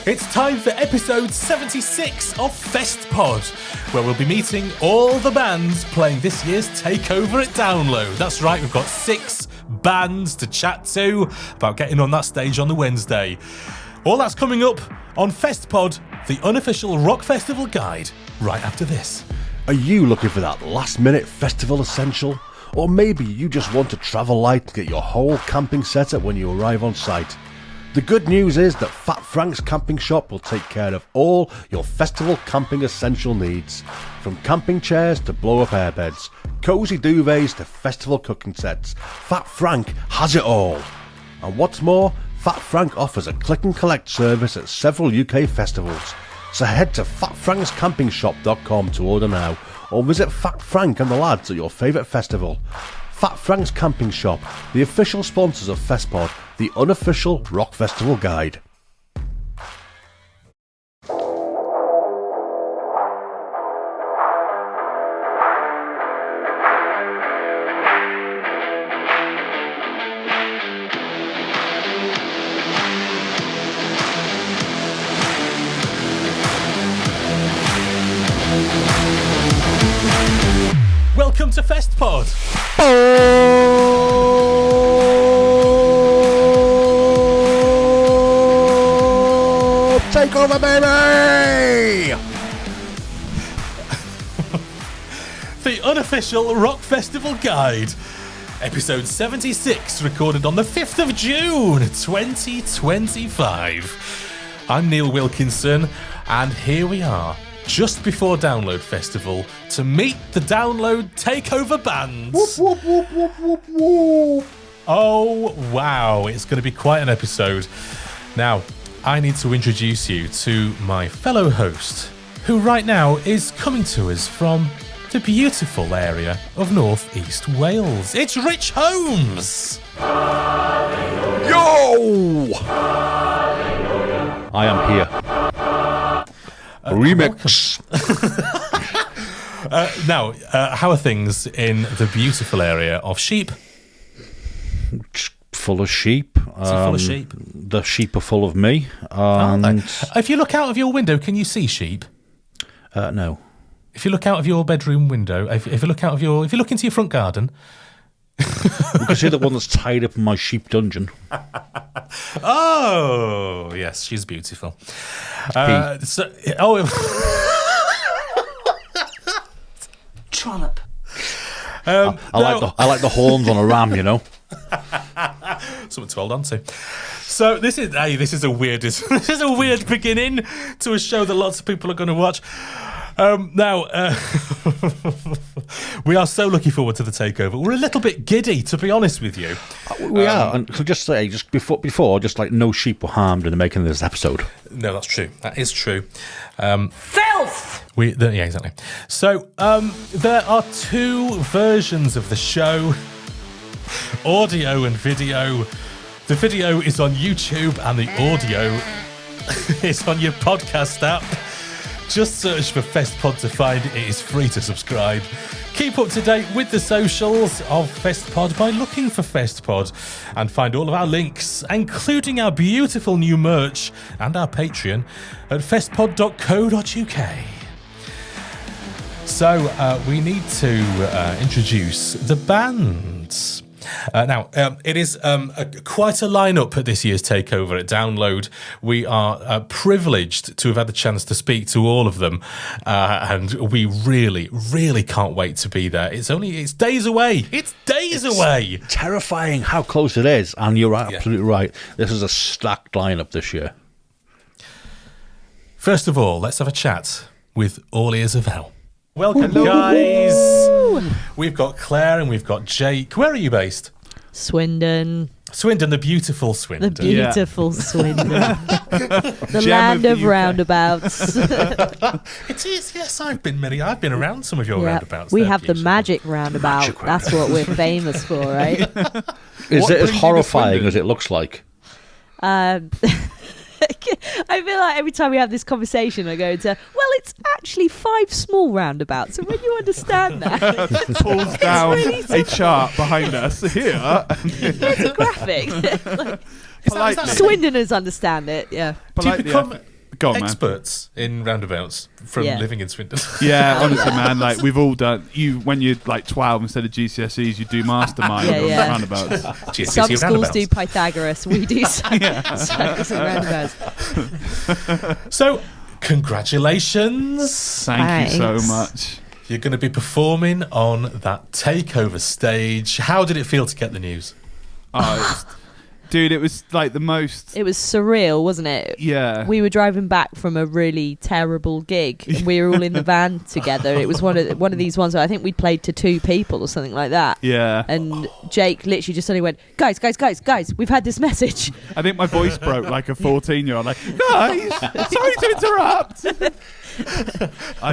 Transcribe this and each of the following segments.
It's time for episode 76 of Festpod, where we'll be meeting all the bands playing this year's Takeover at Download. That's right, we've got 6 bands to chat to about getting on that stage on the Wednesday. All that's coming up on Festpod, the unofficial rock festival guide, right after this. Are you looking for that last-minute festival essential? Or maybe you just want to travel light to get your whole camping setup when you arrive on site? The good news is that Fat Frank's Camping Shop will take care of all your festival camping essential needs. From camping chairs to blow-up airbeds, cosy duvets to festival cooking sets, Fat Frank has it all. And what's more, Fat Frank offers a click and collect service at several UK festivals. So head to fatfrankscampingshop.com to order now, or visit Fat Frank and the lads at your favourite festival. Fat Frank's Camping Shop, the official sponsors of Festpod, the unofficial rock festival guide. Welcome to Festpod. Takeover, baby! The unofficial rock festival guide. Episode 76, recorded on the 5th of June, 2025. I'm Neil Wilkinson, and here we are, just before Download Festival, to meet the Download Takeover bands. Whoop, whoop, whoop, whoop, whoop. Oh, wow, it's going to be quite an episode. Now, I need to introduce you to my fellow host, who right now is coming to us from the beautiful area of North East Wales. It's Rich Holmes! Yo! I am here. Remix. Now, how are things in the beautiful area of Sheep? Full of sheep. Is it full of sheep? The sheep are full of me. And If you look out of your window, can you see sheep? no. If you look out of your bedroom window, if you look into your front garden, You can see the one that's tied up in my sheep dungeon. oh yes, she's beautiful. Trollop. I like the horns on a ram, you know. Something to hold on to. So this is a weird beginning to a show that lots of people are going to watch. We are so looking forward to the takeover. We're a little bit giddy, to be honest with you. We are, and so just before, no sheep were harmed in the making of this episode. No, that's true. That is true. Filth! Yeah, exactly. So there are 2 versions of the show: audio and video. The video is on YouTube, and the audio is on your podcast app. Just search for Festpod to find it. It is free to subscribe. Keep up to date with the socials of Festpod by looking for Festpod, and find all of our links, including our beautiful new merch and our Patreon, at festpod.co.uk. So we need to introduce the bands. Now, it is quite a lineup at this year's Takeover at Download. We are privileged to have had the chance to speak to all of them, and we really, really can't wait to be there. It's days away. It's away. Terrifying how close it is, and you're absolutely right. This is a stacked lineup this year. First of all, let's have a chat with all Ears Avow. Welcome, guys. We've got Claire and we've got Jake. Where are you based? Swindon. Swindon, the beautiful Swindon. The beautiful Swindon. The land of roundabouts. It is, yes. I've been around some of your roundabouts. We have the magic roundabout. That's what we're famous for, right? Is it as horrifying as it looks like? I feel like every time we have this conversation, I go into, well, it's actually 5 small roundabouts. And when you understand that, pulls down a chart behind us here. It's a graphic. Swindoners understand it, yeah. Do you become Go on, man. experts in roundabouts from living in Swindon. Yeah, honestly, man. Like we've all done. When you're like 12 instead of GCSEs, you do mastermind on roundabouts. GCSE Some schools roundabouts. do Pythagoras. We do circles and roundabouts. So, congratulations. Thank you so much. You're going to be performing on that Takeover stage. How did it feel to get the news? Dude, it was like the most... It was surreal, wasn't it? Yeah. We were driving back from a really terrible gig, and we were all in the van together. It was one of these ones where I think we played to 2 people or something like that. Yeah. And Jake literally just suddenly went, guys, we've had this message. I think my voice broke like a 14-year-old. Like, guys, sorry to interrupt.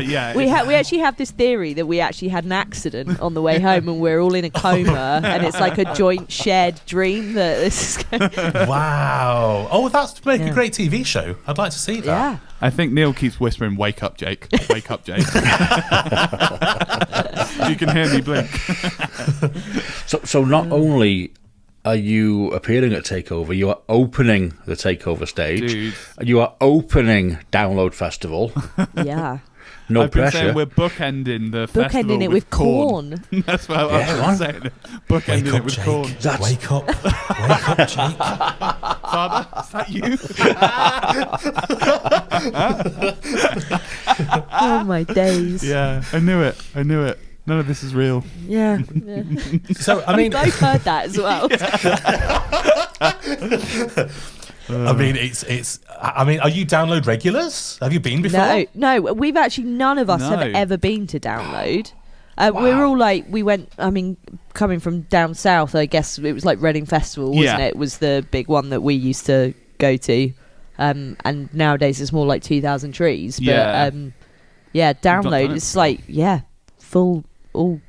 Yeah. We actually have this theory that we actually had an accident on the way home, and we're all in a coma, and it's like a joint shared dream that this is going. Wow. Oh, that's make a great TV show. I'd like to see that. Yeah. I think Neil keeps whispering, "Wake up, Jake. Wake up, Jake." You can hear me blink. So not only are you appearing at Takeover, you are opening the Takeover stage. Dude. You are opening Download Festival. Yeah. No I've been pressure. saying we're bookending the festival Bookending it with corn. That's what I was saying. Bookending Wake it up, with Jake. corn. Wake up. Wake up, Jake. Father, is that you? Oh my days. Yeah, I knew it. None of this is real. Yeah. So, I mean... We both heard that as well. I mean, it's. I mean, are you Download regulars? Have you been before? No. We've actually, none of us have ever been to Download. We're all like, we went, I mean, coming from down south, I guess it was like Reading Festival, wasn't it? It was the big one that we used to go to. And nowadays it's more like 2,000 Trees. But Download, it's like, full, all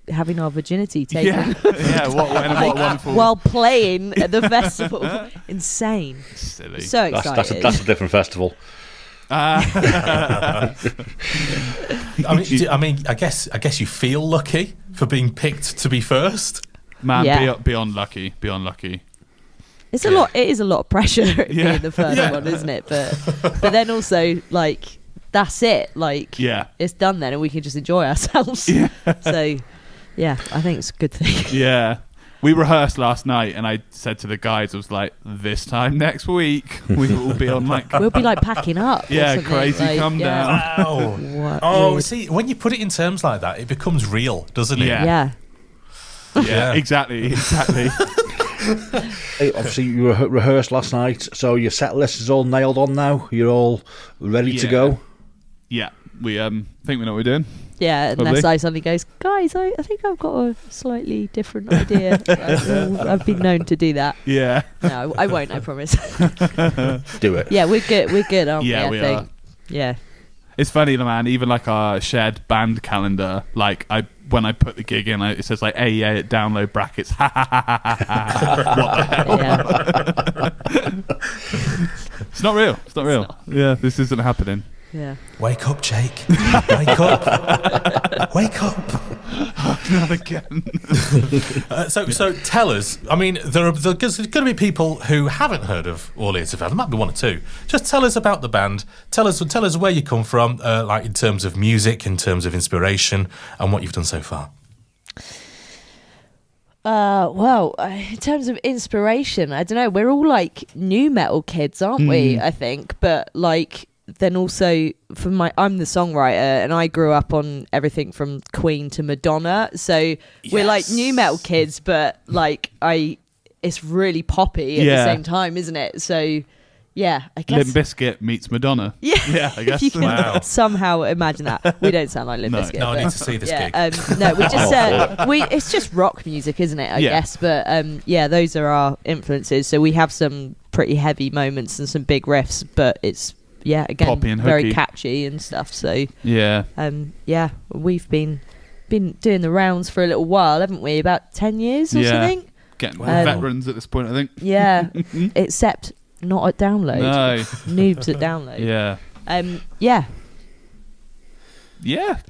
having our virginity taken. Yeah, what a wonderful... While playing at the festival. Insane. Silly. So excited. That's a different festival. I mean, I guess you feel lucky for being picked to be first. Man, beyond lucky. It's a lot. It is a lot of pressure being the first one, isn't it? But then also, like, that's it. Like, it's done then, and we can just enjoy ourselves. Yeah. So, yeah, I think it's a good thing. Yeah. We rehearsed last night, and I said to the guys, I was like, this time next week, we will be on, like... We'll be, like, packing up. Yeah, crazy like, come down. Wow. What Oh, weird. see, when you put it in terms like that, it becomes real, doesn't it? Yeah. Yeah. Exactly. Hey, obviously, you rehearsed last night, so your set list is all nailed on now. You're all ready to go. Yeah, we think we know what we're doing. Yeah, unless Probably. I suddenly goes, guys, I think I've got a slightly different idea. I've been known to do that. Yeah. No, I won't, I promise. Do it. Yeah, we're good, aren't we? Yeah, I we think. are. Yeah. It's funny, man. Even like our shared band calendar, like when I put the gig in, it says like AEA at Download brackets. Ha ha ha ha ha. What the hell? Yeah. It's not real. Yeah, this isn't happening. Yeah. Wake up, Jake. Wake up. Wake up. Not again. So tell us, I mean, there's going to be people who haven't heard of Ears Avow. There might be one or two. Just tell us about the band. Tell us where you come from, like in terms of music, in terms of inspiration, and what you've done so far. In terms of inspiration, I don't know. We're all like new metal kids, aren't we? I think, but like then also I'm the songwriter, and I grew up on everything from Queen to Madonna. So we're like new metal kids, but like it's really poppy at the same time, isn't it? So yeah, I guess Limp Bizkit meets Madonna. Yeah, I guess. If you can Wow. somehow imagine that. We don't sound like Limp Bizkit. No, I but- need to see this gig. No, we just it's just rock music, isn't it? I guess, but those are our influences. So we have some pretty heavy moments and some big riffs, but it's again Poppy and very hooky. catchy and stuff. So Yeah. we've been doing the rounds for a little while, haven't we? About 10 years or something. Getting Wow. veterans at this point, I think. Yeah, except not at Download. No. Noobs at Download. Yeah.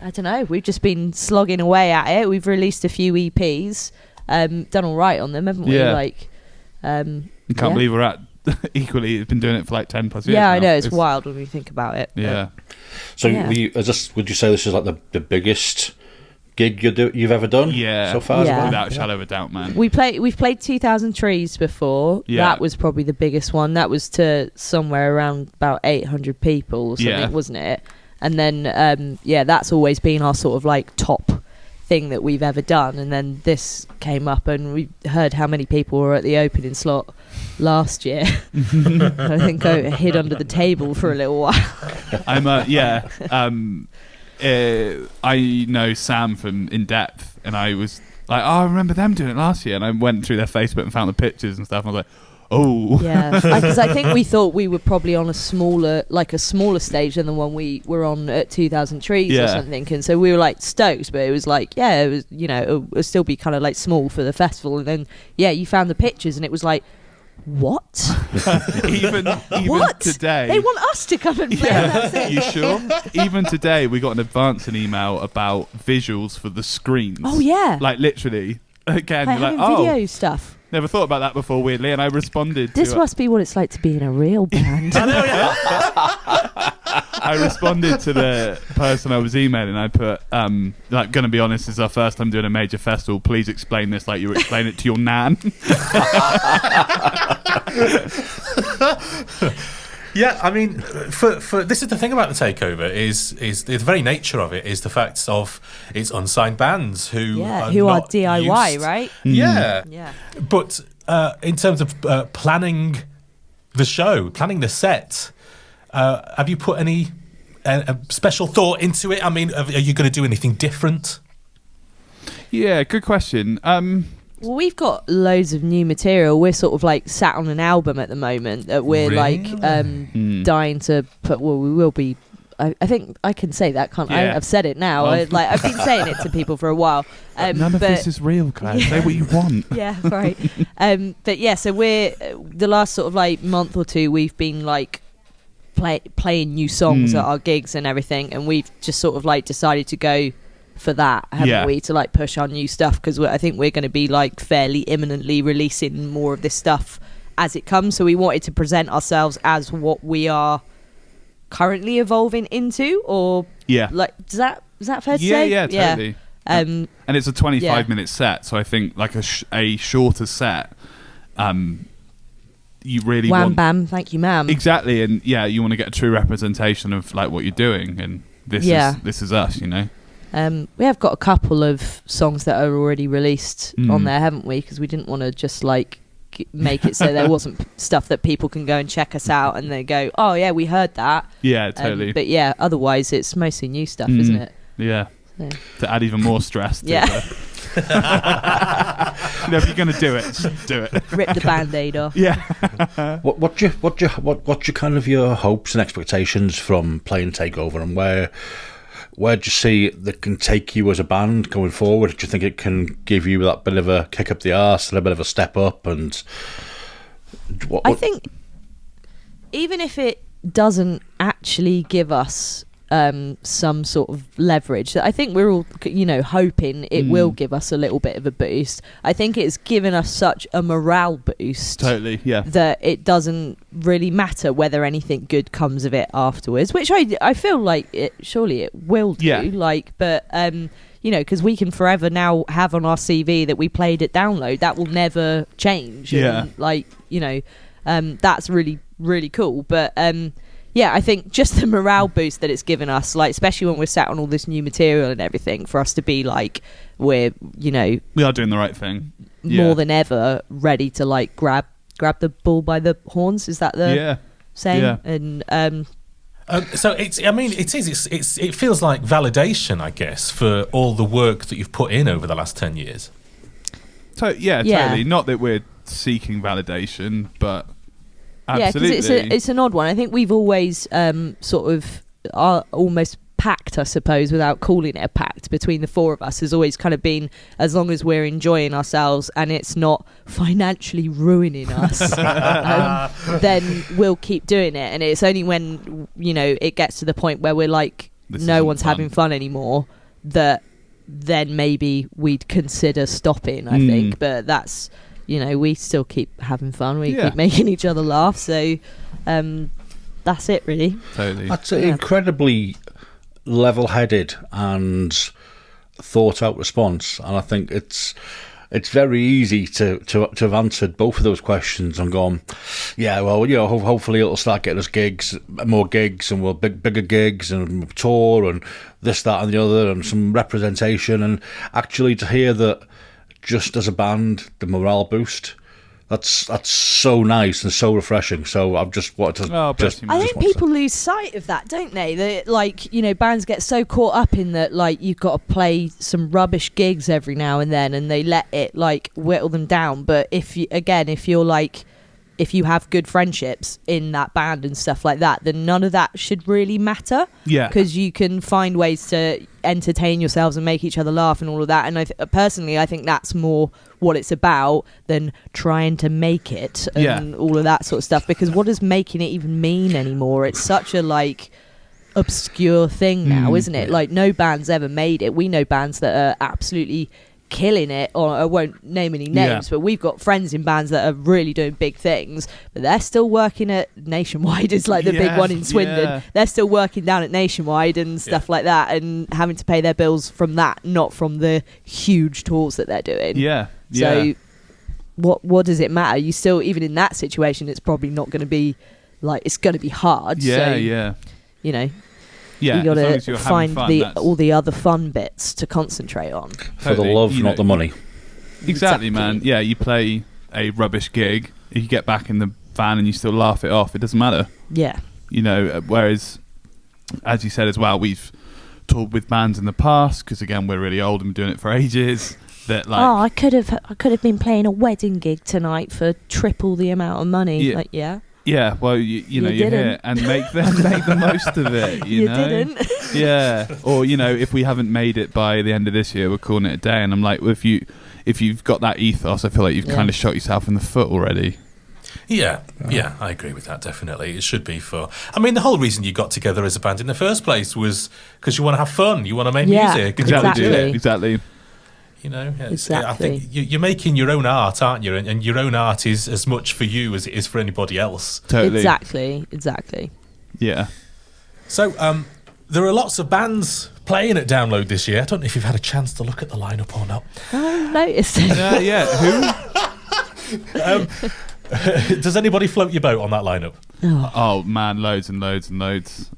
I don't know. We've just been slogging away at it. We've released a few EPs, done all right on them, haven't we? Yeah. Like, You can't believe we're at equally has been doing it for like 10 plus years. Yeah, now. I know, it's wild when we think about it. Yeah. So Yeah. would you say this is like the biggest gig you've ever done? Yeah. So far. Yeah. Without a shadow of a doubt, man. We've played 2,000 Trees before. Yeah. That was probably the biggest one. That was to somewhere around about 800 people or something, Yeah. wasn't it? And then that's always been our sort of like top thing that we've ever done. And then this came up, and we heard how many people were at the opening slot last year. I think I hid under the table for a little while. I know Sam from In Depth, and I was like, oh, I remember them doing it last year, and I went through their Facebook and found the pictures and stuff, and I was like, oh. Yeah, because I think we thought we were probably on a smaller stage than the one we were on at 2,000 Trees or something, and so we were like stoked, but it was like, it was, it would still be kind of like small for the festival, and then you found the pictures, and it was like, what? even what? Today, they want us to come and play. That's it. You sure? Even today, we got an advancing email about visuals for the screens. Oh yeah, like literally. Again, like you're having video stuff. Never thought about that before, weirdly, and I responded This to must be what it's like to be in a real band. I responded to the person I was emailing. I put, gonna be honest, this is our first time doing a major festival. Please explain this like you were explaining it to your nan. Yeah, I mean, for this is the thing about the Takeover is the very nature of it is the fact of it's unsigned bands who are DIY, used, right? Yeah. But in terms of planning the show, planning the set, have you put any special thought into it? I mean, are you going to do anything different? Yeah, good question. Well, we've got loads of new material. We're sort of like sat on an album at the moment that we're dying to put. Well, we will be. I think I can say that, can't I? I've said it now. Well. I've been saying it to people for a while. None of this is real, Claire. Say what you want. Yeah, right. But yeah, so we're the last sort of like month or two. We've been like playing new songs at our gigs and everything, and we've just sort of like decided to go for that, haven't we, to like push our new stuff, because I think we're going to be like fairly imminently releasing more of this stuff as it comes, so we wanted to present ourselves as what we are currently evolving into, or like is that fair to say? Yeah, totally. And it's a 25-minute set, so I think like a shorter set, you really want bam, thank you, ma'am. Exactly, and you want to get a true representation of like what you're doing, and this is us, we have got a couple of songs that are already released on there, haven't we? Because we didn't want to just like make it so there wasn't stuff that people can go and check us out and they go, oh yeah, we heard that. Yeah, totally. But yeah, otherwise it's mostly new stuff, isn't it? Yeah. So. To add even more stress to if you're going to do it, just do it. Rip the Band-Aid off. Yeah. What's your kind of your hopes and expectations from playing Takeover, and where do you see that can take you as a band going forward? Do you think it can give you that bit of a kick up the arse, a bit of a step up? And I think even if it doesn't actually give us some sort of leverage, I think we're all hoping it will give us a little bit of a boost. I think it's given us such a morale boost, totally, that it doesn't really matter whether anything good comes of it afterwards, which I feel like surely it will do, but because we can forever now have on our CV that we played at Download. That will never change. And, that's really, really cool. But I think just the morale boost that it's given us, like especially when we're sat on all this new material and everything, for us to be like we are doing the right thing more than ever, ready to like grab the bull by the horns. Is that the saying? Yeah. And so it feels like validation, I guess, for all the work that you've put in over the last 10 years. Totally. Not that we're seeking validation, but absolutely. Because it's an odd one. I think we've always sort of almost pact, I suppose, without calling it a pact, between the four of us, has always kind of been, as long as we're enjoying ourselves and it's not financially ruining us, then we'll keep doing it. And it's only when it gets to the point where we're like, no one's having fun anymore, that then maybe we'd consider stopping, I think. But that's we still keep having fun. We Yeah. keep making each other laugh. So that's it, really. Totally. That's an incredibly level-headed and thought-out response, and I think it's very easy to have answered both of those questions and gone, yeah, well, hopefully it'll start getting us gigs, more gigs, and we'll bigger gigs and tour and this, that, and the other, and some representation, and actually to hear that just as a band, the morale boost. That's so nice and so refreshing. So I've just wanted to. I think people lose sight of that, don't they? That bands get so caught up in that, you've got to play some rubbish gigs every now and then, and they let it whittle them down. But if you have good friendships in that band and stuff like that, then none of that should really matter. Yeah. Because you can find ways to entertain yourselves and make each other laugh and all of that. And personally, I think that's more what it's about than trying to make it and all of that sort of stuff. Because what does making it even mean anymore? It's such a obscure thing now, isn't it? No band's ever made it. We know bands that are absolutely killing it, or I won't name any names, but we've got friends in bands that are really doing big things, but they're still working at Nationwide is the big one in Swindon. They're still working down at Nationwide and stuff like that, and having to pay their bills from that, not from the huge tours that they're doing. So what does it matter? You still, even in that situation, it's probably not going to be it's going to be hard. Yeah, you got to find all the other fun bits to concentrate on. For the love, not the money. Exactly, man. Yeah, you play a rubbish gig, you get back in the van and you still laugh it off. It doesn't matter. Yeah. Whereas, as you said as well, we've toured with bands in the past, because again, we're really old and been doing it for ages. That I could have been playing a wedding gig tonight for triple the amount of money. Yeah, well, you're here and make the most of it. You know? Didn't. Yeah, or if we haven't made it by the end of this year, we're calling it a day. And I'm like, well, if you've got that ethos, I feel like you've kind of shot yourself in the foot already. Yeah, I agree with that, definitely. It should be for... I mean, the whole reason you got together as a band in the first place was because you want to have fun, you want to make music. Exactly. Exactly. I think you're making your own art, aren't you? And your own art is as much for you as it is for anybody else. Totally. Exactly. Yeah. So, there are lots of bands playing at Download this year. I don't know if you've had a fans to look at the lineup or not. I noticed it. Who? Does anybody float your boat on that lineup? Oh man, loads and loads and loads.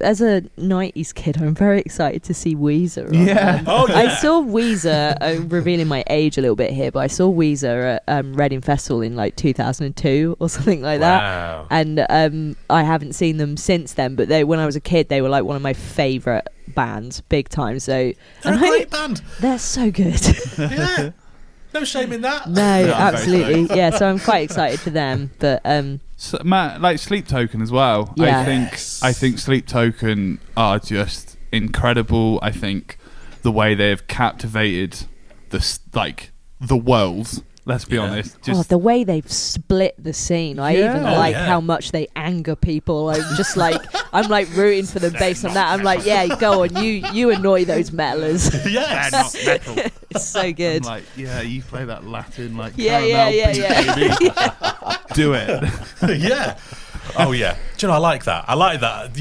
As a 90s kid, I'm very excited to see Weezer. I saw Weezer, revealing my age a little bit here, but I saw Weezer at Reading Festival in 2002 or something like that. And I haven't seen them since then, but when I was a kid, they were one of my favourite bands, big time. So they're a great band. They're so good. Yeah. No shame in that. No, absolutely. Yeah, so I'm quite excited for them. But Matt, Sleep Token as well. Yeah. I think Sleep Token are just incredible. I think the way they've captivated the world. Let's be honest. The way they've split the scene. I even how much they anger people. I'm just I'm rooting for them based on that. I'm go on, you annoy those metalers. Yes. They're not metal. It's so good. I'm you play that Latin yeah. Do it. Yeah. Oh yeah. Do you know, I like that. I like that.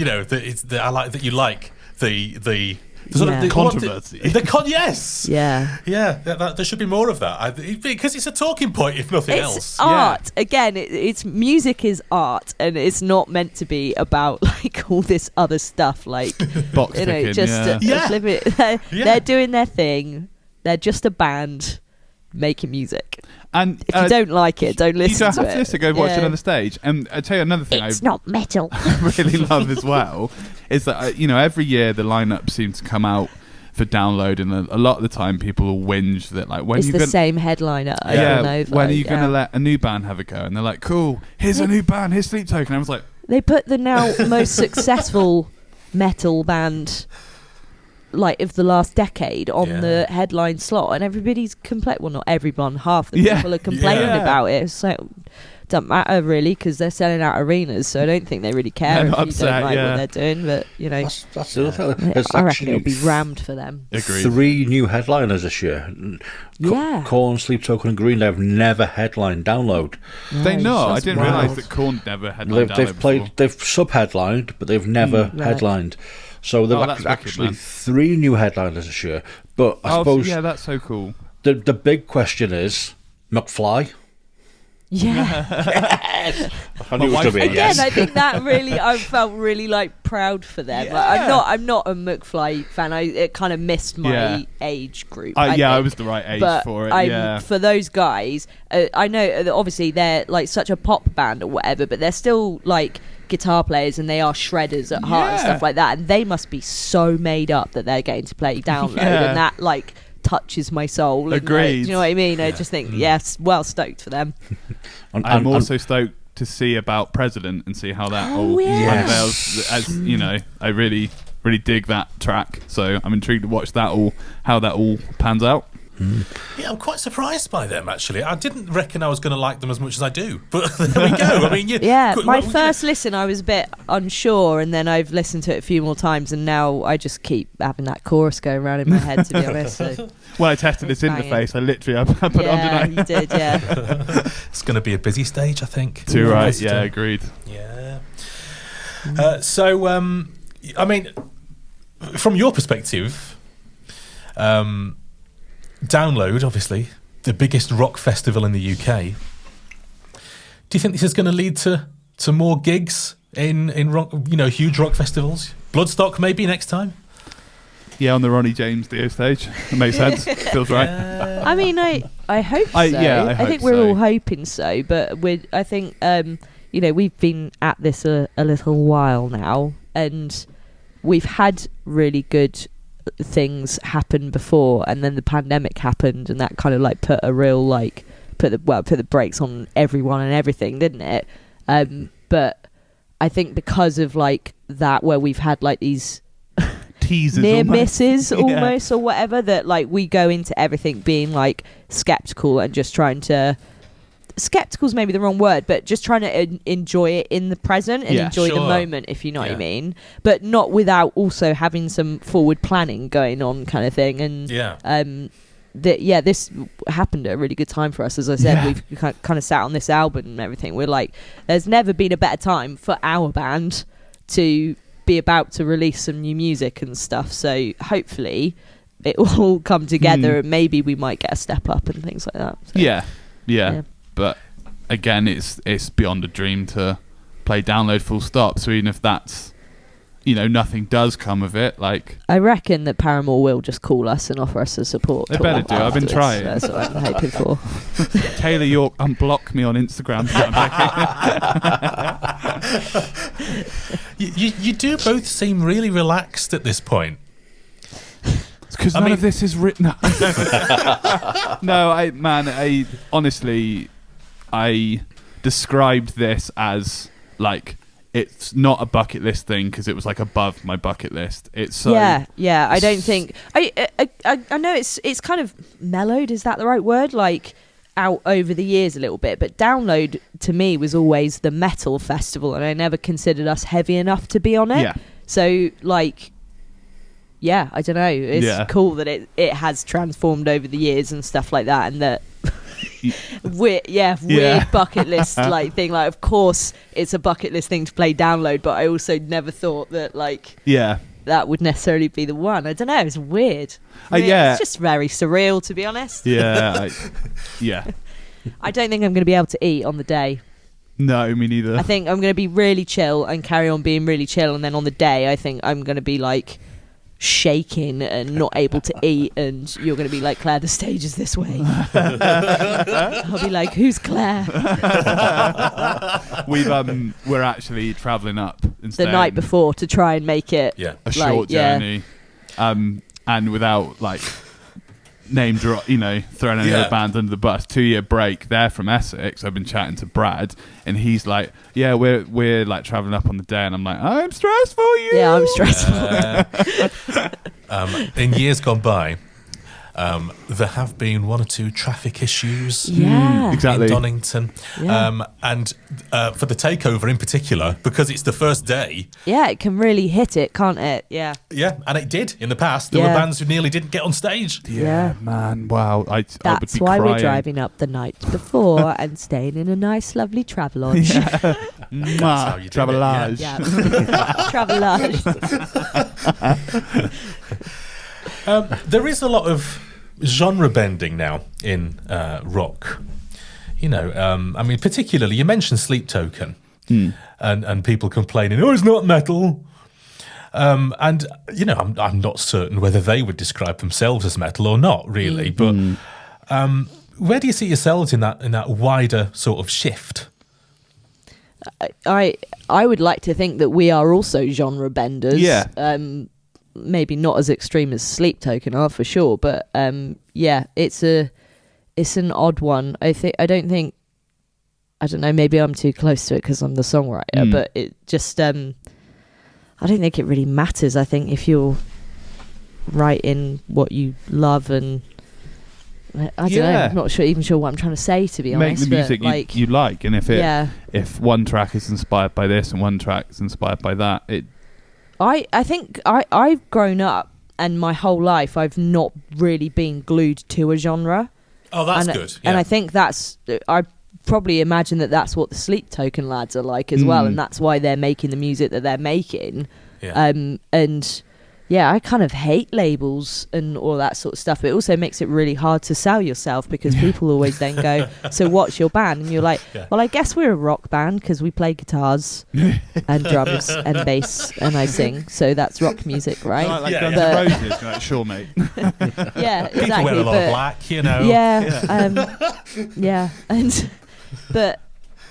I like that you like the sort of the controversy. Yes. Yeah. Yeah. There should be more of that because it's a talking point, if nothing else. It's art. Again, it's music is art, and it's not meant to be about all this other stuff box ticking, flip it. They're doing their thing. They're just a band making music. And if you don't like it, don't listen to it. You don't have to go watch it on the stage. And I'll tell you another thing it's not metal. I really love as well is that every year the lineup seems to come out for Download, and a lot of the time people will whinge that when it's the same headliner over and over. When are you going to let a new band have a go? And they're like, cool, here's a new band, here's Sleep Token. I was like, they put the now most successful metal band of the last decade on the headline slot, and everybody's not everyone, half the people are complaining about it. So doesn't matter really because they're selling out arenas, so I don't think they really care if you don't like what they're doing. But that's the other thing. I reckon it'll be rammed for them. Agreed. 3 new headliners this year. Korn, Sleep Token, and Green Day have never headlined Download. They know. I didn't wild. realise that Korn never headlined. They've sub-headlined, but they've never headlined. So they've actually 3 new headliners this year. But I suppose that's so cool. The big question is McFly. Yeah. I knew it was going to be a yes. Again, I think that really, I felt really like proud for them. Yeah. Like, I'm not a McFly fan. It kind of missed my age group. I was the right age for it. For those guys, I know that obviously they're like such a pop band or whatever, but they're still like guitar players and they are shredders at heart and stuff like that. And they must be so made up that they're getting to play Download, and that like touches my soul. Agreed. And, do you know what I mean? I just think, yes, well stoked for them. I'm also stoked to see about President and see how that all unveils. As you know, I really dig that track, so I'm intrigued to watch how that all pans out. Yeah, I'm quite surprised by them, actually. I didn't reckon I was going to like them as much as I do, but there we go. I mean, my first listen, I was a bit unsure, and then I've listened to it a few more times, and now I just keep having that chorus going around in my head, to be honest. So. When I tested this interface, I literally put it on tonight. You did, It's going to be a busy stage, I think. Too right, agreed. Yeah. So, I mean, from your perspective, Download, obviously, the biggest rock festival in the UK. Do you think this is going to lead to more gigs in rock, huge rock festivals? Bloodstock maybe next time? Yeah, on the Ronnie James Dio stage. It makes sense. Feels right. I mean, I hope so. I think we're all hoping so, but I think we've been at this a little while now, and we've had really good things happen before, and then the pandemic happened, and that kind of like put a real put the brakes on everyone and everything, didn't it? But I think because of like that, where we've had like these teasers, near misses almost or whatever, that like we go into everything being like skeptical and just trying to. Skeptical's maybe the wrong word, but just trying to enjoy it in the present and enjoy the moment, if you know what I mean, but not without also having some forward planning going on, kind of thing. And this happened at a really good time for us. As I said, we've kind of sat on this album and everything. We're like, there's never been a better time for our band to be about to release some new music and stuff. So hopefully it will all come together, and maybe we might get a step up and things like that. So, yeah. But again, it's beyond a dream to play Download full stop. So even if that's, nothing does come of it, like I reckon that Paramore will just call us and offer us a support. They better do. I've been trying. That's what I'm hoping for. Taylor York, unblock me on Instagram. You do both seem really relaxed at this point. Because none of this is written. No, I honestly, I described this as like it's not a bucket list thing because it was like above my bucket list. It's so yeah. I don't think I know it's kind of mellowed. Is that the right word? Like out over the years a little bit, but Download to me was always the metal festival, and I never considered us heavy enough to be on it. Yeah. So like. Yeah, I don't know. It's cool that it has transformed over the years and stuff like that, and that weird bucket list like thing. Like, of course, it's a bucket list thing to play Download, but I also never thought that that would necessarily be the one. I don't know. It's weird. It's just very surreal, to be honest. Yeah. I don't think I'm going to be able to eat on the day. No, me neither. I think I'm going to be really chill and carry on being really chill, and then on the day, I think I'm going to be like. Shaking and not able to eat, and you're going to be like, Claire, the stage is this way. I'll be like, who's Claire? We're actually travelling up the night before to try and make it a short journey, and without like name drop, throwing any other bands under the bus. 2-year break. They're from Essex. I've been chatting to Brad, and he's like, "Yeah, we're like traveling up on the day," and I'm like, "I'm stressed for you." Yeah, I'm stressed. In years gone by, there have been one or two traffic issues Yeah. Exactly. in Donington. Yeah. And for the takeover in particular, because it's the first day. Yeah, it can really hit it, can't it? Yeah. Yeah, and it did in the past. There were Yeah. bands who nearly didn't get on stage. Yeah. Man, wow. I would That's be why crying. we're driving up the night before and staying in a nice, lovely Travelodge. Mwah, how you do it, Travelage. Yeah. Travelodge. There is a lot of genre bending now in rock. You know, I mean, particularly, you mentioned Sleep Token and people complaining, oh, it's not metal. And, you know, I'm not certain whether they would describe themselves as metal or not, really. But where do you see yourselves in that wider sort of shift? I would like to think that we are also genre benders. Yeah. Maybe not as extreme as Sleep Token are for sure, but yeah, it's an odd one. I don't know, maybe I'm too close to it because I'm the songwriter, but it just I don't think it really matters. I think if you're writing what you love, and I don't know, I'm not even sure what I'm trying to say, to be Make honest. the music but, you like, and if one track is inspired by this and one track is inspired by that, I think I've grown up, and my whole life I've not really been glued to a genre. Oh, that's and, good. And I think I probably imagine that's what the Sleep Token lads are like as well, and that's why they're making the music that they're making. Yeah. And yeah, I kind of hate labels and all that sort of stuff, but it also makes it really hard to sell yourself because people always then go, so what's your band? And you're like, well, I guess we're a rock band because we play guitars and drums and bass and I sing, so that's rock music, right? like Yeah, Guns yeah. N' Roses, you're like, sure, mate. Yeah, exactly. People wear a lot of black, you know. Yeah, and but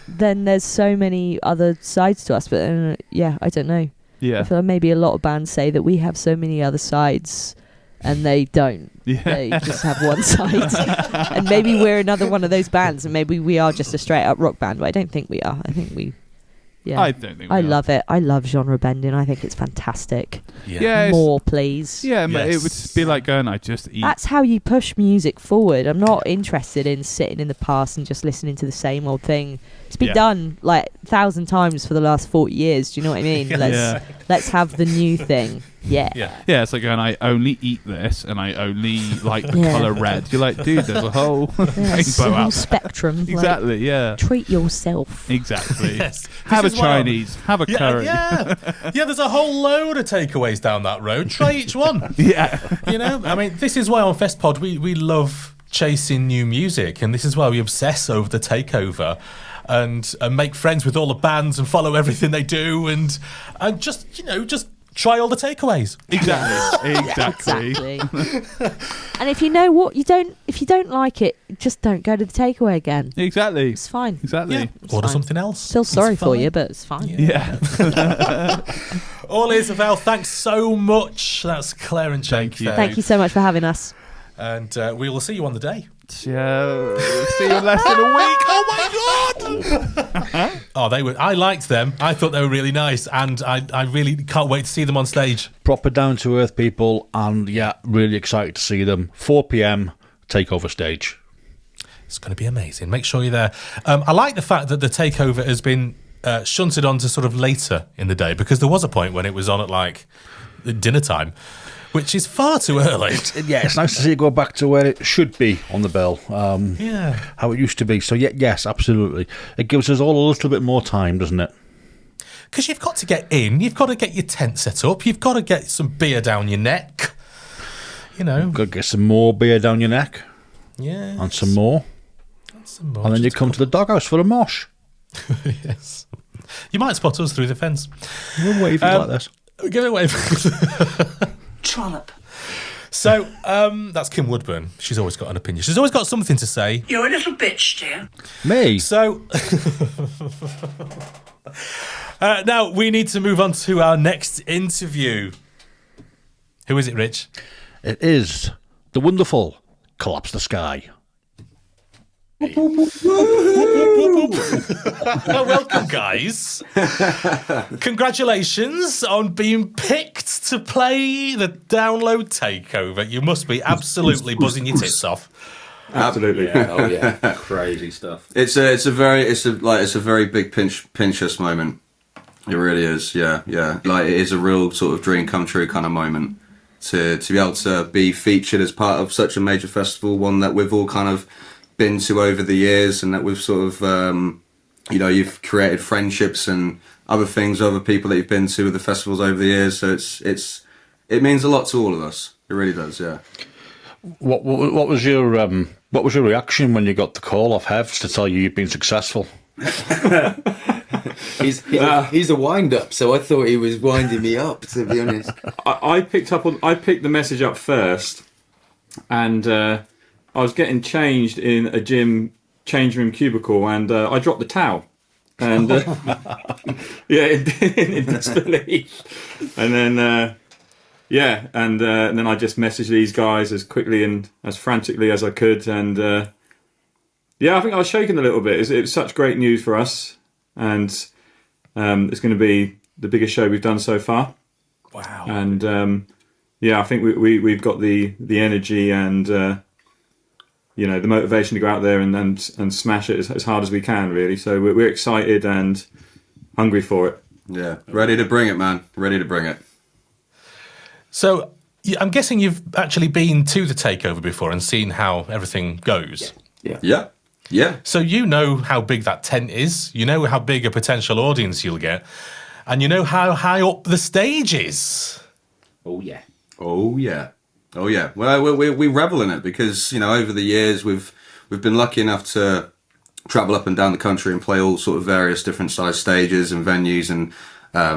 then there's so many other sides to us, but yeah, I don't know. Yeah. I feel like maybe a lot of bands say that we have so many other sides, and they don't. Yeah. They just have one side. And maybe we're another one of those bands, and maybe we are just a straight up rock band, but I don't think we are. I think we... Yeah. I don't think we I are. love it. I love genre bending. I think it's fantastic. Yeah, it's- More, please. Yeah, but it Yes. would be like going, I just eat. That's how you push music forward. I'm not interested in sitting in the past and just listening to the same old thing. It's been done like 1,000 times for the last 40 years. Do you know what I mean? Let's have the new thing. Yeah. Yeah, it's like going, I only eat this and I only like the colour red. You're like, dude, there's a whole Yeah, it's a rainbow whole out. spectrum. Exactly, yeah. Treat yourself. Exactly. Yes. Have a This is why I'm- Chinese, have a curry. Yeah. There's a whole load of takeaways down that road. Try each one. Yeah. You know, I mean, this is why on Festpod we love chasing new music, and this is why we obsess over the takeover and make friends with all the bands and follow everything they do, and just try all the takeaways. Exactly. And if you know what if you don't like it, just don't go to the takeaway again. Exactly. It's fine. Exactly. Yeah. It's Order fine. something else. Still It's sorry for fine. you, but it's fine. Yeah. All Ears Avow, thanks so much. That's Claire and Jake. Thank you. there. Thank you so much for having us. And we will see you on the day. Yeah. See you in less than a week. Oh my god! I liked them. I thought they were really nice, and I really can't wait to see them on stage. Proper down to earth people, and yeah, really excited to see them. 4 p.m. Takeover stage. It's going to be amazing. Make sure you're there. I like the fact that the takeover has been shunted on to sort of later in the day, because there was a point when it was on at like dinner time, which is far too early. Yeah, it's nice to see it go back to where it should be on the bell. Yeah. How it used to be. So yeah, yes, absolutely. It gives us all a little bit more time, doesn't it? Because you've got to get in, you've got to get your tent set up, you've got to get some beer down your neck. You know. Got to get some more beer down your neck. Yeah. And some more. And then you come to the Doghouse for a mosh. Yes. You might spot us through the fence. We'll wave like this. Give it away. Trollop. So, that's Kim Woodburn. She's always got an opinion. She's always got something to say. You're a little bitch, dear. Me? So, now we need to move on to our next interview. Who is it, Rich? It is the wonderful Collapse the Sky. Well, welcome, guys. Congratulations on being picked to play the download takeover. You must be absolutely buzzing your tits off. Absolutely. Yeah, oh yeah, crazy stuff. It's a very big pinch moment. It really is. Yeah. Like it is a real sort of dream come true kind of moment to be able to be featured as part of such a major festival, one that we've all kind of been to over the years, and that we've sort of you've created friendships and other things, other people that you've been to with the festivals over the years. So it means a lot to all of us. It really does. Yeah. What was your reaction when you got the call off Hevs to tell you you'd been successful? He's a wind up, so I thought he was winding me up. To be honest, I picked the message up first, and I was getting changed in a gym change room cubicle, and I dropped the towel, and in disbelief, and then. And then I just messaged these guys as quickly and as frantically as I could, and I think I was shaking a little bit. It's such great news for us, and it's going to be the biggest show we've done so far. Wow! And I think we've got the energy and the motivation to go out there and smash it as hard as we can, really. So we're excited and hungry for it. Yeah, ready to bring it, man. Ready to bring it. So I'm guessing you've actually been to the takeover before and seen how everything goes. Yeah. So you know how big that tent is. You know how big a potential audience you'll get, and you know how high up the stage is. Oh yeah. Well, we revel in it because over the years we've been lucky enough to travel up and down the country and play all sort of various different size stages and venues and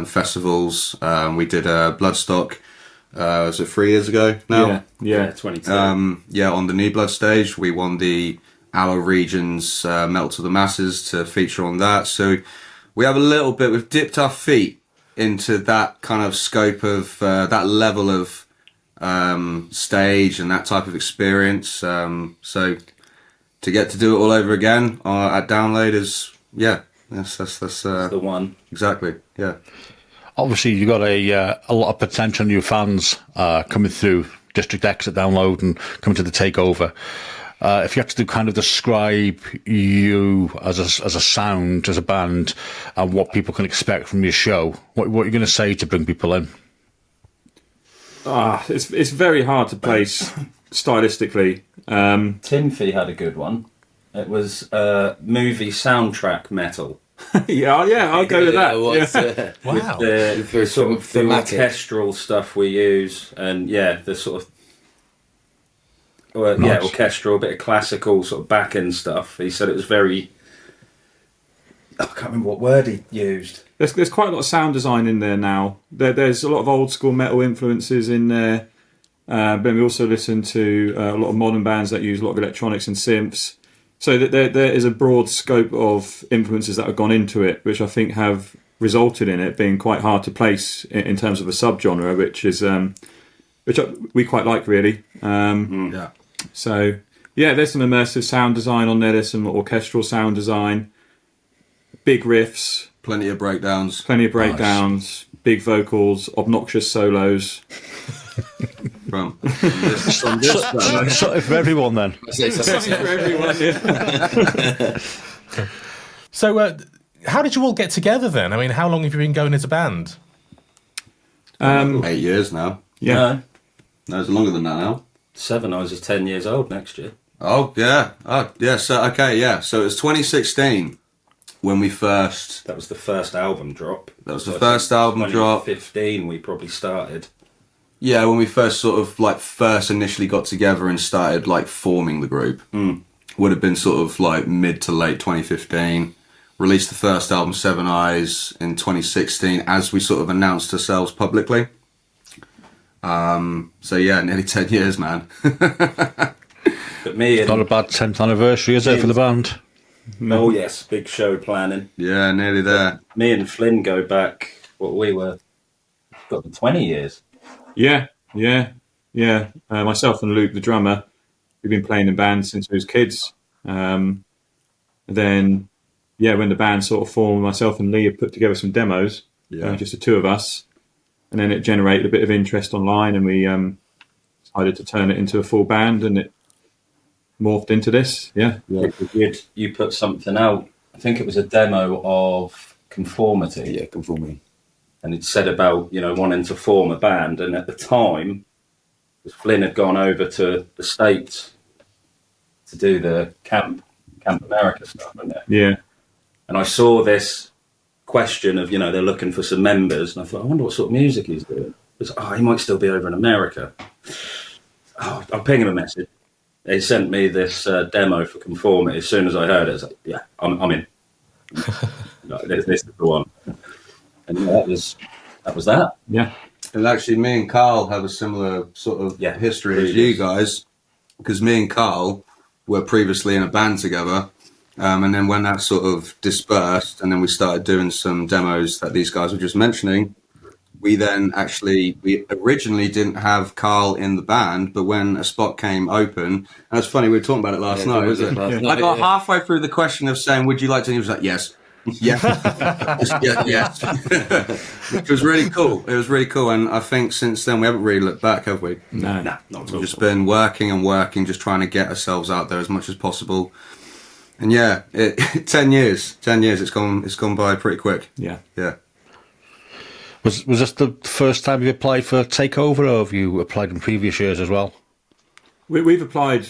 festivals. We did Bloodstock. Was it 3 years ago now? Yeah, 22. On the New Blood stage, we won our region's Metal to the Masses to feature on that. So we have we've dipped our feet into that kind of scope of that level of stage and that type of experience. So to get to do it all over again at Download is, that's the one. Exactly, yeah. Obviously, you've got a lot of potential new fans coming through District X at Download and coming to the Takeover. If you had to kind of describe you as a sound, as a band, and what people can expect from your show, what are you going to say to bring people in? It's very hard to place stylistically. Timothy had a good one. It was movie soundtrack metal. I'll go with that. Wow. The sort of the orchestral stuff we use, and the sort of orchestral, bit of classical sort of back end stuff. He said it was very. I can't remember what word he used. There's quite a lot of sound design in there now. There's a lot of old school metal influences in there, but we also listen to a lot of modern bands that use a lot of electronics and synths. So that there is a broad scope of influences that have gone into it, which I think have resulted in it being quite hard to place in terms of a subgenre, which we quite like, really. So there's some immersive sound design on there. There's some orchestral sound design, big riffs, Plenty of breakdowns, Nice. big vocals, obnoxious solos. from So for everyone then. Something for everyone. Yeah. So how did you all get together then? I mean, how long have you been going as a band? 8 years now. Yeah. No, it's longer than that now. 7. I was just 10 years old next year. Oh yeah. So it was 2016 when we first. That was the first album drop. That was the first album drop. 2015 we probably started. Yeah, when we first initially got together and started forming the group, would have been sort of mid to late 2015. Released the first album, Seven Eyes, in 2016 as we sort of announced ourselves publicly. Nearly 10 years, man. But me and Not a bad 10th anniversary, is it, for the band? oh yes, big show planning. Yeah, nearly there. Me and Flynn go back. Got 20 years. Yeah. Myself and Luke, the drummer, we've been playing in bands since we was kids. then, when the band sort of formed, myself and Lee had put together some demos, just the two of us, and then it generated a bit of interest online, and we decided to turn it into a full band, and it morphed into this. You put something out. I think it was a demo of Conformity. Yeah, Conformity. And it said about wanting to form a band, and at the time, Flynn had gone over to the States to do the Camp America stuff, wasn't it? Yeah. And I saw this question of they're looking for some members, and I thought, I wonder what sort of music he's doing. He might still be over in America. I'll ping him a message. He sent me this demo for Conformity. As soon as I heard it, I was like, yeah, I'm in. This is the one. And that was that. Yeah. And actually, me and Carl have a similar sort of history as you guys, because me and Carl were previously in a band together. And then when that sort of dispersed, and then we started doing some demos that these guys were just mentioning, we originally didn't have Carl in the band, but when a spot came open, and it's funny, we were talking about it last night, wasn't it? I got halfway through the question of saying, would you like to? And he was like, yes. Yes. Which was really cool. It was really cool. And I think since then, we haven't really looked back, have we? No, not at all. We've just been working, just trying to get ourselves out there as much as possible. And 10 years, it's gone by pretty quick. Yeah. Was this the first time you applied for Takeover, or have you applied in previous years as well? We've applied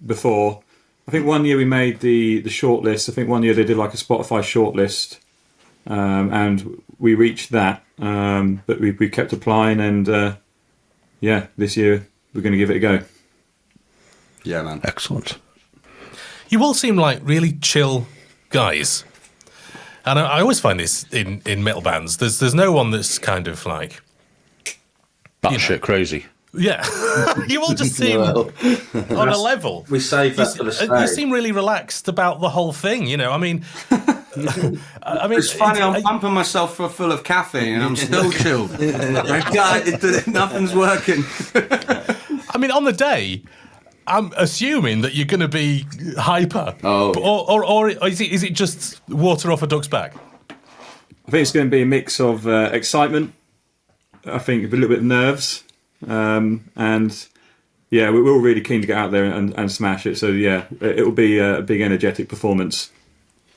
before. I think one year we made the shortlist. I think one year they did like a Spotify shortlist, and we reached that. But we kept applying, and this year we're going to give it a go. Yeah, man. Excellent. You all seem like really chill guys. And I always find this in metal bands. There's no one that's kind of like batshit crazy. Yeah. You all just seem on a level. We save that for the stage. You seem really relaxed about the whole thing, I mean... It's funny, I'm pumping myself full of caffeine and I'm still chilled. Nothing's working. I mean, on the day... I'm assuming that you're going to be hyper. Or is it just water off a duck's back? I think it's going to be a mix of excitement, I think a little bit of nerves, and we're all really keen to get out there and smash it. So it will be a big energetic performance.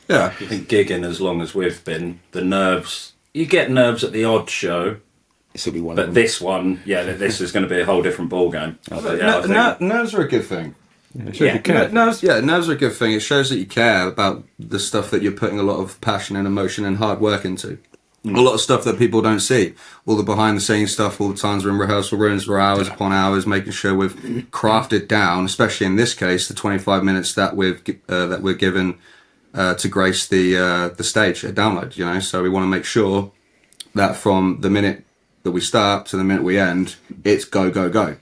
Yeah, I think gigging as long as we've been, the nerves, you get nerves at the odd show. This will be one but of them. this one, this is going to be a whole different ballgame. Nerves are a good thing. Nerves are a good thing. It shows that you care about the stuff that you're putting a lot of passion and emotion and hard work into. A lot of stuff that people don't see. All the behind the scenes stuff, all the times we're in rehearsal rooms for hours upon hours, making sure we've crafted down, especially in this case, the 25 minutes that we're given to grace the stage at Download, So we want to make sure that from the minute that we start to the minute we end, it's go, go, go.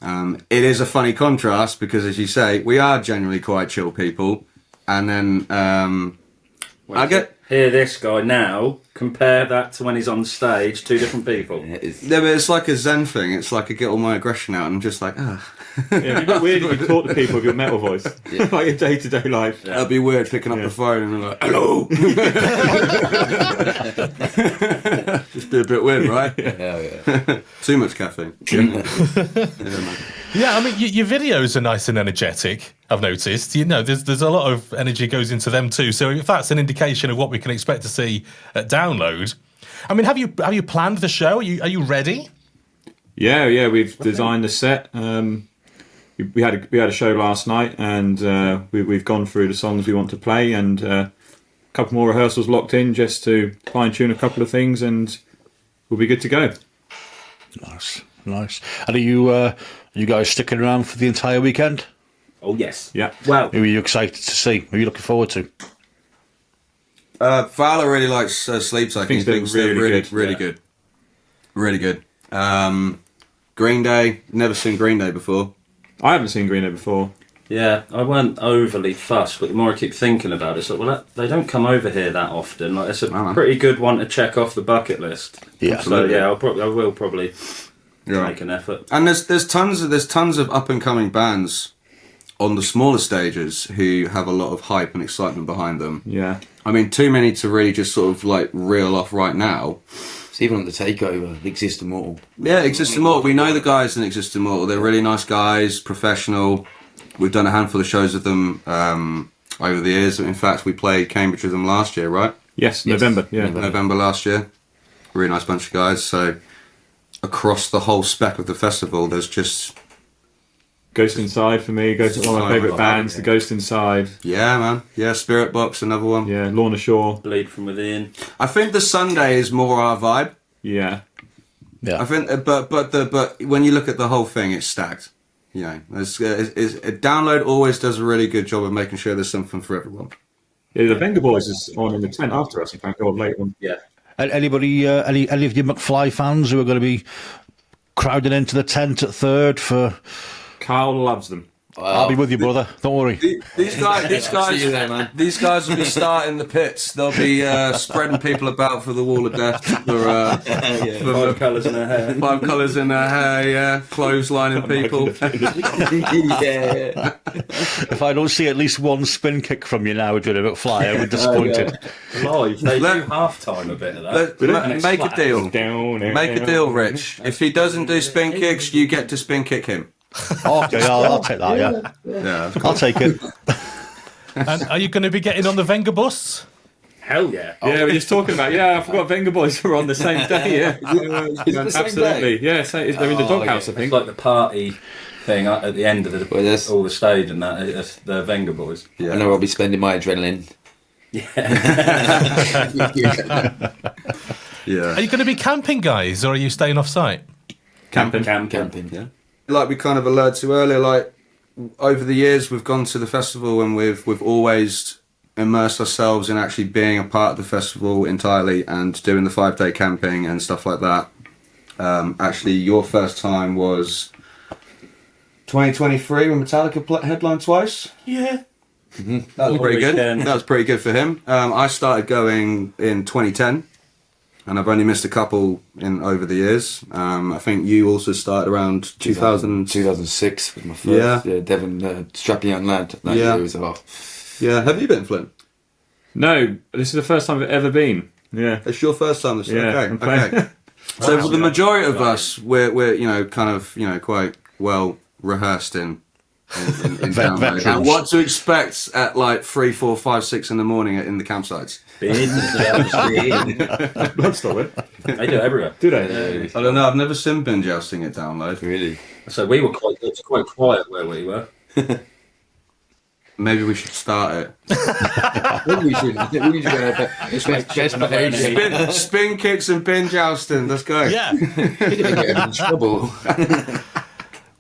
It is a funny contrast because, as you say, we are generally quite chill people. And then hear this guy now, compare that to when he's on stage, two different people. But it's like a Zen thing. It's like I get all my aggression out and I'm just like, it'd be weird if you talk to people with your metal voice, like in day-to-day life. That'd be weird, picking up the phone and I'm like, hello. Just be a bit weird, right? Yeah. Too much caffeine. Yeah, I mean, your videos are nice and energetic, I've noticed. There's a lot of energy goes into them too. So if that's an indication of what we can expect to see at Download, I mean, have you planned the show? Are you ready? Yeah, we've designed the set. We had a show last night, and we've gone through the songs we want to play, and a couple more rehearsals locked in just to fine tune a couple of things, and we'll be good to go. Nice. And are you guys sticking around for the entire weekend? Oh yes. Yeah. Well, who are you excited to see? Who are you looking forward to? Fowler really likes Sleep Cycle. He thinks they're really good. Really good. Green Day. Never seen Green Day before. I haven't seen Green Day before. Yeah, I weren't overly fussed, but the more I keep thinking about it, it's like, they don't come over here that often. Like, it's a pretty good one to check off the bucket list. Yeah, so I will probably make an effort. And there's tons of up and coming bands on the smaller stages who have a lot of hype and excitement behind them. Yeah. I mean, too many to really just sort of like reel off right now. It's even on the Takeover, Exist Immortal. Yeah, Exist Immortal. We know the guys in Exist Immortal. They're really nice guys, professional. We've done a handful of shows with them over the years. In fact, we played Cambridge with them last year, right? Yes, November. Yeah, November last year. Really nice bunch of guys. So across the whole spec of the festival, there's just Ghost Inside for me. Ghost is one of my favourite bands. The Ghost Inside. Yeah, man. Yeah, Spirit Box, another one. Yeah, Lorna Shore. Bleed from Within. I think the Sunday is more our vibe. Yeah. Yeah. I think, but when you look at the whole thing, it's stacked. You know, Download always does a really good job of making sure there's something for everyone. Yeah, the Venga Boys is on in the tent after us. In fact, or late one. Yeah. Anybody, any of you McFly fans who are going to be crowding into the tent at third for? Carl loves them. I'll be with you, brother. Don't worry. These guys will be starting the pits. They'll be spreading people about for the Wall of Death. For 5 colours in her hair. 5 colours in her hair, yeah. Clotheslining people. Yeah. If I don't see at least one spin kick from you now, Johnny McFly, I'll be disappointed. Live. They do half time a bit of that. Make a deal. Make a deal, Rich. If he doesn't do spin kicks, you get to spin kick him. Okay, I'll take that, Yeah. I'll take it. And are you going to be getting on the Venga bus? Hell yeah. Yeah, we're just talking about. Yeah, I forgot Venga Boys were on the same day. Yeah, absolutely. Yeah, so they're in the Doghouse, I It's think. like the party thing at the end of all the stage and that. It's the Venga Boys. I know I'll be spending my adrenaline. Yeah. Are you going to be camping, guys, or are you staying off site? Camping. Yeah. Like we kind of alluded to earlier, like over the years we've gone to the festival and we've always immersed ourselves in actually being a part of the festival entirely and doing the 5-day camping and stuff like that. Actually, your first time was 2023 when Metallica headlined twice. Yeah. That was pretty good. That was pretty good for him. I started going in 2010. And I've only missed a couple in over the years. I think you also started around 2006 with my first. Yeah, Devon, strappy young lad. That year was Yeah, have you been, Flint? No, this is the first time I've ever been. Yeah, It's your first time this year. Yeah, Okay. So for the majority of us, we're kind of quite well rehearsed in download. And what to expect at like 3, 4, 5, 6 in the morning in the campsites. Bloodstone. They do it everywhere. Do they? I don't know. I've never seen binge jousting at Download. Really? So we were quite quiet where we were. Maybe we should start it. Spin kicks and binge jousting. Let's go. Yeah. Get in trouble.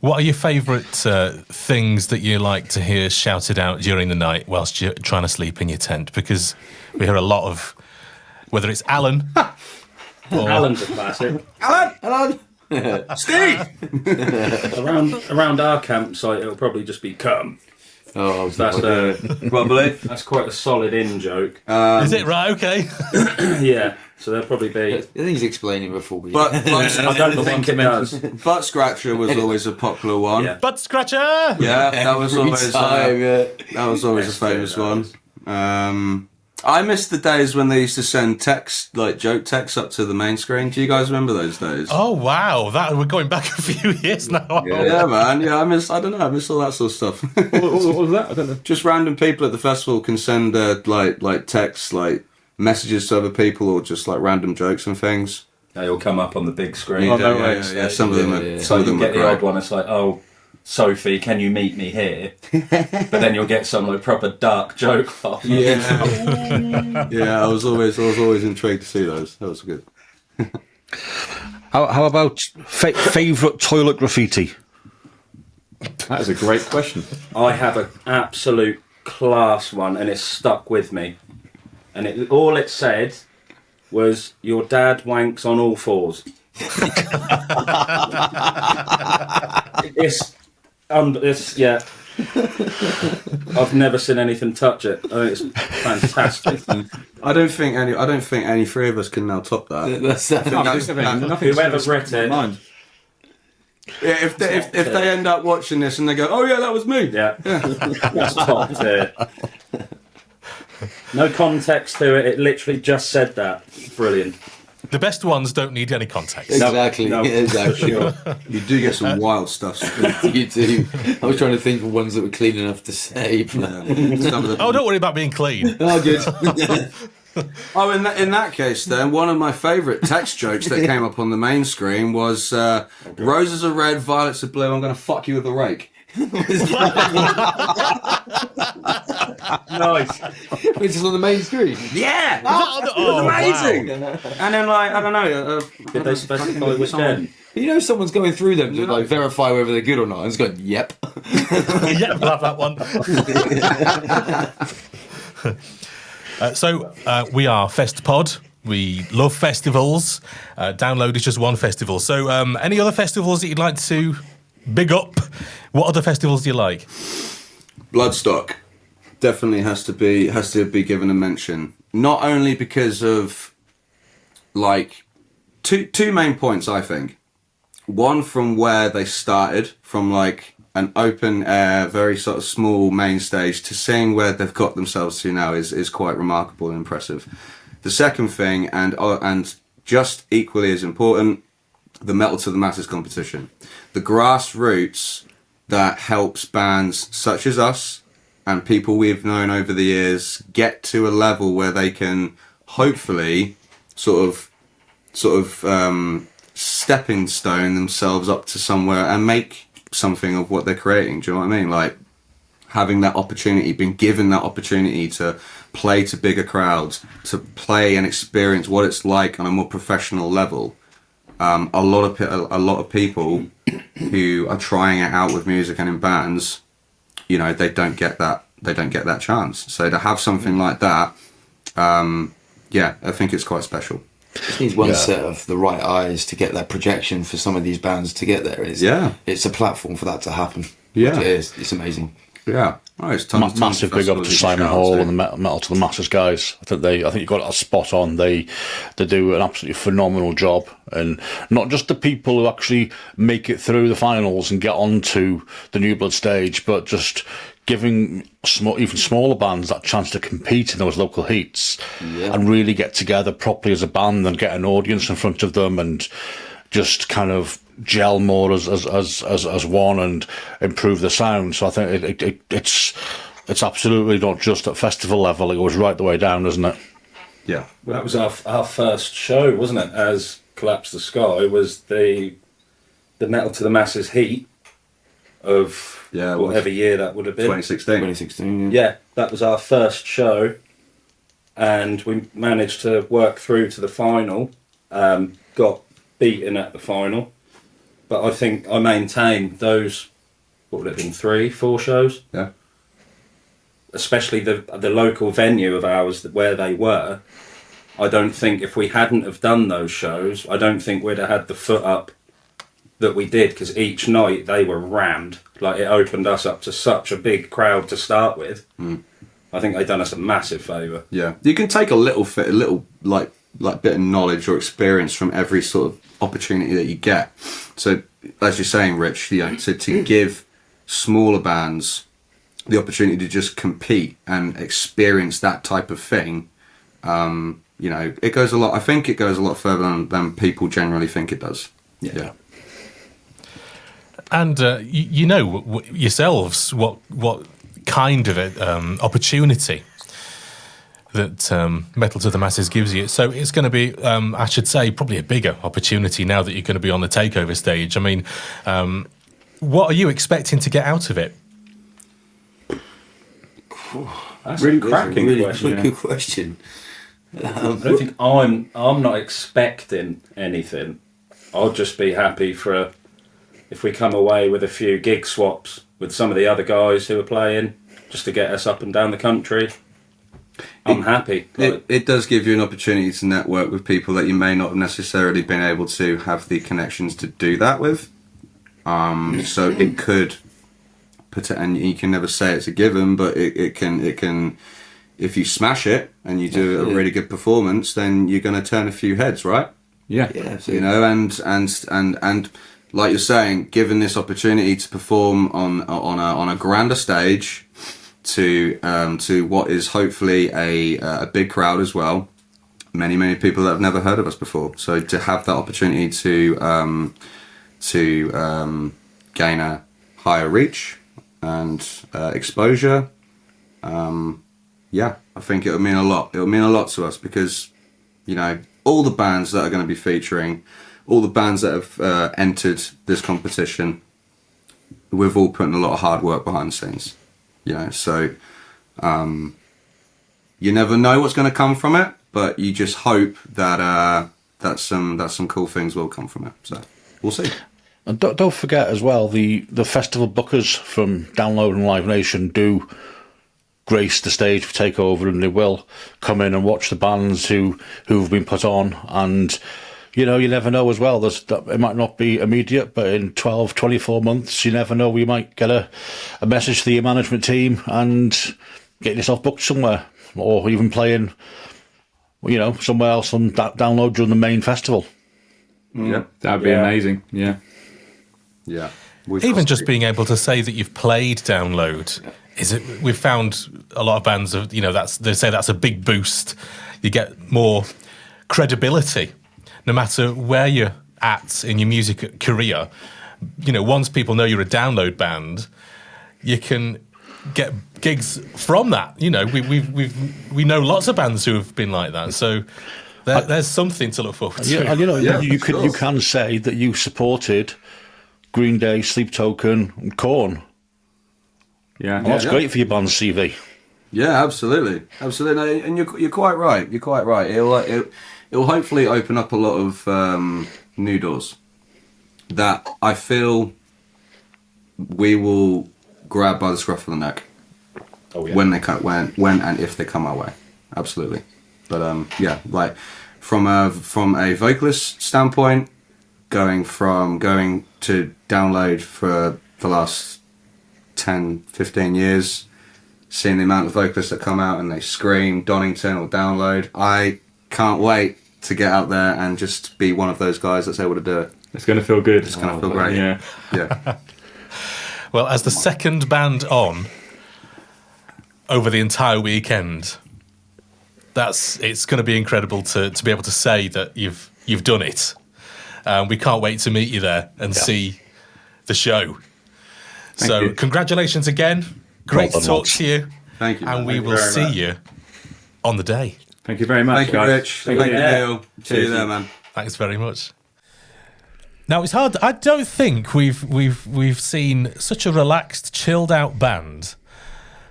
What are your favourite things that you like to hear shouted out during the night whilst you're trying to sleep in your tent? Because we hear a lot of, whether it's Alan or Alan's a classic. Alan! Steve! around our campsite, it'll probably just be come. Oh, Probably. That's quite a solid in joke. is it right? Okay. Yeah, so there'll probably be. I think he's explaining before we. But I don't think it does. Butt Scratcher was always a popular one. Yeah. Butt scratcher. Yeah, that was always a Best famous bit, one. that I miss the days when they used to send text, like joke texts, up to the main screen. Do you guys remember those days? Oh wow, we're going back a few years now. Yeah, man. Yeah, I miss all that sort of stuff. What was that? I don't know. Just random people at the festival can send like texts, like messages to other people, or just like random jokes and things. They all come up on the big screen. Oh, no way. Yeah. Some of them are. So Some of you them get are the odd great. one. It's like, oh, Sophie, can you meet me here? But then you'll get some like proper dark joke. Yeah, yeah. I was always intrigued to see those. That was good. How about favourite toilet graffiti? That is a great question. I have an absolute class one, and it's stuck with me. And all it said was, "Your dad wanks on all fours." It's yeah. I've never seen anything touch it. I think it's fantastic. I don't think any three of us can now top that. That's Nothing Whoever wrote it, mind. Yeah, if they end up watching this and they go, oh yeah, that was me. Yeah. That's top tier. No context to it. It literally just said that. Brilliant. The best ones don't need any context. Exactly. No, exactly. sure. You do get some wild stuff. You do. I was trying to think of ones that were clean enough to say. Oh, don't worry about being clean. Oh, good. Oh, in that case, then one of my favourite text jokes that came up on the main screen was "Roses are red, violets are blue. I'm going to fuck you with a rake." Nice. Which is on the main screen. Yeah, Oh, amazing. wow. And then, like, I don't know. Did they specify which end? You know, someone's going through them to like verify whether they're good or not. And it's going, yep. Yeah, we'll have that one. So we are Festpod. We love festivals. Download is just one festival. So any other festivals that you'd like to big up? What other festivals do you like? Bloodstock definitely has to be given a mention. Not only because of like two main points, I think. One, from where they started, from like an open air, very sort of small main stage, to seeing where they've got themselves to now is quite remarkable and impressive. The second thing, and just equally as important, the Metal to the Masses competition. The grassroots that helps bands such as us and people we've known over the years get to a level where they can hopefully sort of stepping stone themselves up to somewhere and make something of what they're creating. Do you know what I mean? Like having that opportunity, being given that opportunity to play to bigger crowds, to play and experience what it's like on a more professional level. A lot of people who are trying it out with music and in bands, you know, they don't get that chance. So to have something like that, yeah, I think it's quite special. Just needs one set of the right eyes to get that projection for some of these bands to get there. It's a platform for that to happen. Yeah, it is. It's amazing. Yeah, oh, it's tons massive big up to Simon Hall and the Metal to the Masses guys. I think you got it spot on. They do an absolutely phenomenal job, and not just the people who actually make it through the finals and get onto the New Blood stage, but just giving even smaller bands that chance to compete in those local heats and really get together properly as a band and get an audience in front of them and just kind of gel more as one and improve the sound. So I think it's absolutely not just at festival level; it goes right the way down, doesn't it? Yeah. Well, that was our first show, wasn't it? As Collapse the Sky was the Metal to the Masses heat of whatever year that would have been. 2016. Yeah, that was our first show, and we managed to work through to the final. Got beaten at the final. But I think I maintained those, what would it have been, 3-4 shows? Yeah. Especially the local venue of ours where they were. I don't think if we hadn't have done those shows, I don't think we'd have had the foot up that we did, because each night they were rammed. Like, it opened us up to such a big crowd to start with. I think they done us a massive favour. Yeah. You can take a little like bit of knowledge or experience from every sort of opportunity that you get. So as you're saying, Rich, to give smaller bands the opportunity to just compete and experience that type of thing, it goes a lot. I think it goes a lot further than people generally think it does. Yeah. And you know yourselves what kind of opportunity that Metal to the Masses gives you. So it's going to be, I should say, probably a bigger opportunity now that you're going to be on the Takeover stage. I mean, what are you expecting to get out of it? That's really cracking question. Really good question. I don't think I'm not expecting anything. I'll just be happy if we come away with a few gig swaps with some of the other guys who are playing, just to get us up and down the country. I'm happy. It does give you an opportunity to network with people that you may not have necessarily been able to have the connections to do that with. So it could put it, and you can never say it's a given, but it can. If you smash it and you do a really good performance, then you're going to turn a few heads, right? Yeah, absolutely. You know, and like you're saying, given this opportunity to perform on a grander stage, to what is hopefully a big crowd as well. Many people that have never heard of us before. So to have that opportunity to gain a higher reach and exposure, I think it'll mean a lot. It'll mean a lot to us because, you know, all the bands that are going to be featuring, all the bands that have entered this competition, we've all put in a lot of hard work behind the scenes. You know, so you never know what's going to come from it, but you just hope that some cool things will come from it. So we'll see. And don't forget as well, the festival bookers from Download and Live Nation do grace the stage for Takeover, and they will come in and watch the bands who've been put on. And you know, you never know as well. It might not be immediate, but in 12, 24 months, you never know. We might get a message to your management team and get yourself booked somewhere, or even playing, you know, somewhere else on that Download during the main festival. Yeah, that'd be amazing. Yeah. Yeah. Even just being able to say that you've played Download, we've found a lot of bands of, you know, they say that's a big boost. You get more credibility, no matter where you're at in your music career. You know, once people know you're a Download band, you can get gigs from that. You know, we know lots of bands who have been like that. So there's something to look forward to. Yeah, and you know, you can say that you supported Green Day, Sleep Token, and Korn. Yeah, that's great for your band's CV. Yeah, absolutely. And you're quite right. You're quite right. It'll hopefully open up a lot of new doors that I feel we will grab by the scruff of the neck when and if they come our way. Absolutely. But like from a vocalist standpoint, going to Download for the last 10, 15 years, seeing the amount of vocalists that come out and they scream Donington or Download, I can't wait to get out there and just be one of those guys that's able to do it. It's going to feel good. It's going to feel great. Yeah. Well, as the second band on over the entire weekend, it's going to be incredible to be able to say that you've done it. We can't wait to meet you there and see the show. Thank you. Congratulations again. Great to talk to you. Thank you. And we will see you on the day. Thank you very much, Thank you, Rich. Thank you, Neil. See you there, man. Thanks very much. Now, it's hard. I don't think we've seen such a relaxed, chilled out band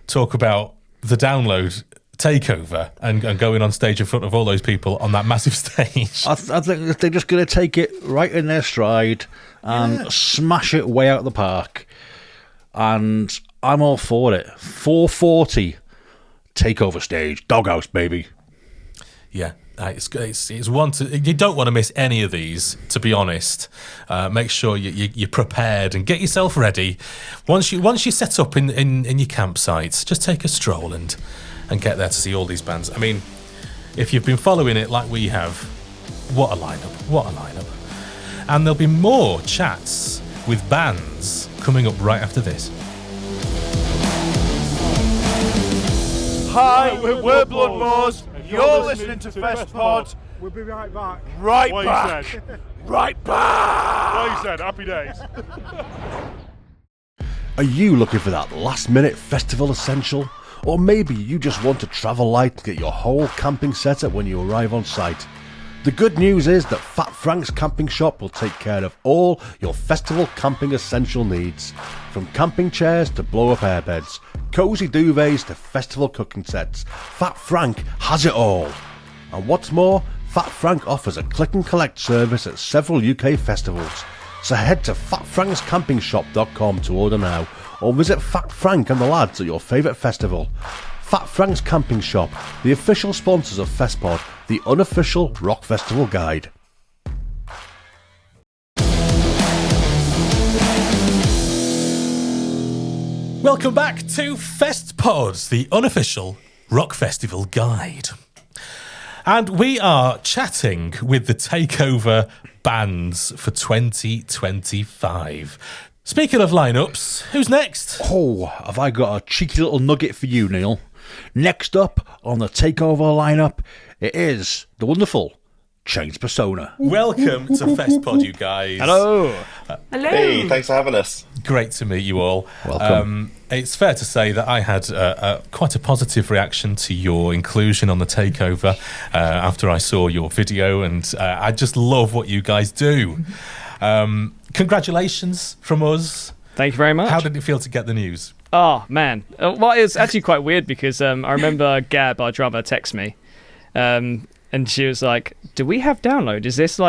talk about the Download takeover and going on stage in front of all those people on that massive stage. I think they're just going to take it right in their stride and smash it way out of the park. And I'm all for it. 4:40 Takeover stage, Doghouse, baby. Yeah. It's one you don't want to miss any of these, to be honest. Make sure you're prepared and get yourself ready. Once you set up in your campsites, just take a stroll and get there to see all these bands. I mean, if you've been following it like we have, what a lineup. And there'll be more chats with bands coming up right after this. Hi, we're Bloodmores. You're listening to Festpod. We'll be right back. Right back. Well, you said, happy days. Are you looking for that last minute festival essential? Or maybe you just want to travel light and get your whole camping setup when you arrive on site? The good news is that Fat Frank's Camping Shop will take care of all your festival camping essential needs. From camping chairs to blow-up airbeds, cosy duvets to festival cooking sets, Fat Frank has it all. And what's more, Fat Frank offers a click and collect service at several UK festivals. So head to fatfrankscampingshop.com to order now, or visit Fat Frank and the lads at your favourite festival. Fat Frank's Camping Shop, the official sponsors of Festpod, the unofficial rock festival guide. Welcome back to Festpod, the unofficial rock festival guide. And we are chatting with the Takeover bands for 2025. Speaking of lineups, who's next? Oh, have I got a cheeky little nugget for you, Neil? Next up on the Takeover lineup, it is the wonderful Chains Persona. Welcome to Festpod, you guys. Hello. Hello. Hey, thanks for having us. Great to meet you all. Welcome. It's fair to say that I had quite a positive reaction to your inclusion on the Takeover after I saw your video, and I just love what you guys do. Congratulations from us. Thank you very much. How did it feel to get the news? Oh, man. Well, it was actually quite weird because I remember Gab, our drummer, text me. And she was like, "Do we have download? Is this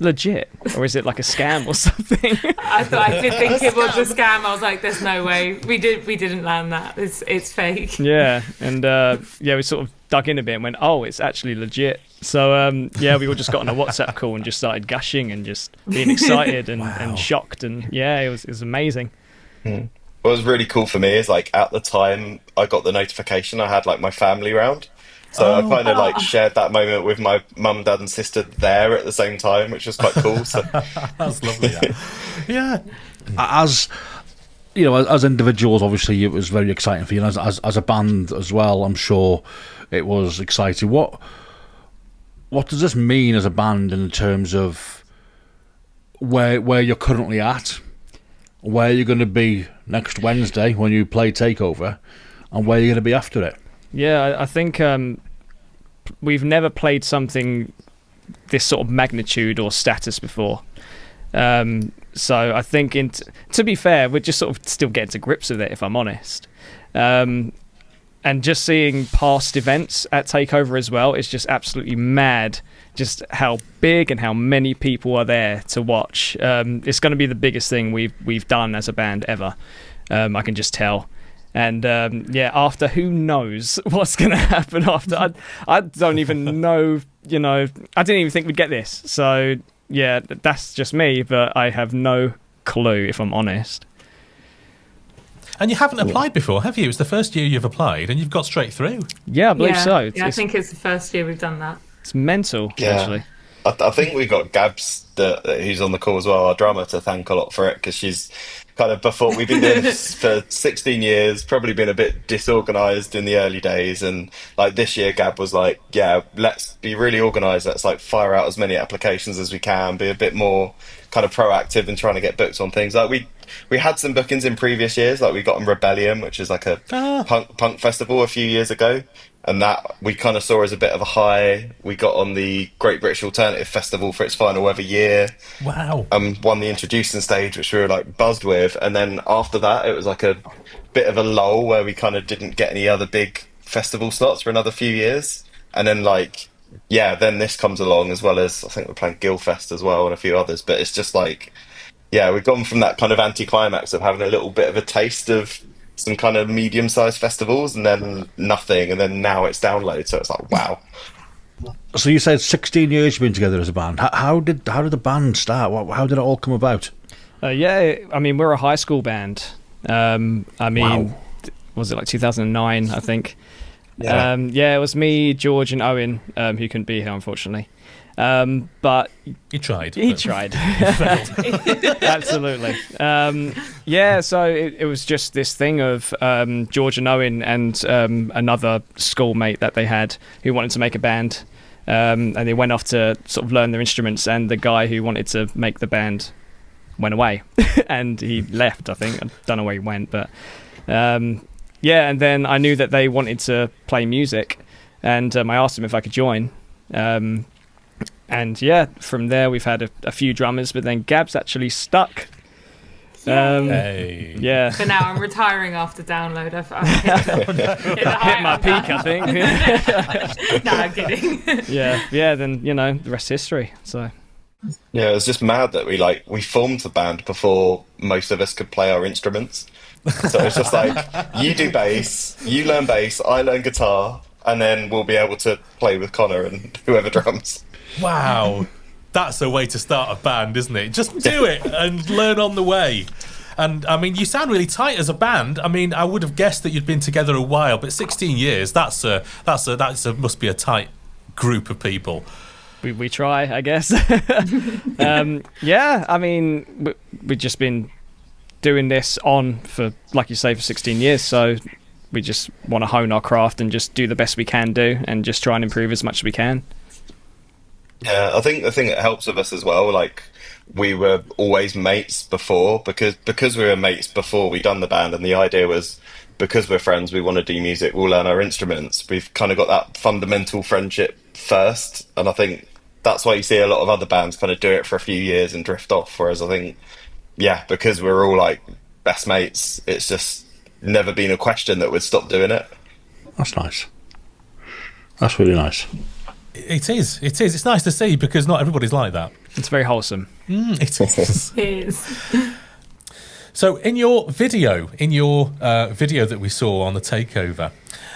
legit, or is it like a scam or something?" I did think it was a scam. I was like, "There's no way. We didn't land that. It's fake." Yeah, and we sort of dug in a bit and went, "Oh, it's actually legit." So we all just got on a WhatsApp call and just started gushing and just being excited and shocked, and it was amazing. What was really cool for me is like at the time I got the notification, I had like my family round. So I kind of like shared that moment with my mum, dad, and sister there at the same time, which was quite cool. So that's lovely. Yeah. As you know, as individuals, obviously it was very exciting for you. And as a band as well, I'm sure it was exciting. What does this mean as a band in terms of where you're currently at, where you're going to be next Wednesday when you play Takeover, and where you're going to be after it? Yeah, I think we've never played something this sort of magnitude or status before. So I think, to be fair, we're just sort of still getting to grips with it, if I'm honest. And just seeing past events at Takeover as well, it's just absolutely mad just how big and how many people are there to watch. It's going to be the biggest thing we've done as a band ever. I can just tell. And after, who knows what's going to happen after. I don't even know, I didn't even think we'd get this. So, yeah, that's just me, but I have no clue, if I'm honest. And you haven't applied before, have you? It's the first year you've applied, and you've got straight through. Yeah, I believe so. Yeah, I think it's the first year we've done that. It's mental, actually. I think we got Gabs, who's on the call as well, our drummer, to thank a lot for it, because she's kind of before we've been doing this for 16 years, probably been a bit disorganized in the early days, and like this year Gab was like, yeah, let's be really organized, let's like fire out as many applications as we can, be a bit more kind of proactive in trying to get booked on things. Like we had some bookings in previous years, like we got on Rebellion, which is like a punk festival a few years ago, and that we kind of saw as a bit of a high. We got on the Great British Alternative Festival for its final ever year. Wow. Won the introducing stage, which we were like buzzed with, and then after that it was like a bit of a lull where we kind of didn't get any other big festival slots for another few years, and then then this comes along, as well as I think we're playing Guildfest as well and a few others. But it's just like, we've gone from that kind of anticlimax of having a little bit of a taste of some kind of medium-sized festivals and then nothing, and then now it's Download, so it's like, wow. So you said 16 years you've been together as a band. How did the band start? How did it all come about? We're a high school band. Was it like 2009, I think? Yeah. It was me, George, and Owen, who couldn't be here, unfortunately. But he tried. He tried. Absolutely. So it was just this thing of George and Owen and another schoolmate that they had who wanted to make a band, and they went off to sort of learn their instruments, and the guy who wanted to make the band went away and he left, I think. I don't know where he went, but and then I knew that they wanted to play music, and I asked them if I could join. From there we've had a few drummers, but then Gab's actually stuck. Hey. For now, I'm retiring after Download. I've hit my peak, I think. No, I'm kidding. Then the rest is history. So yeah, it was just mad that we formed the band before most of us could play our instruments. So it's just like, you do bass, you learn bass, I learn guitar, and then we'll be able to play with Connor and whoever drums. Wow, that's a way to start a band, isn't it? Just do it and learn on the way. And I mean, you sound really tight as a band. I mean, I would have guessed that you'd been together a while, but 16 years, that's must be a tight group of people. We try, I guess. Yeah, I mean, we've just been doing this for, like you say, for 16 years. So we just want to hone our craft and just do the best we can do and just try and improve as much as we can. Yeah, I think the thing that helps with us as well, like, we were always mates before, because we were mates before we done the band, and the idea was, because we're friends, we want to do music, we'll learn our instruments. We've kind of got that fundamental friendship first, and I think that's why you see a lot of other bands kind of do it for a few years and drift off, whereas I think, yeah, because we're all like best mates, it's just never been a question that we'd stop doing it. That's nice. That's really nice. It is. It's nice to see, because not everybody's like that. It's very wholesome. It is. It is. So in your video that we saw on the Takeover,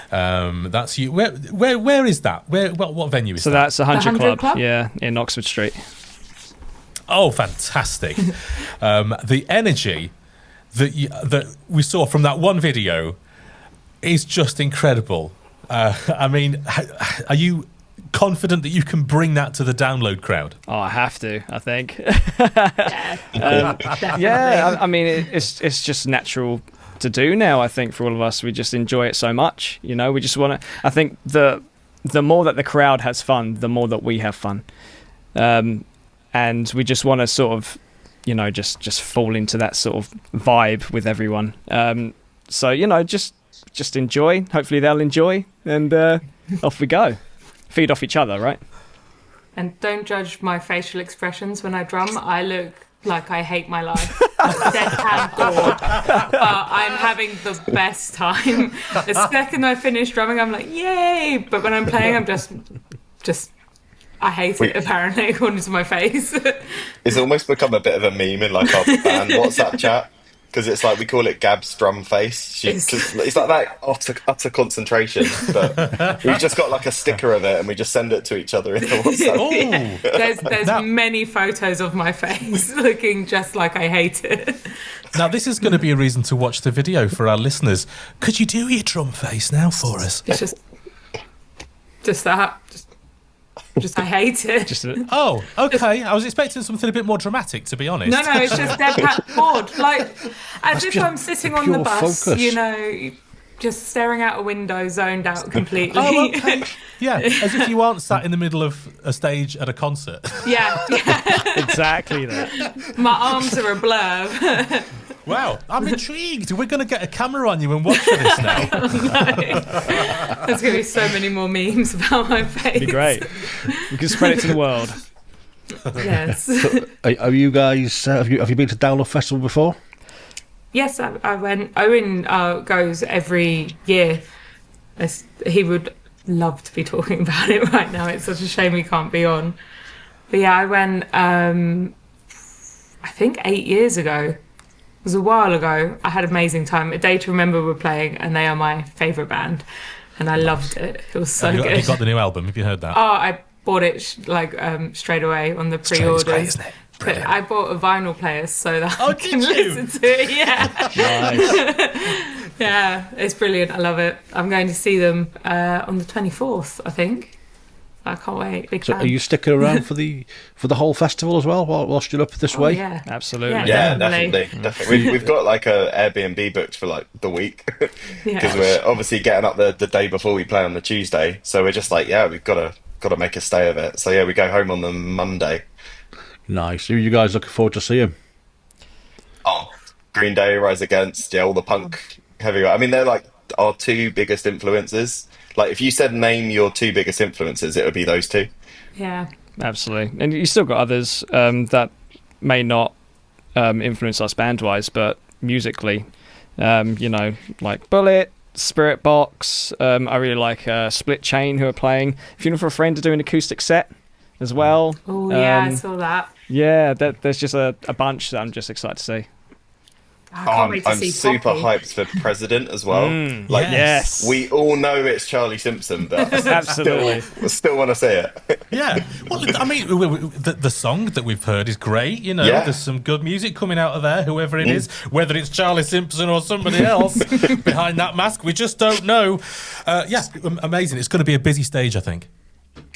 that's you. Where is that? What venue is that? So that's 100 100 Club, yeah, in Oxford Street. Oh, fantastic! The energy that we saw from that one video is just incredible. I mean, are you confident that you can bring that to the download crowd? Oh, I have to, I think. Definitely. Yeah, I mean, it's just natural to do now, I think, for all of us. We just enjoy it so much, you know. We just want to, I think the more that the crowd has fun, the more that we have fun. And we just want to sort of, you know, just fall into that sort of vibe with everyone. So, you know, just enjoy. Hopefully they'll enjoy, and off we go. Feed off each other, right? And don't judge my facial expressions when I drum. I look like I hate my life. Deadpan bored. But I'm having the best time. The second I finish drumming, I'm like, yay! But when I'm playing, I'm just I hate it, apparently, according to my face. It's almost become a bit of a meme in like our band WhatsApp chat, because it's like we call it Gab's drum face. It's like that utter concentration, but we've just got like a sticker of it and we just send it to each other in the WhatsApp. Yeah. There's many photos of my face looking just like I hate it. Now, this is going to be a reason to watch the video for our listeners. Could you do your drum face now for us? It's just that. Just I hate it. Oh, okay. I was expecting something a bit more dramatic, to be honest. No, it's just deadpan bored. Like, as if I'm sitting on the bus, focus. you know, just staring out a window, zoned out completely. Oh, okay. Yeah, as if you aren't sat in the middle of a stage at a concert. Yeah. Exactly that. My arms are a blur. Wow, I'm intrigued. We're going to get a camera on you and watch for this now. There's going to be so many more memes about my face. It'd be great. We can spread it to the world. Yes. So, are you guys? Have you been to Download Festival before? Yes, I went. Owen goes every year. He would love to be talking about it right now. It's such a shame he can't be on. But yeah, I went. I think 8 years ago. It was a while ago. I had an amazing time. A Day to Remember were playing, and they are my favourite band, and I loved it. It was so good. Have you got the new album? Have you heard that? Oh, I bought it straight away on the pre-orders. It's great, isn't it? Brilliant. I bought a vinyl player so that I can did you? listen to it. Yeah. Yeah, it's brilliant. I love it. I'm going to see them on the 24th, I think. I can't wait. Big fan. Are you sticking around for the whole festival as well whilst you're up this way? Yeah, absolutely. Yeah, definitely. We've got like a Airbnb booked for like the week, because we're obviously getting up the day before we play on the Tuesday. So we're just like, yeah, we've got to make a stay of it. So yeah, we go home on the Monday. Nice. Who are you guys looking forward to seeing? Oh, Green Day, Rise Against, yeah, all the punk heavy. I mean, they're like our two biggest influences. Like, if you said name your two biggest influences, it would be those two. Yeah. Absolutely. And you still got others that may not influence us band-wise, but musically, you know, like Bullet, Spirit Box. I really like Split Chain, who are playing Funeral for a Friend, to do an acoustic set as well. Oh, yeah, I saw that. Yeah, there's just a bunch that I'm just excited to see. I'm super hyped for President as well. Yes. We all know it's Charlie Simpson, but absolutely, still want to see it. Yeah. Well, I mean, the song that we've heard is great. You know, there's some good music coming out of there, whoever it is, whether it's Charlie Simpson or somebody else behind that mask, we just don't know. Yeah, amazing. It's going to be a busy stage, I think.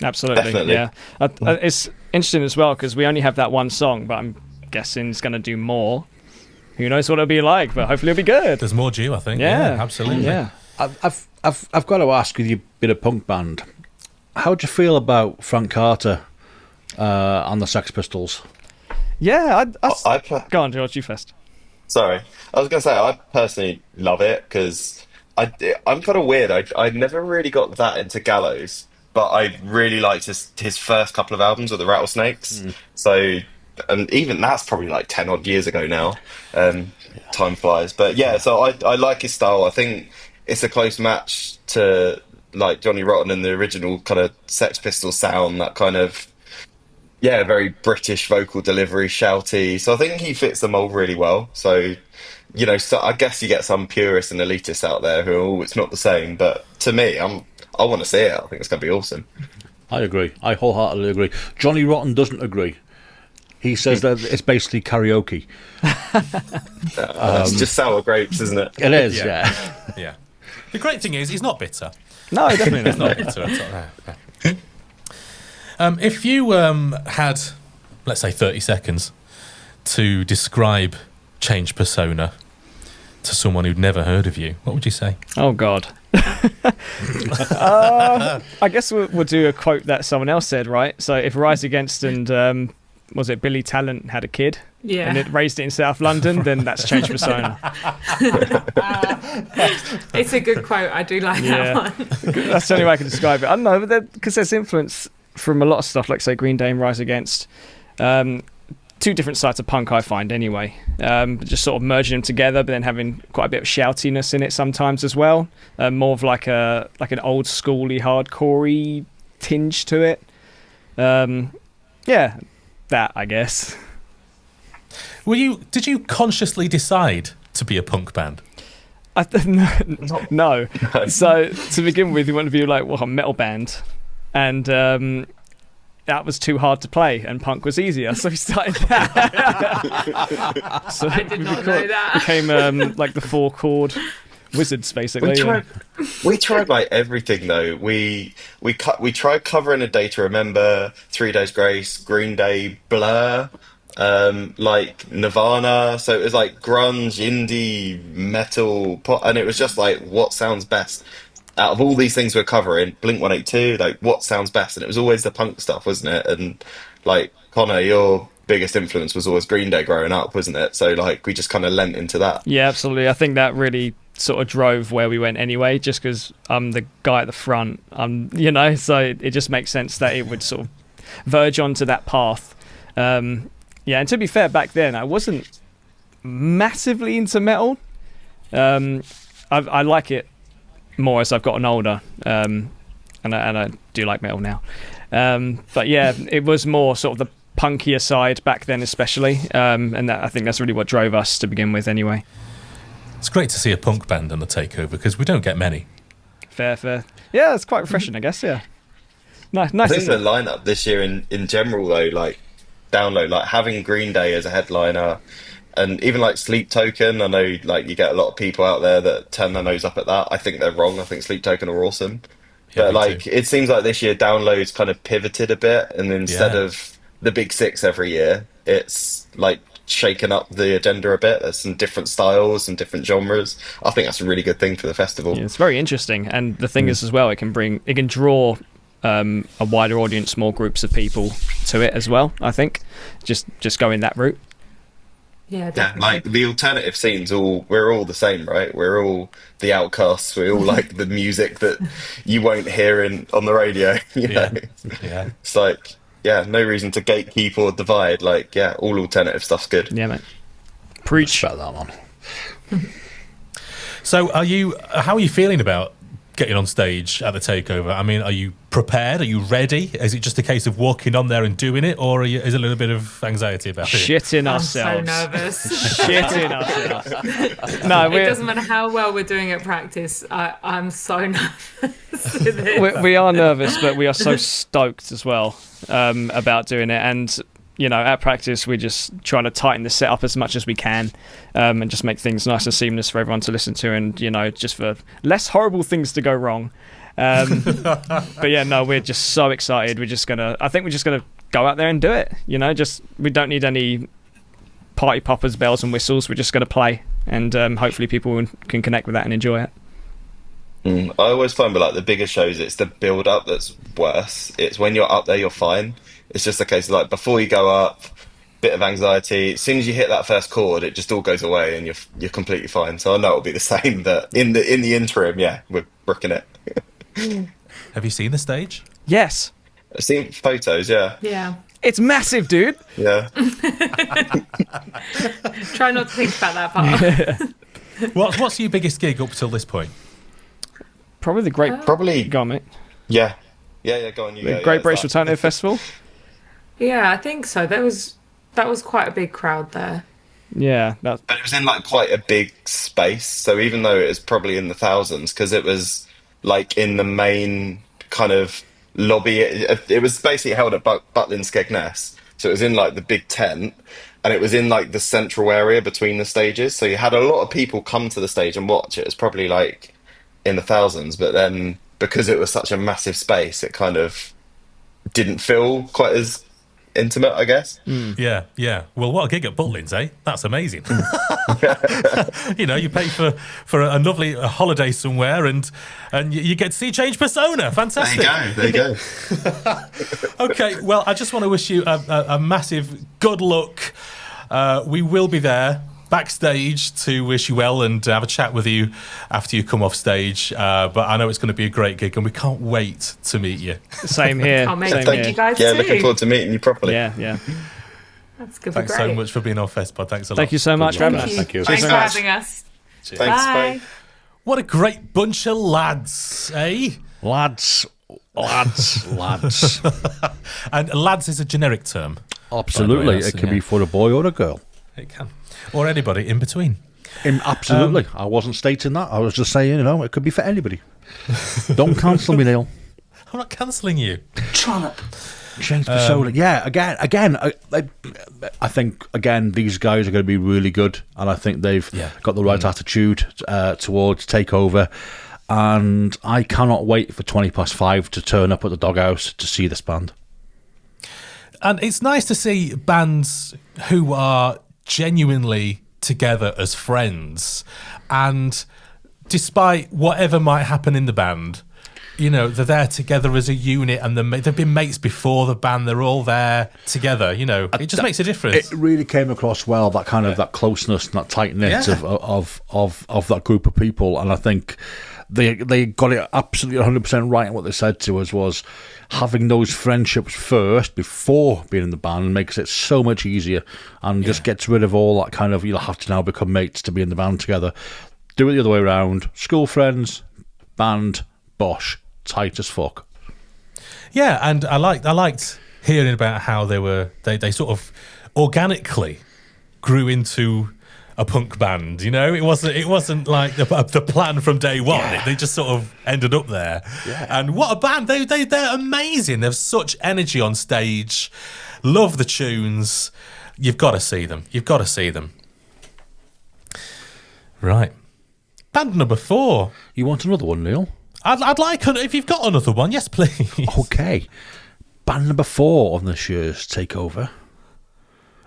Absolutely, Definitely. yeah. It's interesting as well because we only have that one song, but I'm guessing it's going to do more. Who knows what it'll be like, but hopefully it'll be good. There's more due, I think. Yeah, absolutely. Yeah. I've got to ask, with you being a punk band, how do you feel about Frank Carter and the Sex Pistols? Yeah, go on, George, you first. Sorry, I was going to say I personally love it because I'm kind of weird. I never really got that into Gallows, but I really liked his first couple of albums with the Rattlesnakes. So, and even that's probably like 10 odd years ago now. Time flies, but yeah. So I like his style. I think it's a close match to like Johnny Rotten and the original kind of Sex Pistols sound. That kind of very British vocal delivery, shouty. So I think he fits the mold really well. So, so I guess you get some purists and elitists out there who it's not the same. But to me, I want to see it. I think it's going to be awesome. I agree. I wholeheartedly agree. Johnny Rotten doesn't agree. He says that it's basically karaoke. It's just sour grapes, isn't it? It is, yeah. The great thing is, he's not bitter. No, definitely he's not bitter at all. If you had, let's say, 30 seconds to describe Change Persona to someone who'd never heard of you, what would you say? Oh, God. I guess we'll do a quote that someone else said, right? So if Rise Against and was it Billy Talent had a kid? Yeah. And it raised it in South London, then that's Change Persona. It's a good quote. I do like that one. That's the only way I can describe it. I don't know, but because there's influence from a lot of stuff, like, say, Green Day and Rise Against. Two different sides of punk, I find, anyway. Just sort of merging them together, but then having quite a bit of shoutiness in it sometimes as well. More of like an old schooly, hardcorey tinge to it. That, I guess. Did you consciously decide to be a punk band? No. So to begin with, we wanted to be like a metal band, and that was too hard to play, and punk was easier, so we started that. So I did not know that. Became like the 4-chord wizards, basically. We tried like everything though. We tried covering a Day to Remember, 3 Days Grace, Green Day, Blur, like Nirvana. So it was like grunge, indie, metal, pop, and it was just like what sounds best out of all these things we're covering. Blink-182, like what sounds best, and it was always the punk stuff, wasn't it? And like Connor, your biggest influence was always Green Day growing up, wasn't it? So like we just kind of lent into that. Yeah, absolutely. I think that really sort of drove where we went anyway, just because I'm the guy at the front, so it just makes sense that it would sort of verge onto that path. And to be fair, back then I wasn't massively into metal. I like it more as I've gotten older, and I do like metal now. But yeah, it was more sort of the punkier side back then, especially, and I think that's really what drove us to begin with, anyway. It's great to see a punk band on the Takeover because we don't get many. Fair. Yeah, it's quite refreshing, I guess. Yeah, nice. I think the lineup this year in general though, like Download, like having Green Day as a headliner, and even like Sleep Token. I know like you get a lot of people out there that turn their nose up at that. I think they're wrong. I think Sleep Token are awesome. Yeah, but like it seems like this year Download's kind of pivoted a bit, and instead of the big six every year, it's like shaken up the agenda a bit. There's some different styles and different genres. I think that's a really good thing for the festival. Yeah, it's very interesting, and the thing is as well, it can draw a wider audience, more groups of people to it as well. I think just going that route. Yeah, definitely. Like the alternative scenes, we're all the same, right? We're all the outcasts. We all like the music that you won't hear on the radio. You know? Yeah. It's like, no reason to gatekeep or divide. Like, all alternative stuff's good. Yeah, mate. Preach about that one. So, how are you feeling about getting on stage at the Takeover? I mean, are you prepared? Are you ready? Is it just a case of walking on there and doing it, or is it a little bit of anxiety about it? Shitting ourselves. I'm so nervous. Shitting ourselves. No, it doesn't matter how well we're doing at practice. I'm so nervous. We are nervous, but we are so stoked as well about doing it. And at practice, we're just trying to tighten the setup as much as we can, and just make things nice and seamless for everyone to listen to, and just for less horrible things to go wrong. But yeah, no, we're just so excited. I think we're just gonna go out there and do it. We don't need any party poppers, bells and whistles. We're just gonna play, and hopefully people can connect with that and enjoy it. I always find with like the bigger shows, it's the build up that's worse. It's when you're up there, you're fine. It's just a case of like before you go up, bit of anxiety. As soon as you hit that first chord, it just all goes away, and you're completely fine. So I know it'll be the same, but in the interim, yeah, we're bricking it. Have you seen the stage? Yes, I've seen photos. Yeah, Yeah. it's massive, dude. yeah. Try not to think about that part. What's your biggest gig up till this point? Probably the Great. Probably. Go on, mate. Yeah. Go on. You The go. Great British Alternative Festival. Yeah, I think so. That was quite a big crowd there. Yeah, But it was in like quite a big space. So even though it was probably in the thousands, because it was like in the main kind of lobby, it was basically held at Butlin Skegness. So it was in like the big tent, and it was in like the central area between the stages. So you had a lot of people come to the stage and watch it. It was probably like in the thousands, but then because it was such a massive space, it kind of didn't feel quite as intimate, I guess. Yeah. Well, what a gig at Butlins, eh? That's amazing. You pay for a lovely holiday somewhere, and you get to see Change Persona. Fantastic. There you go. Okay, well, I just want to wish you a massive good luck. We will be there backstage to wish you well and have a chat with you after you come off stage. But I know it's going to be a great gig, and we can't wait to meet you. Same here. Thank you guys Yeah, too. looking forward to meeting you properly. Yeah. That's good. Thanks so much for being on Festpod. Thanks a lot. Thank you so much for having us. Thank you. Cheers Thanks so for much. having us. Cheers. Thanks, Bye. bye. What a great bunch of lads, eh? Lads. And lads is a generic term. Absolutely. Yes, It can yeah. be for a boy or a girl. It can. Or anybody in between. Absolutely. I wasn't stating that. I was just saying, it could be for anybody. Don't cancel me, Neil. I'm not cancelling you. Trollop. Change persona. Yeah, again, I think, again, these guys are going to be really good, and I think they've got the right attitude towards Takeover, and I cannot wait for 5:20 to turn up at the Doghouse to see this band. And it's nice to see bands who are genuinely together as friends, and despite whatever might happen in the band, they're there together as a unit, and they've been mates before the band. They're all there together. It just makes a difference. It really came across well, that kind of that closeness and that tight knit of that group of people, and I think they got it absolutely 100% right. And what they said to us was having those friendships first before being in the band makes it so much easier, and just gets rid of all that kind of you'll have to now become mates to be in the band together. Do it the other way around. School friends, band, bosh. Tight as fuck. Yeah, and I liked hearing about how they sort of organically grew into a punk band. It wasn't like the plan from day one. Yeah. They just sort of ended up there. Yeah. And what a band! They're amazing. They've such energy on stage. Love the tunes. You've got to see them. Right, band number 4. You want another one, Neil? I'd like, if you've got another one, yes, please. Okay. Band number 4 on this year's Takeover.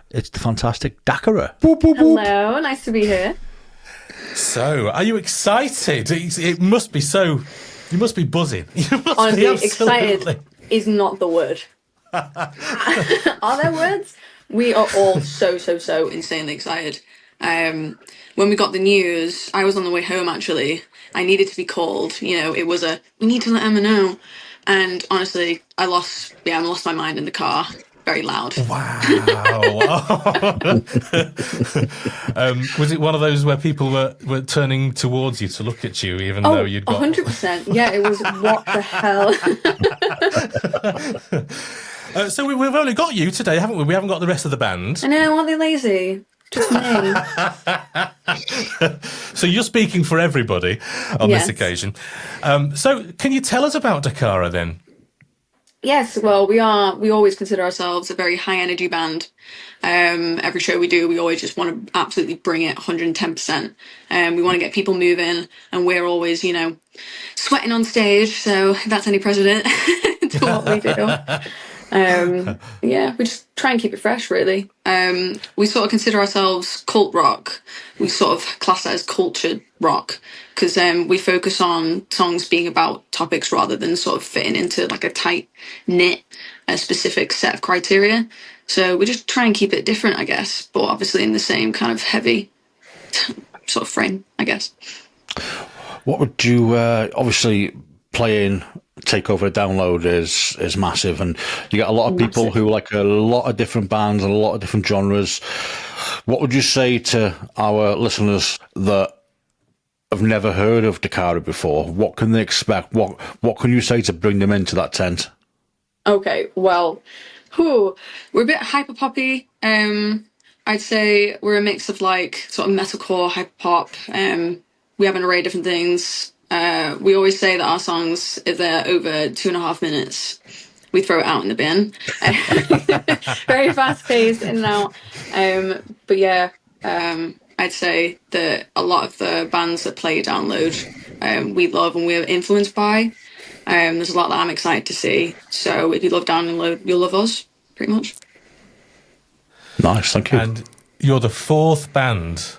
It's the fantastic Dacara. Boop, boop, boop. Hello, nice to be here. So, are you excited? It must be so. You must be buzzing. Honestly, excited is not the word. Are there words? We are all so insanely excited. When we got the news, I was on the way home actually. I needed to be called. It was we need to let Emma know. And honestly, I lost my mind in the car. Very loud. Wow. Was it one of those where people were turning towards you to look at you, even though you'd got 100%. Yeah, it was what the hell. So we've only got you today, haven't we? We haven't got the rest of the band. I know, aren't they lazy? Just me. So you're speaking for everybody on this occasion. So can you tell us about Dacara then? Yes, well, we always consider ourselves a very high energy band. Every show we do, we always just want to absolutely bring it 110%. We want to get people moving, and we're always, sweating on stage. So if that's any precedent to what we do. Yeah, we just try and keep it fresh, really. We sort of consider ourselves cult rock. We sort of class that as cultured rock because we focus on songs being about topics rather than sort of fitting into like a tight knit, a specific set of criteria. So we just try and keep it different, I guess, but obviously in the same kind of heavy sort of frame, I guess. What would you obviously playing Takeover Download is massive, and you get a lot of people who like a lot of different bands and a lot of different genres. What would you say to our listeners that have never heard of Dacara before? What can they expect? What can you say to bring them into that tent? Okay, well, we're a bit hyper poppy. I'd say we're a mix of like sort of metalcore, hyper pop. We have an array of different things. We always say that our songs, if they're over 2.5 minutes, we throw it out in the bin. Very fast paced, in and out. But yeah, I'd say that a lot of the bands that play Download, we love and we're influenced by. There's a lot that I'm excited to see. So if you love Download, you'll love us, pretty much. Nice, thank you. And you're the 4th band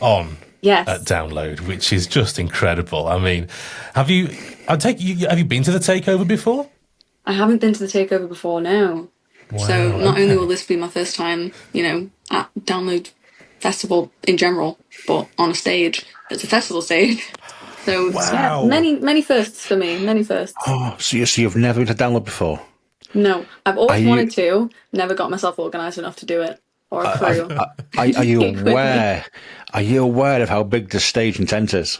on at Download, which is just incredible. I mean, have you been to the Takeover before? I haven't been to the Takeover before, no. Wow, so not only will this be my first time, at Download Festival in general, but on a stage. It's a festival stage. So yeah, many firsts for me, many firsts. Oh, so you've never been to Download before? No, I've always wanted to, never got myself organised enough to do it, or a crew. Are you aware? Are you aware of how big the stage and tent is?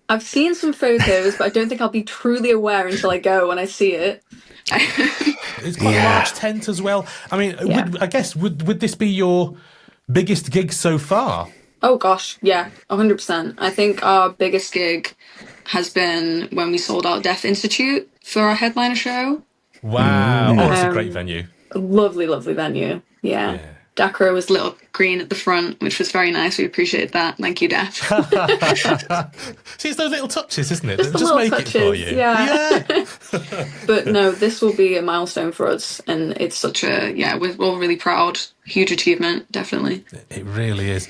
I've seen some photos, but I don't think I'll be truly aware until I go when I see it. It's quite a large tent as well. I mean, would this be your biggest gig so far? Oh gosh, yeah, 100%. I think our biggest gig has been when we sold out Deaf Institute for our headliner show. Wow, that's a great venue. Lovely, lovely venue. Yeah. Dacara was lit up green at the front, which was very nice. We appreciate that. Thank you, Def. See, it's those little touches, isn't it? Just make touches, it for you. Yeah. But no, this will be a milestone for us, and it's such a we're all really proud. Huge achievement, definitely. It really is.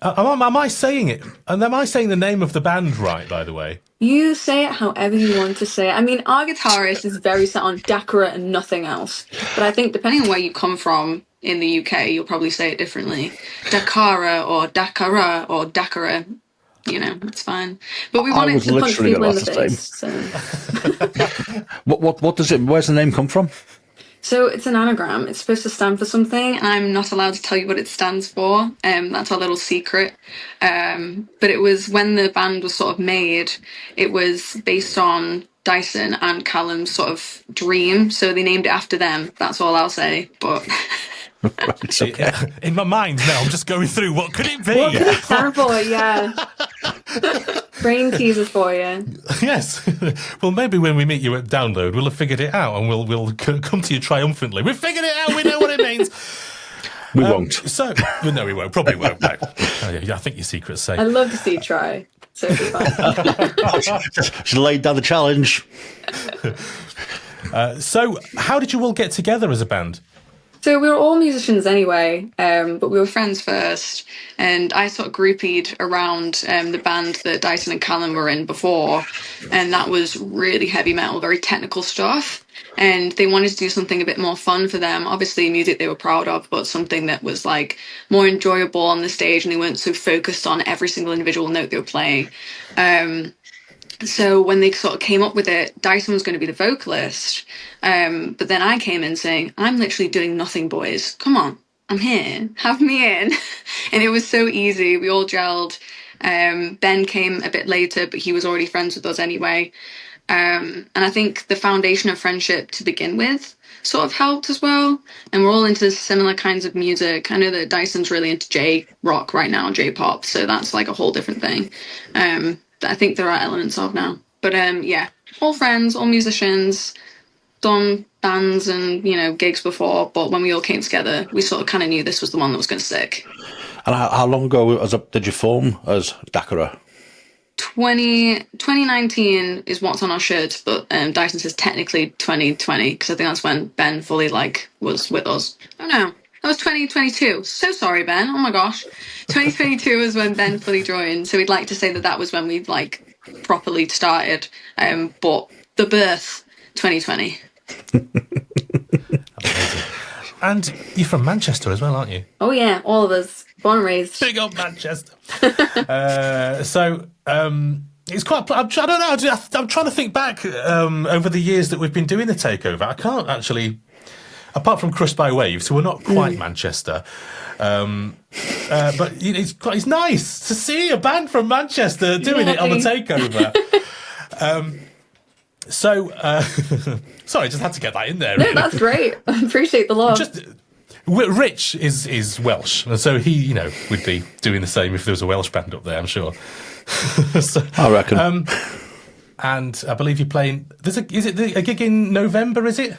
Am I saying it? And am I saying the name of the band right, by the way? You say it however you want to say it. I mean, our guitarist is very set on Dacara and nothing else. But I think depending on where you come from in the UK, you'll probably say it differently. Dacara or Dacara or Dacara. It's fine. But we wanted to punch people in the face. So. What does it? Where's the name come from? So it's an anagram. It's supposed to stand for something, and I'm not allowed to tell you what it stands for. That's our little secret. But it was when the band was sort of made, it was based on Dyson and Callum's sort of dream. So they named it after them. That's all I'll say. But okay. In my mind now, I'm just going through what could it be? What could it stand for? Yeah. Brain teasers for you. Yes. Well, maybe when we meet you at Download, we'll have figured it out, and we'll come to you triumphantly. We've figured it out. We know what it means. We won't. No, we won't. Probably won't. No. I think your secret's safe. I'd love to see you try. So it'd be fun. She laid down the challenge. So, how did you all get together as a band? So we were all musicians anyway, but we were friends first, and I sort of groupied around the band that Dyson and Callum were in before, and that was really heavy metal, very technical stuff, and they wanted to do something a bit more fun for them, obviously music they were proud of, but something that was like more enjoyable on the stage, and they weren't so focused on every single individual note they were playing. So when they sort of came up with it, Dyson was going to be the vocalist. But then I came in saying, I'm literally doing nothing, boys. Come on, I'm here. Have me in. And it was so easy. We all gelled. Ben came a bit later, but he was already friends with us anyway. And I think the foundation of friendship to begin with sort of helped as well. And we're all into similar kinds of music. I know that Dyson's really into J-rock right now, J-pop. So that's like a whole different thing. I think there are elements of now. But all friends, all musicians, done bands and, gigs before, but when we all came together, we sort of kind of knew this was the one that was going to stick. And how long ago did you form as Dacara? 2019 is what's on our shirt, but Dyson says technically 2020, because I think that's when Ben fully, was with us. Oh no, that was 2022. So sorry, Ben. Oh my gosh. 2022 was when Ben fully joined, so we'd like to say that was when we, properly started, but the birth, 2020. And you're from Manchester as well, aren't you? Oh yeah, all of us. Born and raised. Big old Manchester. It's quite. I don't know. I'm trying to think back over the years that we've been doing the takeover. I can't actually, apart from Crust by Wave, so we're not quite Manchester. But it's nice to see a band from Manchester doing it on the takeover. Sorry, I just had to get that in there. No, that's great. I appreciate the love. Rich is Welsh, and so he, would be doing the same if there was a Welsh band up there, I'm sure. I reckon. And I believe you're playing. Is it a gig in November? Is it?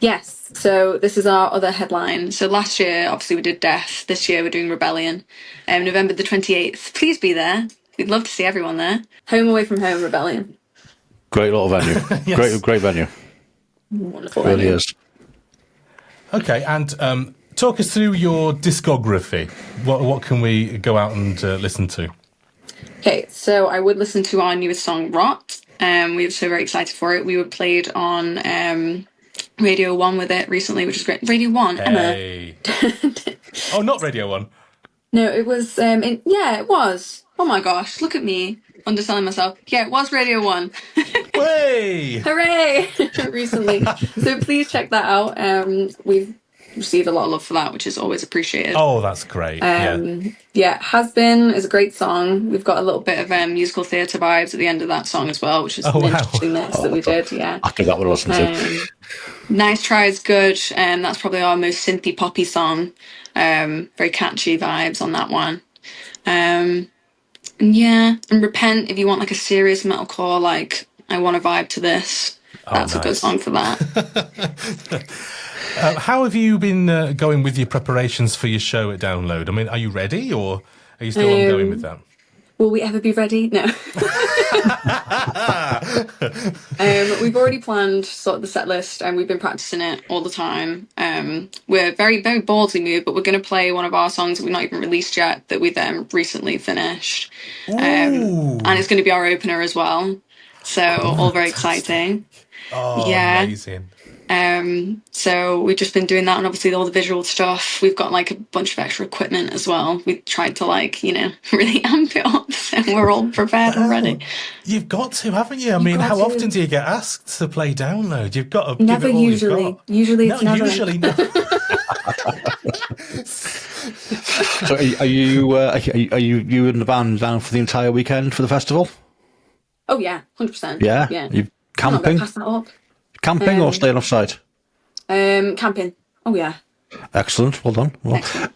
Yes. So this is our other headline. So last year, obviously, we did Death. This year, we're doing Rebellion. November the 28th. Please be there. We'd love to see everyone there. Home Away from Home, Rebellion. Great little venue. Yes. Great venue. Wonderful really venue. is. Okay, and talk us through your discography. What can we go out and listen to? Okay, so I would listen to our newest song, Rot. We were so very excited for it. We were played on Radio 1 with it recently, which is great. Radio 1, hey. Emma. Oh, not Radio 1. No, it was, yeah, it was. Oh my gosh, look at me, underselling myself. Yeah, it was Radio 1. Way! Hooray! Recently. So please check that out. We've received a lot of love for that, which is always appreciated. Oh, that's great. Yeah, Has Been is a great song. We've got a little bit of musical theatre vibes at the end of that song as well, which is an interesting mix that we did, yeah. I think that would listen to. Nice Try is good, and that's probably our most synthy poppy song. Very catchy vibes on that one. And Repent, if you want a serious metalcore, I want to vibe to this. That's nice. A good song for that. How have you been going with your preparations for your show at Download? I mean, are you ready, or are you still ongoing with that? Will we ever be ready? No. We've already planned sort of the set list, and we've been practicing it all the time. We're very, very boldly moved, but we're going to play one of our songs that we've not even released yet, that we recently finished. And it's going to be our opener as well. So all very exciting. Oh, yeah. Amazing. So we've just been doing that, and obviously all the visual stuff. We've got a bunch of extra equipment as well. We tried to really amp it up, so we're all prepared already. You've got to, haven't you? I mean, how often do you get asked to play Download? You've got to never give it all usually. You've got. Usually it's never. Usually not. So are you and the band down for the entire weekend for the festival? Oh yeah, 100%. Yeah. You camping? Pass that up. Camping or staying off site? Camping. Oh yeah. Excellent. Well done. Excellent.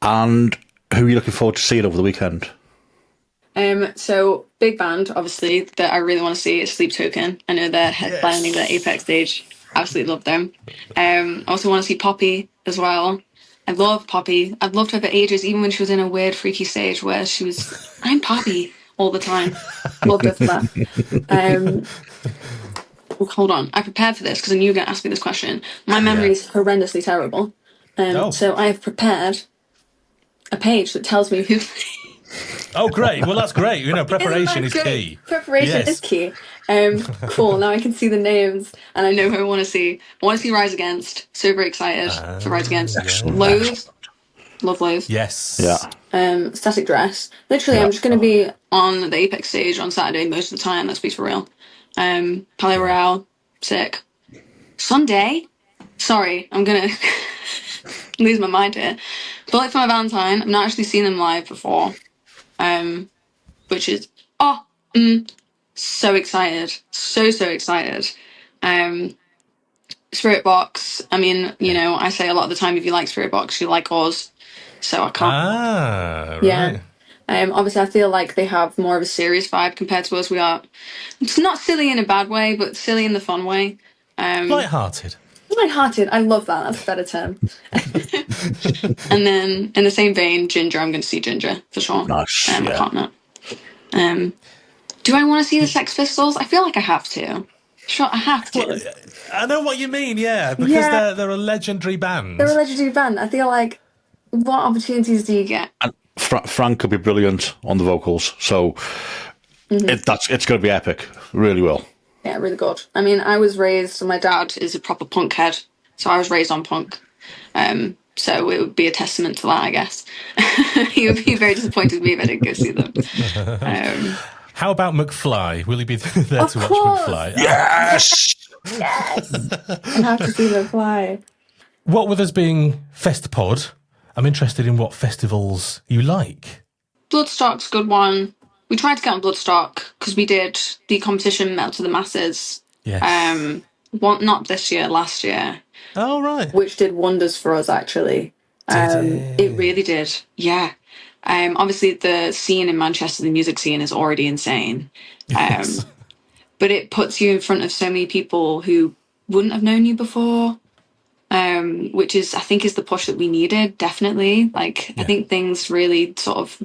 And who are you looking forward to seeing over the weekend? So big band, obviously, that I really want to see is Sleep Token. I know they're headlining the Apex stage. Absolutely love them. I also want to see Poppy as well. I love Poppy. I've loved her for ages, even when she was in a weird, freaky stage where she was, I'm Poppy all the time. Loved her for that. Hold on. I prepared for this because I knew you were going to ask me this question. My memory is horrendously terrible. So I have prepared a page that tells me who. Oh, great. Well, that's great. Preparation is key. Preparation is key. Cool. Now I can see the names and I know who I want to see. I want to see Rise Against. So very excited for Rise Against. Loathe. Love Loathe. Yes. Yeah. Static Dress. Literally, I'm just going to be on the Apex stage on Saturday most of the time. Let's be for real. Palais Royale. Sick. Sunday. Sorry, I'm going to lose my mind here. Bullet for My Valentine. I've not actually seen them live before. Which is so excited, so excited. Spirit Box. I mean, I say a lot of the time, if you like Spirit Box, you like us. So I can't. Right. Yeah. Obviously, I feel like they have more of a serious vibe compared to us. We are. It's not silly in a bad way, but silly in the fun way. Light-hearted. Light-hearted. I love that. That's a better term. And then, in the same vein, Ginger. I'm going to see Ginger for sure. Nice. I can't not. Do I want to see the Sex Pistols? I feel like I have to. Sure, I have to. Well, I know what you mean, because they're a legendary band. They're a legendary band. I feel like, what opportunities do you get? And Frank could be brilliant on the vocals, so it's going to be epic. Really will. Yeah, really good. I mean, I was raised, my dad is a proper punk head, so I was raised on punk. So it would be a testament to that, I guess. He would be very disappointed with me if I didn't go see them. How about McFly? Will he be there to watch McFly? Yes! Yes! I have to see McFly. What with us being Festpod, I'm interested in what festivals you like. Bloodstock's a good one. We tried to get on Bloodstock because we did the competition Metal to the Masses. Yes. Not this year, last year. Oh, right. Which did wonders for us, actually. It really did. Yeah. Obviously, the scene in Manchester, the music scene, is already insane. Yes. But it puts you in front of so many people who wouldn't have known you before, which is, I think, is the push that we needed, definitely. Like, I think things really sort of,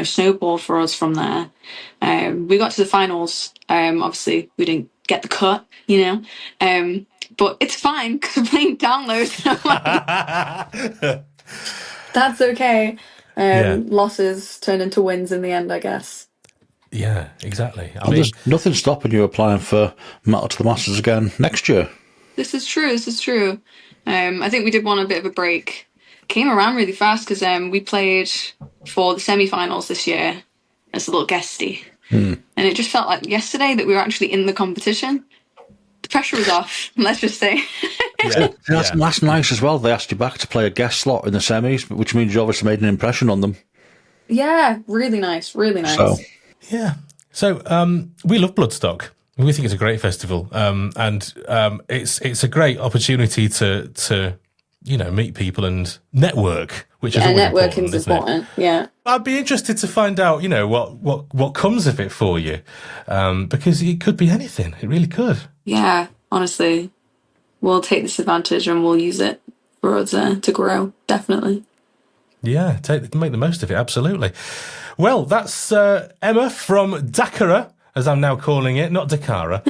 snowballed for us from there. We got to the finals. Obviously, we didn't get the cut, but it's fine because we're playing downloads. That's okay. Losses turn into wins in the end, I guess. Yeah, exactly. There's nothing stopping you applying for Metal to the Masters again next year. This is true. I think we did want a bit of a break. Came around really fast because we played for the semi-finals this year as a little guestie. And it just felt like yesterday that we were actually in the competition. The pressure was off, let's just say. That's nice as well. They asked you back to play a guest slot in the semis, which means you obviously made an impression on them. Yeah, really nice. So we love Bloodstock. We think it's a great festival, and it's a great opportunity to meet people and network, which is always networking is important. Yeah, I'd be interested to find out, what comes of it for you, because it could be anything. It really could. Yeah, honestly, we'll take this advantage and we'll use it for us to grow. Definitely. Yeah, make the most of it. Absolutely. Well, that's Emma from Dacara, as I'm now calling it, not Dacara.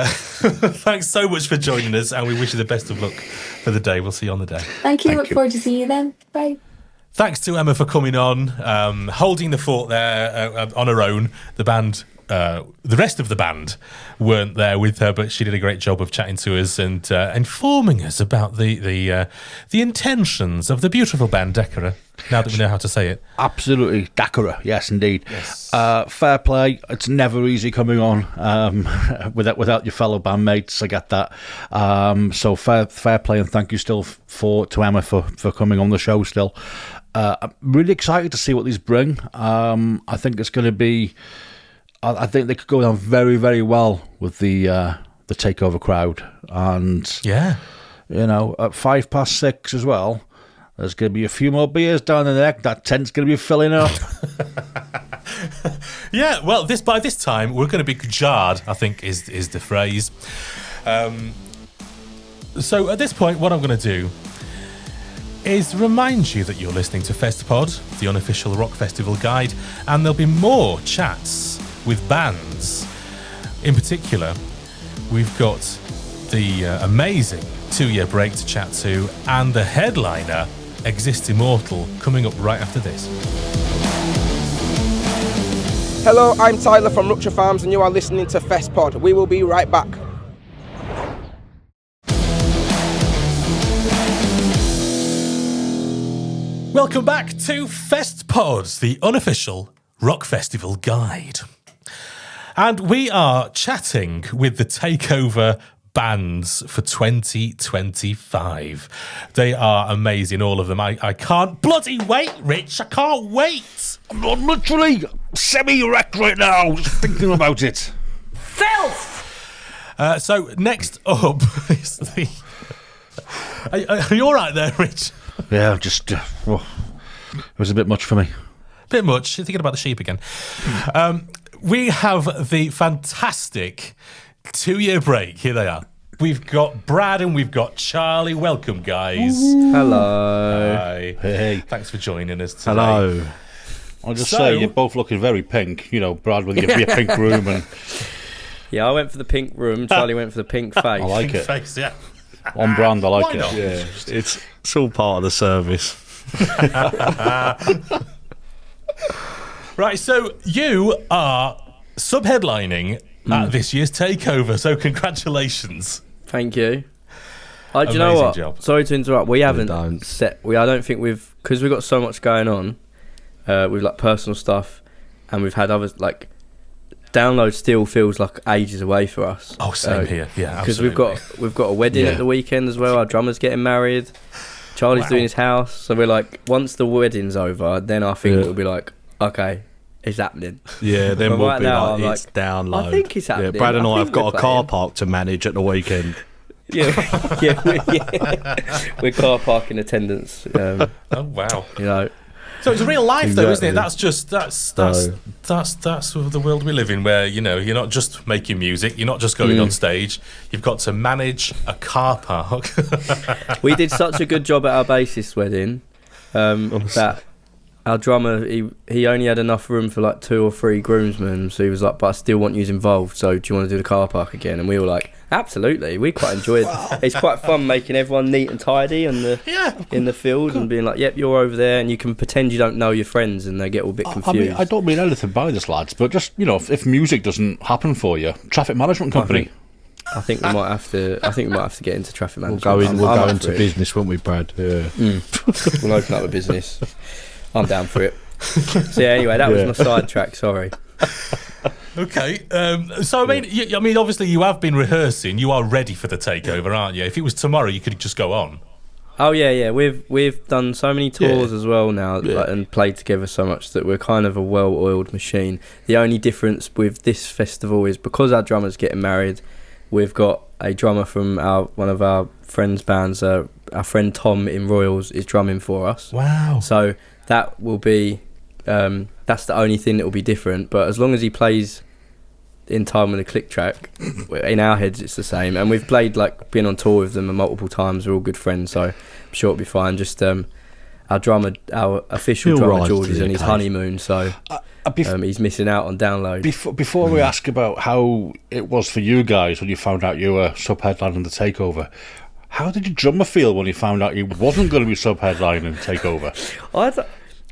Thanks so much for joining us, and we wish you the best of luck for the day. We'll see you on the day. Thank you. Look forward to seeing you then. Bye. Thanks to Emma for coming on, holding the fort there on her own. The band, the rest of the band weren't there with her, but she did a great job of chatting to us and informing us about the intentions of the beautiful band Dacara. Now that we know how to say it. Absolutely. Dacara, yes, indeed. Yes. Fair play. It's never easy coming on without your fellow bandmates. I get that. So fair play, and thank you still to Emma for coming on the show still. I'm really excited to see what these bring. I think it's going to be... I think they could go down very, very well with the Takeover crowd. And, at 6:05 as well... There's going to be a few more beers down the neck. That tent's going to be filling up. Yeah, well, by this time, we're going to be jarred, I think is the phrase. So at this point, what I'm going to do is remind you that you're listening to Festpod, the unofficial rock festival guide, and there'll be more chats with bands. In particular, we've got the amazing 2-year break to chat to, and the headliner, Immortal, coming up right after this. Hello, I'm Tyler from Rupcha Farms, and you are listening to Festpod. We will be right back. Welcome back to Festpod, the unofficial rock festival guide. And we are chatting with the Takeover bands for 2025. They are amazing, all of them. I can't bloody wait, Rich. I can't wait. I'm literally semi-wrecked right now, just thinking about it. Filth! So next up is the... Are you all right there, Rich? Yeah, just... it was a bit much for me. Bit much. You're thinking about the sheep again. We have the fantastic 2-year break. Here they are. we've got Brad and we've got Charlie. Welcome, guys. Hello. Hi. Hey. Thanks for joining us today. Hello. I'll just say you're both looking very pink. You know, Brad with your pink room and. Yeah, I went for the pink room. Charlie went for the pink face. I like Pink it. face, yeah. On brand, I like Why it. not? Yeah. It's all part of the service. Right, so you are sub-headlining at this year's Takeover, so congratulations. Thank you. Do you know Amazing what? job. Sorry to interrupt. We haven't don't. set. I don't think we've, because we've got so much going on. With like personal stuff, and we've had others like. Download still feels like ages away for us. Oh, same here. Yeah, because absolutely. we've got a wedding at the weekend as well. Our drummer's getting married. Charlie's doing his house, so we're like, once the wedding's over, then I think it'll be like, okay, it's happening. Yeah, then But we'll right be now, like, I'm it's like, download. I think it's happening. Yeah, Brad and I have think got a we're car playing. park to manage at the weekend. Yeah, we're car parking attendants. Oh wow! You know. So it's real life, though, isn't it? Exactly. That's the world we live in, where you're not just making music, you're not just going on stage. You've got to manage a car park. We did such a good job at our bassist wedding that our drummer he only had enough room for like 2 or 3 groomsmen, so he was like, "But I still want you involved. So do you want to do the car park again?" And we were like, "Absolutely." We quite enjoyed. It's quite fun making everyone neat and tidy in the field and being like, "Yep, you're over there," and you can pretend you don't know your friends, and they get all a bit confused. I mean, I don't mean anything by this, lads, but just if music doesn't happen for you, traffic management company. I think we might have to. I think we might have to get into traffic management. We'll go I'm into up for it. business, won't we, Brad? Yeah. We'll open up a business. I'm down for it. So yeah, anyway, that was my sidetrack. Sorry. Okay, so I mean, obviously you have been rehearsing. You are ready for the Takeover, aren't you? If it was tomorrow, you could just go on. Oh yeah. We've done so many tours as well now, and played together so much that we're kind of a well-oiled machine. The only difference with this festival is because our drummer's getting married, we've got a drummer from one of our friends' bands. Our friend Tom in Royals is drumming for us. Wow! So that will be. That's the only thing that will be different. But as long as he plays in time with a click track, in our heads it's the same. And we've played, like, been on tour with them multiple times. We're all good friends, so I'm sure it'll be fine. Just our official drummer George is on his honeymoon, so he's missing out on download. Before we ask about how it was for you guys when you found out you were sub-headlining the Takeover, how did your drummer feel when he found out he wasn't going to be sub-headlining Takeover?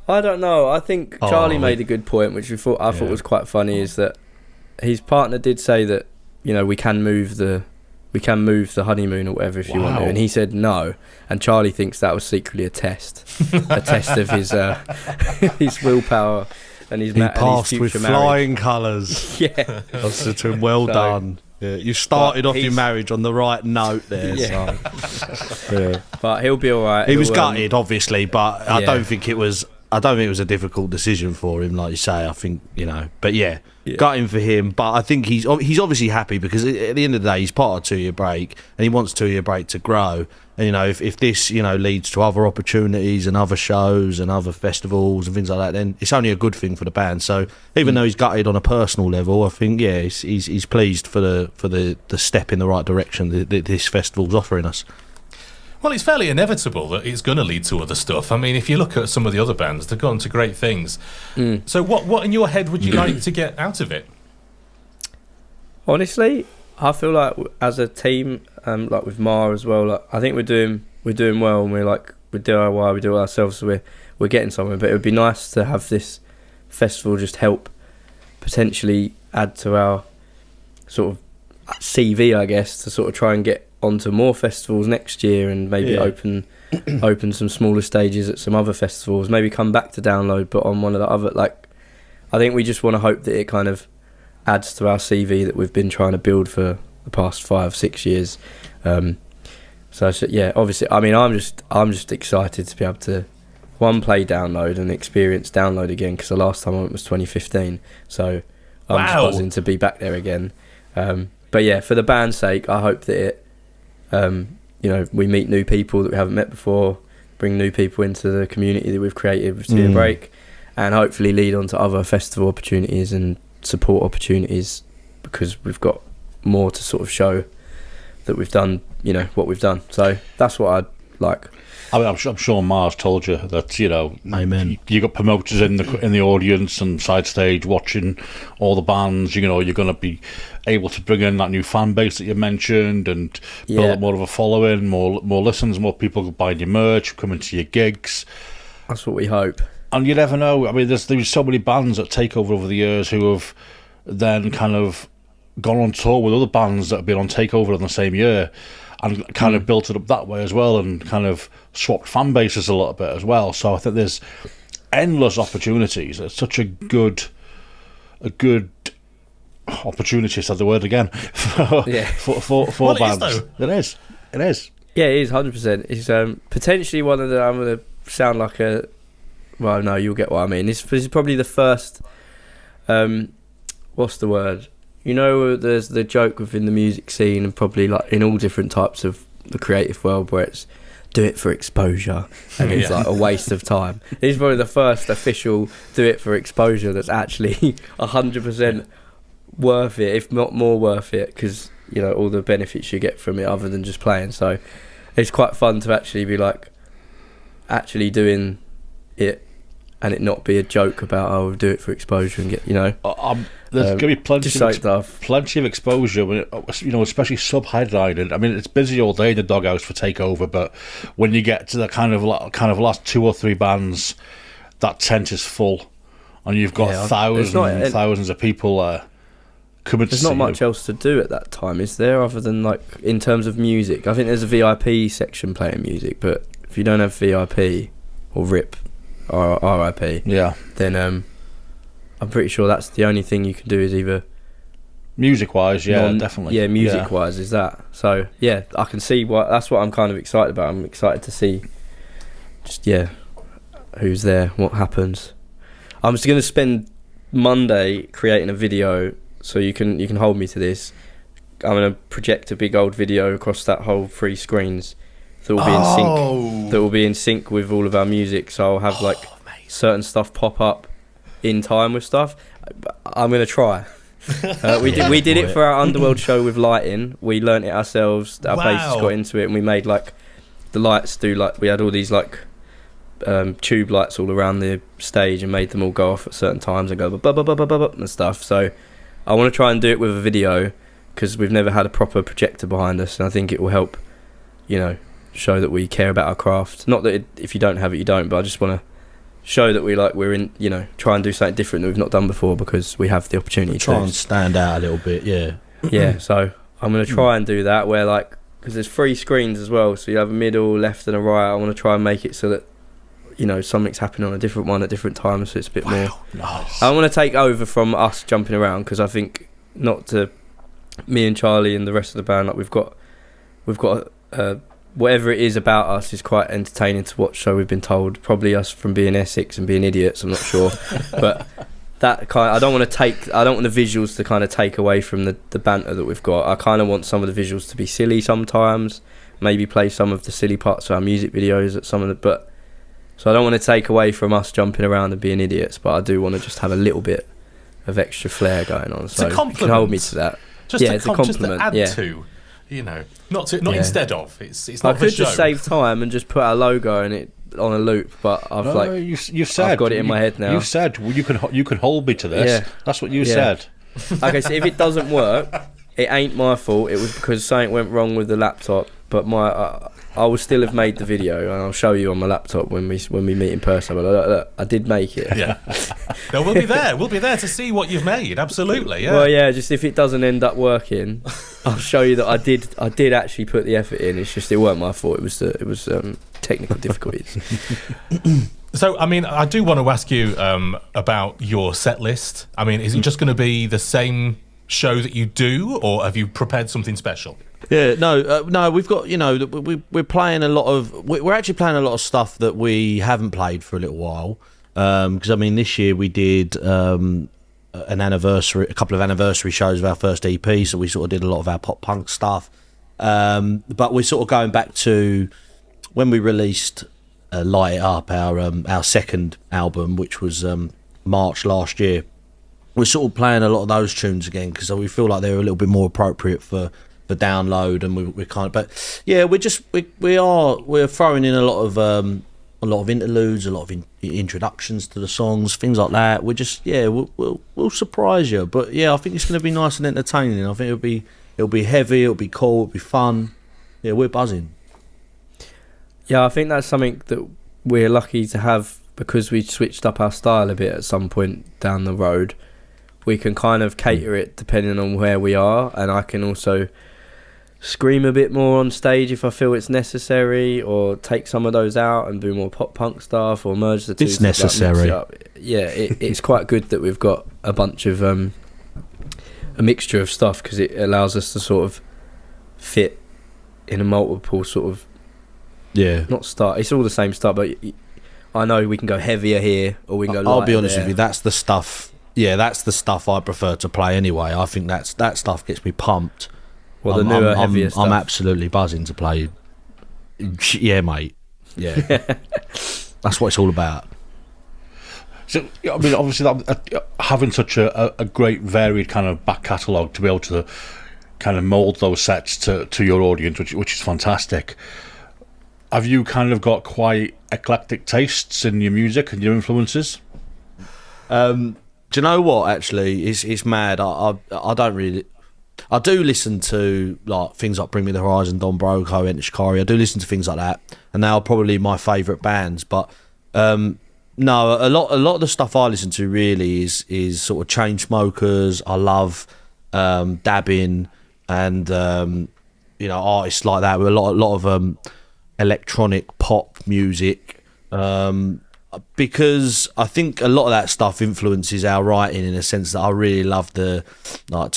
I don't know. I think Charlie made a good point, which I thought was quite funny, is that his partner did say that we can move the honeymoon or whatever if you want to, and he said no. And Charlie thinks that was secretly a test of his his willpower and his passed and his with future flying marriage. colours. Yeah, I said to him, well done. Yeah, you started off your marriage on the right note there. Yeah. So. But he'll be all right. He was gutted, obviously, but I Yeah. don't think it was a difficult decision for him, like you say. I think but gutting for him. But I think he's obviously happy because at the end of the day, he's part of a 2-year break, and he wants 2-year break to grow. And if this leads to other opportunities and other shows and other festivals and things like that, then it's only a good thing for the band. So even though he's gutted on a personal level, I think he's pleased for the step in the right direction that this festival's offering us. Well, it's fairly inevitable that it's going to lead to other stuff. I mean, if you look at some of the other bands, they've gone to great things. So what in your head would you like to get out of it? Honestly, I feel like as a team, like with Mar as well, like, I think we're doing well, and we DIY, we do it ourselves, so we're getting somewhere. But it would be nice to have this festival just help potentially add to our sort of CV, I guess, to sort of try and get onto more festivals next year, and maybe open some smaller stages at some other festivals, maybe come back to Download but on one of the other, I think we just want to hope that it kind of adds to our CV that we've been trying to build for the past 5-6 years. So yeah, obviously, I mean, I'm just excited to be able to play Download and experience Download again, because the last time I went was 2015, so I'm just buzzing to be back there again. But yeah, for the band's sake, I hope that it we meet new people that we haven't met before, bring new people into the community that we've created with 2-year break, and hopefully lead on to other festival opportunities and support opportunities, because we've got more to sort of show that we've done, you know, what we've done. So that's what I'd like. I mean, I'm sure Mars told you that, you know, amen. You got promoters in the audience and side stage watching all the bands. You know, you're going to be able to bring in that new fan base that you mentioned and build up more of a following, more listens, more people buying your merch, coming to your gigs. That's what we hope. And you never know. I mean, there's so many bands at Takeover over the years who have then kind of gone on tour with other bands that have been on Takeover in the same year, and kind of built it up that way as well, and kind of swapped fan bases a little bit as well. So I think there's endless opportunities. It's such a good opportunity, said the word again, for well, bands. It is. Yeah, it is 100%. It's potentially one of the. I'm going to sound like a. Well, no, you'll get what I mean. This is probably the first. What's the word? You know, there's the joke within the music scene, and probably like in all different types of the creative world, where it's do it for exposure, and it's like a waste of time. This is probably the first official do it for exposure that's actually 100% worth it, if not more worth it, because you know all the benefits you get from it other than just playing. So it's quite fun to actually be like actually doing it, and it not be a joke about we'll do it for exposure and get, you know. There's going to be plenty of exposure, you know, especially sub-headlining. I mean, it's busy all day in the Doghouse for Takeover, but when you get to the kind of last 2 or 3 bands, that tent is full, and you've got thousands of people coming to see you. There's not much else to do at that time, is there, other than, like, in terms of music? I think there's a VIP section playing music, but if you don't have VIP or RIP, or RIP, then I'm pretty sure that's the only thing you can do is either music-wise, definitely. Yeah, music-wise is that. So yeah, I can see that's what I'm kind of excited about. I'm excited to see who's there, what happens. I'm just going to spend Monday creating a video, so you can hold me to this. I'm going to project a big old video across that whole 3 screens that will be in sync. That will be in sync with all of our music. So I'll have certain stuff pop up in time with stuff. I'm going to try. We did it for our Underworld show with lighting. We learnt it ourselves. Our bassist got into it, and we made the lights do we had all these tube lights all around the stage, and made them all go off at certain times and go and stuff. So I want to try and do it with a video, because we've never had a proper projector behind us, and I think it will help, you know, show that we care about our craft. Not that if you don't have it, you don't, but I just want to show that we're in, you know, try and do something different that we've not done before, because we have the opportunity to try and stand out a little bit. Yeah, so I'm going to try and do that, where because there's 3 screens as well, so you have a middle, left and a right. I want to try and make it so that, you know, something's happening on a different one at different times, so it's a bit more nice. I want to take over from us jumping around, because I think me and Charlie and the rest of the band, we've got whatever it is about us is quite entertaining to watch, so we've been told. Probably us from being Essex and being idiots, I'm not sure. But that I don't want the visuals to kind of take away from the banter that we've got. I kind of want some of the visuals to be silly sometimes, maybe play some of the silly parts of our music videos at some of the, so I don't want to take away from us jumping around and being idiots, but I do want to just have a little bit of extra flair going on. So you can hold me to that. It's a compliment. Just to add to. You know, not instead of. It's not. I could just save time and just put our logo in it on a loop, but I've you've said, I've got it in my head now. You said you can hold me to this. Yeah. That's what you said. Okay, so if it doesn't work, it ain't my fault. It was because something went wrong with the laptop. But I will still have made the video, and I'll show you on my laptop when we meet in person. But look, I did make it. Yeah. No, we'll be there. We'll be there to see what you've made. Absolutely. Yeah. Well, yeah. Just if it doesn't end up working, I'll show you that I did actually put the effort in. It's just it weren't my fault. It was technical difficulties. So, I mean, I do want to ask you about your set list. I mean, is it just going to be the same show that you do, or have you prepared something special? Yeah, no, we've got, you know, we're playing a lot of, we're actually playing a lot of stuff that we haven't played for a little while. Because I mean, this year we did a couple of anniversary shows of our first EP, so we sort of did a lot of our pop punk stuff. But we're sort of going back to when we released Light It Up, our second album, which was March last year. We're sort of playing a lot of those tunes again, because we feel like they're a little bit more appropriate for download, and we're kind of, but yeah, we're throwing in a lot of interludes, a lot of introductions to the songs, things like that. We're just we'll surprise you, but yeah, I think it's going to be nice and entertaining. I think it'll be heavy, it'll be cool, it'll be fun. Yeah, we're buzzing. Yeah, I think that's something that we're lucky to have, because we switched up our style a bit at some point down the road. We can kind of cater it depending on where we are, and I can also scream a bit more on stage if I feel it's necessary, or take some of those out and do more pop punk stuff, or merge the two. It's necessary. It's quite good that we've got a bunch of a mixture of stuff, because it allows us to sort of fit in a multiple sort of not start. It's all the same stuff, but I know we can go heavier here, or we can go lighter. I'll be honest there. with you, that's the stuff. Yeah, that's the stuff I prefer to play anyway. I think that stuff gets me pumped. Well, the newer, heavier stuff. I'm absolutely buzzing to play. Yeah, mate. Yeah. That's what it's all about. So, I mean, obviously, having such a great, varied kind of back catalogue to be able to kind of mould those sets to your audience, which is fantastic. Have you kind of got quite eclectic tastes in your music and your influences? Do you know what? Actually, it's mad. I don't really. I do listen to like things like Bring Me the Horizon, Don Broco, Enter Shikari. I do listen to things like that, and they are probably my favourite bands. But no, a lot of the stuff I listen to really is sort of Chainsmokers. I love dabbing and artists like that with a lot of electronic pop music. Because I think a lot of that stuff influences our writing in a sense that I really love to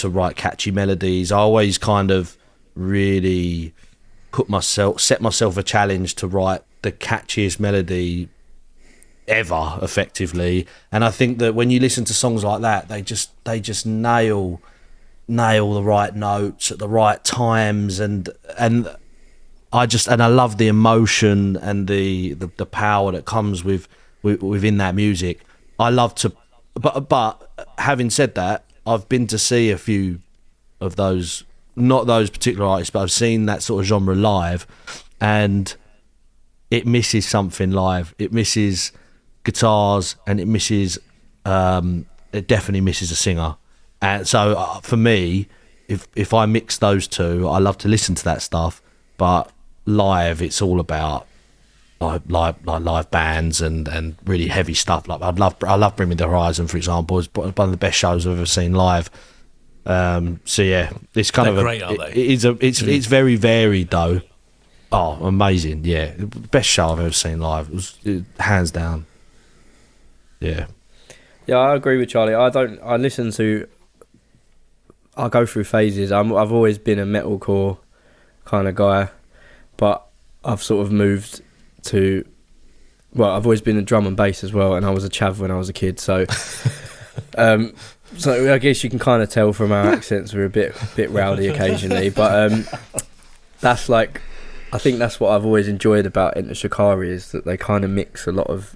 write catchy melodies. I always kind of really set myself a challenge to write the catchiest melody ever, effectively. And I think that when you listen to songs like that, they just nail the right notes at the right times, and I love the emotion and the power that comes within that music. I love to, but having said that, I've been to see a few of those, not those particular artists, but I've seen that sort of genre live, and it misses something live. It misses guitars, and it definitely misses a singer. And so for me, if I mix those two, I love to listen to that stuff, but live it's all about live bands and really heavy stuff. Like I love Bring Me the Horizon, for example. It's one of the best shows I've ever seen live. So yeah, it's kind They're of great, aren't they? It's very varied though. Oh, amazing! Yeah, best show I've ever seen live. It was hands down. Yeah. Yeah, I agree with Charlie. I go through phases. I've always been a metalcore kind of guy, but I've sort of moved to, well, I've always been a drum and bass as well, and I was a chav when I was a kid, so so I guess you can kind of tell from our accents we're a bit rowdy occasionally, but that's like, I think that's what I've always enjoyed about Enter Shikari, is that they kind of mix a lot of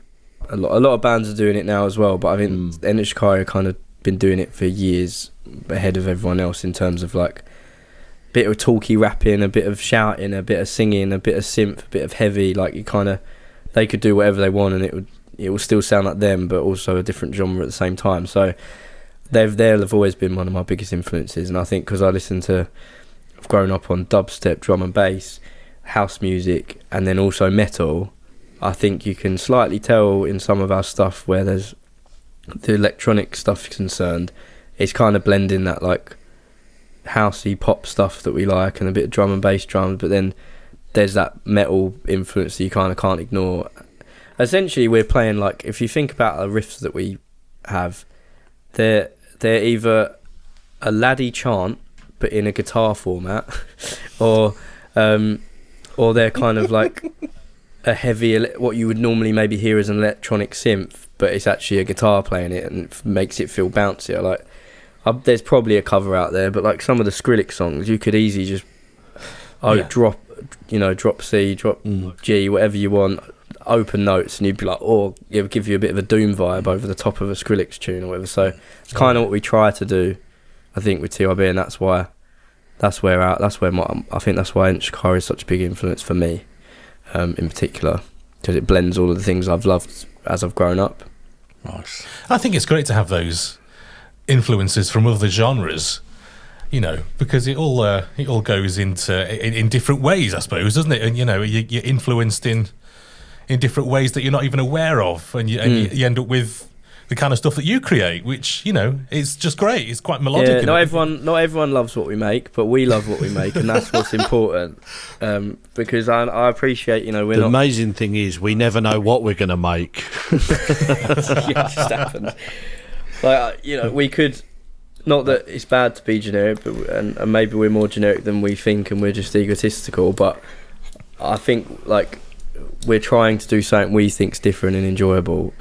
bands are doing it now as well, but I think Enter Shikari kind of been doing it for years ahead of everyone else in terms of like a bit of talky rapping, a bit of shouting, a bit of singing, a bit of synth, a bit of heavy. Like they could do whatever they want, and it will still sound like them, but also a different genre at the same time. So they'll have always been one of my biggest influences, and I think because I've grown up on dubstep, drum and bass, house music, and then also metal. I think you can slightly tell in some of our stuff where there's the electronic stuff concerned, it's kind of blending that like housey pop stuff that we like and a bit of drum and bass drums, but then there's that metal influence that you kind of can't ignore. Essentially, we're playing, like, if you think about the riffs that we have, they're either a laddie chant but in a guitar format, or they're kind of like a heavy, what you would normally maybe hear as an electronic synth, but it's actually a guitar playing it and it makes it feel bouncier. Like, there's probably a cover out there, but like some of the Skrillex songs, you could easily just drop C, drop G, whatever you want, open notes, and you'd be like, or it would give you a bit of a doom vibe over the top of a Skrillex tune or whatever. So it's kind of what we try to do, I think, with TYB, and that's that's where I think that's why Dacara is such a big influence for me, in particular, because it blends all of the things I've loved as I've grown up. Nice. I think it's great to have those influences from other genres, you know, because it all goes into in different ways, I suppose, doesn't it? And you know, you're influenced in different ways that you're not even aware of, and you end up with the kind of stuff that you create, which, you know, is just great. It's quite melodic. Yeah, not everyone loves what we make, but we love what we make, and that's what's important. Because I appreciate, you know, the amazing thing is we never know what we're going to make. Yeah, it just happens. Like, you know, we could. Not that it's bad to be generic, but and maybe we're more generic than we think, and we're just egotistical. But I think like we're trying to do something we think's different and enjoyable,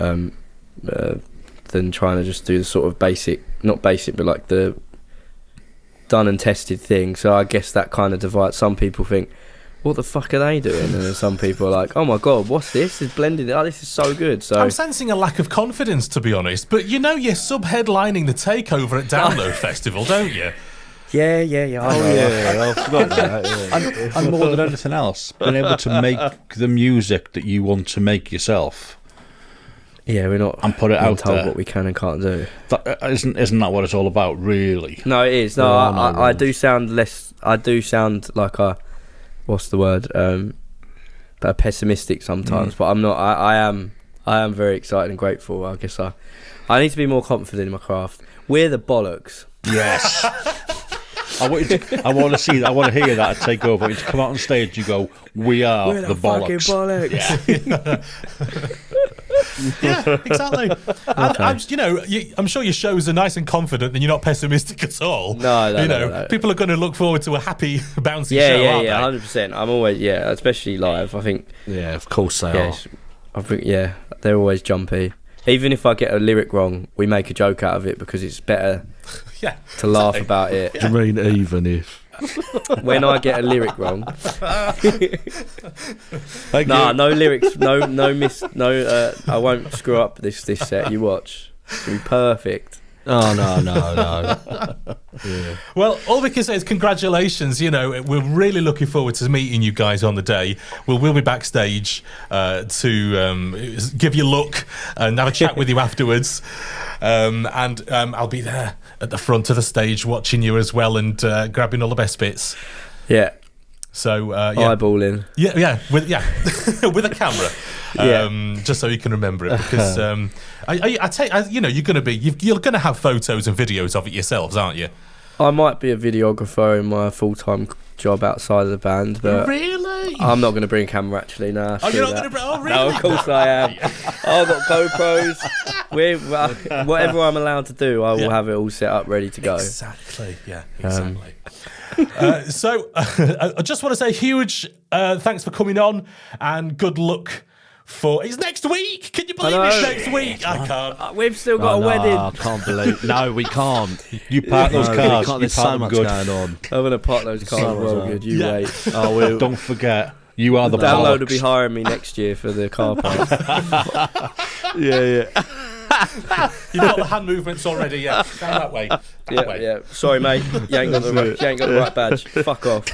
than trying to just do the sort of not basic, but like the done and tested thing. So I guess that kind of divides. Some people think, what the fuck are they doing? And then some people are like, oh my god, what's this? It's blended. Oh, this is so good. So I'm sensing a lack of confidence, to be honest. But you know, you're sub-headlining the Takeover at Download Festival, don't you? Yeah. I know. I forgot that. Yeah. And more than anything else, being able to make the music that you want to make yourself. Yeah, we're not. And put it out told there. What we can and can't do. Isn't that what it's all about, really? No, it is. No, I do sound less. I do sound like a. What's the word? Pessimistic sometimes, but I'm not. I am very excited and grateful. I guess I need to be more confident in my craft. We're the bollocks. Yes. I want to see that. I want to hear that at Takeover. When you come out on stage, you go, "We're the bollocks." Yeah. Yeah, exactly. And I'm sure your shows are nice and confident, and you're not pessimistic at all. No. People are going to look forward to a happy, bouncy show. Yeah, 100%. I'm always especially live. I think. Yeah, of course they are. I think they're always jumpy. Even if I get a lyric wrong, we make a joke out of it because it's better to laugh about it. Do you mean even if? When I get a lyric wrong, no lyrics, no. I won't screw up this set. You watch, it'll be perfect. Oh no. Yeah. Well, all we can say is congratulations. You know, we're really looking forward to meeting you guys on the day. We'll be backstage to give you a look and have a chat with you afterwards. And I'll be there at the front of the stage watching you as well and grabbing all the best bits. Yeah. So eyeballing. Yeah, with with a camera. Just so you can remember it, because you're gonna have photos and videos of it yourselves, aren't you? I might be a videographer in my full-time job outside of the band, but really, I'm not going to bring a camera. Actually, no. You're not going to bring? Oh, really? No, of course I am. I've got GoPros. Whatever I'm allowed to do, I will have it all set up, ready to go. Exactly. Yeah. Exactly. So I just want to say huge thanks for coming on, and good luck for it's next week. Can you believe it's next week? I can't. We've still got a wedding. I can't believe. No, we can't. You park those cars. There's so much going on. I'm gonna park those cars. Well, good. You wait. Don't forget. You are the Download will be hiring me next year for the car park. Yeah. You've got the hand movements already, yeah. Down that way. Yeah. Sorry, mate. You ain't got the right badge. Fuck off.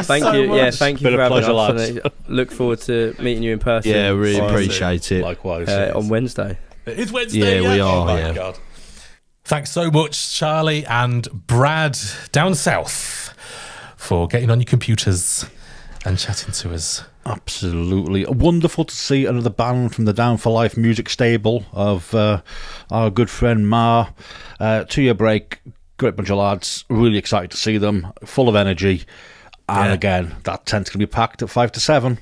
Thank you. Much. Yeah, thank you for having pleasure, us. lads. And look forward to meeting you in person. Yeah, really appreciate it. Likewise. On Wednesday. It is Wednesday. Yeah, we are. Oh my God. Thanks so much, Charlie and Brad down south, for getting on your computers and chatting to us. Absolutely wonderful to see another band from the Down for Life music stable of our good friend Ma. 2-year break, great bunch of lads. Really excited to see them, full of energy, and again that tent's going to be packed at 5 to 7.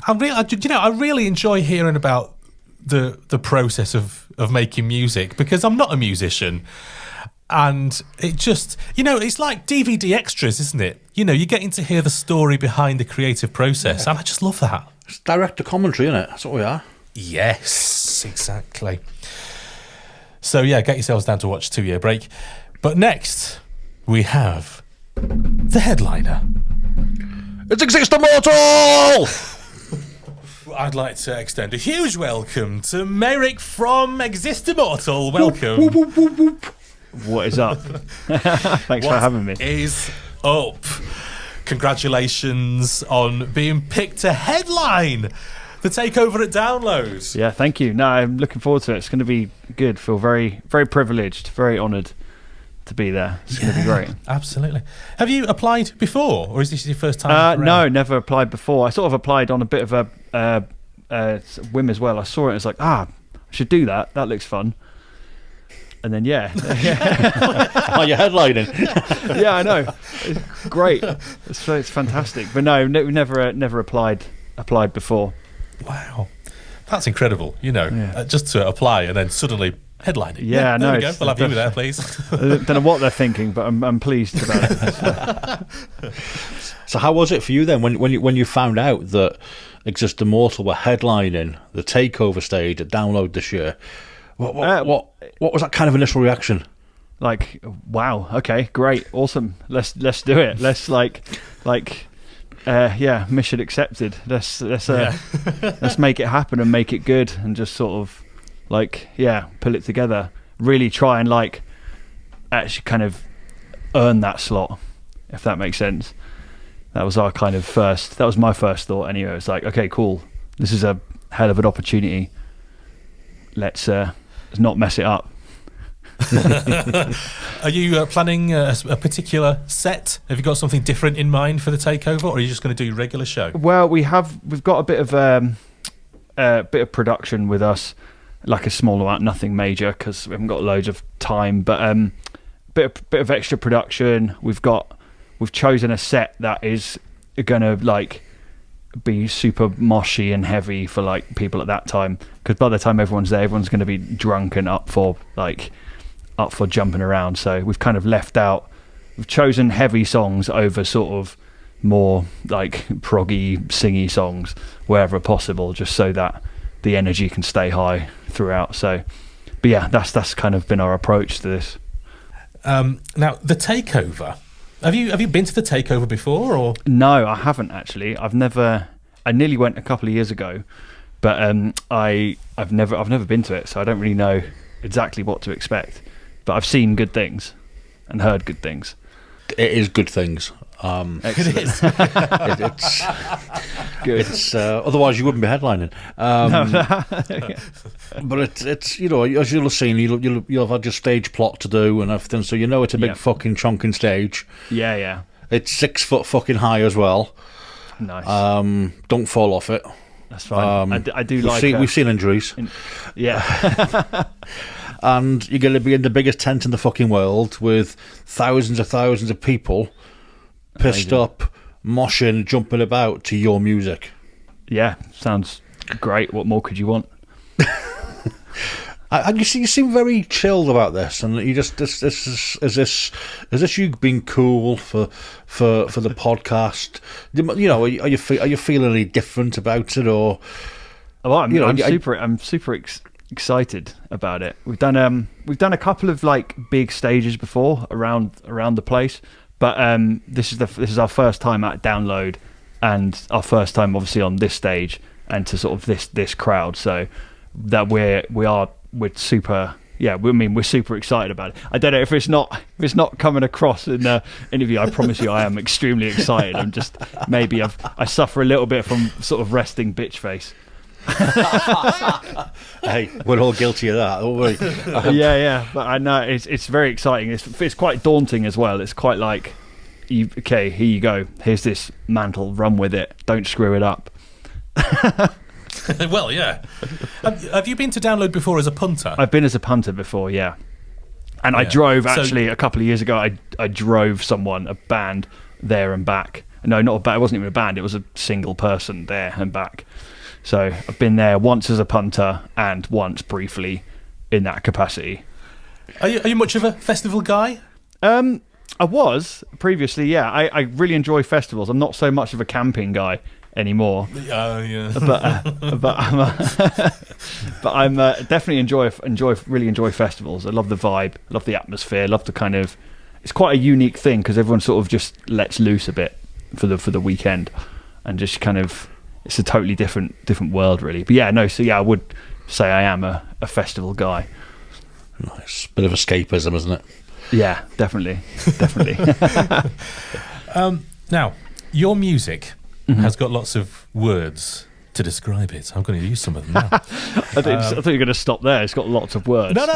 I really enjoy hearing about the process of making music, because I'm not a musician. And it just, it's like DVD extras, isn't it? You're getting to hear the story behind the creative process. And I just love that. It's director commentary, isn't it? That's what we are. Yes, exactly. So, get yourselves down to watch 2-year break. But next, we have the headliner. It's Exist Immortal! I'd like to extend a huge welcome to Merrick from Exist Immortal. Welcome. What is up? Thanks for having me. What is up? Congratulations on being picked to headline the Takeover at Download. Yeah, thank you. No, I'm looking forward to it. It's going to be good. Feel very, very privileged, very honoured to be there. It's going to be great. Absolutely. Have you applied before, or is this your first time? No, never applied before. I sort of applied on a bit of a whim as well. I saw it. It's like, I should do that. That looks fun. And then you're headlining. Yeah, I know. It's great. It's fantastic. But no, we've never applied before. Wow, that's incredible. Just to apply and then suddenly headlining. Yeah, there we go. We'll have you there, please. I don't know what they're thinking, but I'm pleased about it. So how was it for you then when you found out that Exist Immortal were headlining the Takeover stage at Download this year? What was that kind of initial reaction? Like, wow, okay, great, awesome. Let's do it. Let's mission accepted. Let's make it happen and make it good and just sort of pull it together. Really try and actually kind of earn that slot, if that makes sense. That was my first thought anyway. It was like, okay, cool. This is a hell of an opportunity. Let's not mess it up. Are you planning a particular set? Have you got something different in mind for the Takeover, or are you just going to do regular show? Well, we've got a bit of production with us, like a small amount, nothing major, because we haven't got loads of time. But bit of extra production. We've chosen a set that is going to be super moshy and heavy for people at that time, because by the time everyone's there, everyone's going to be drunk and up for jumping around. So we've kind of we've chosen heavy songs over sort of more proggy singy songs wherever possible, just so that the energy can stay high throughout. So but yeah, that's kind of been our approach to this. Now the Takeover, Have you been to the Takeover before, or? No, I haven't actually. I nearly went a couple of years ago, but I've never been to it, so I don't really know exactly what to expect. But I've seen good things and heard good things. It is good things. It is. It's good. It's otherwise you wouldn't be headlining. But it's as you'll have seen, you'll have had your stage plot to do and everything, so it's a big fucking chunking stage. Yeah. It's 6 foot fucking high as well. Nice. Don't fall off it. That's fine. I do we've seen injuries. Yeah. And you're going to be in the biggest tent in the fucking world with thousands of people pissed up, moshing, jumping about to your music. Yeah, sounds great. What more could you want? And you seem very chilled about this, and you just is this you being cool for the podcast? Are you feeling any different about it, or? Well, I'm super excited about it. We've done a couple of big stages before around the place, but this is our first time at Download, and our first time obviously on this stage and to sort of this crowd. So that we're super. Yeah, we're super excited about it. I don't know if it's not coming across in the interview. I promise you, I am extremely excited. I'm just maybe I suffer a little bit from sort of resting bitch face. Hey, we're all guilty of that, aren't we? Yeah, but I know it's very exciting. It's quite daunting as well. It's quite okay, here you go. Here's this mantle. Run with it. Don't screw it up. Well, yeah. Have you been to Download before as a punter? I've been as a punter before, yeah. And I drove a couple of years ago. I drove a band there and back. No, not a band. It wasn't even a band. It was a single person there and back. So I've been there once as a punter and once briefly in that capacity. Are you much of a festival guy? I was previously, yeah. I really enjoy festivals. I'm not so much of a camping guy anymore. Yeah. But I'm definitely enjoy festivals. I love the vibe, love the atmosphere, love the kind of. It's quite a unique thing because everyone sort of just lets loose a bit for the weekend, and just kind of. It's a totally different world, really. But yeah, no. So yeah, I would say I am a festival guy. Nice. Bit of escapism, isn't it? Yeah, definitely. Now, your music has got lots of words to describe it. I'm going to use some of them now. I thought you were going to stop there. It's got lots of words. No.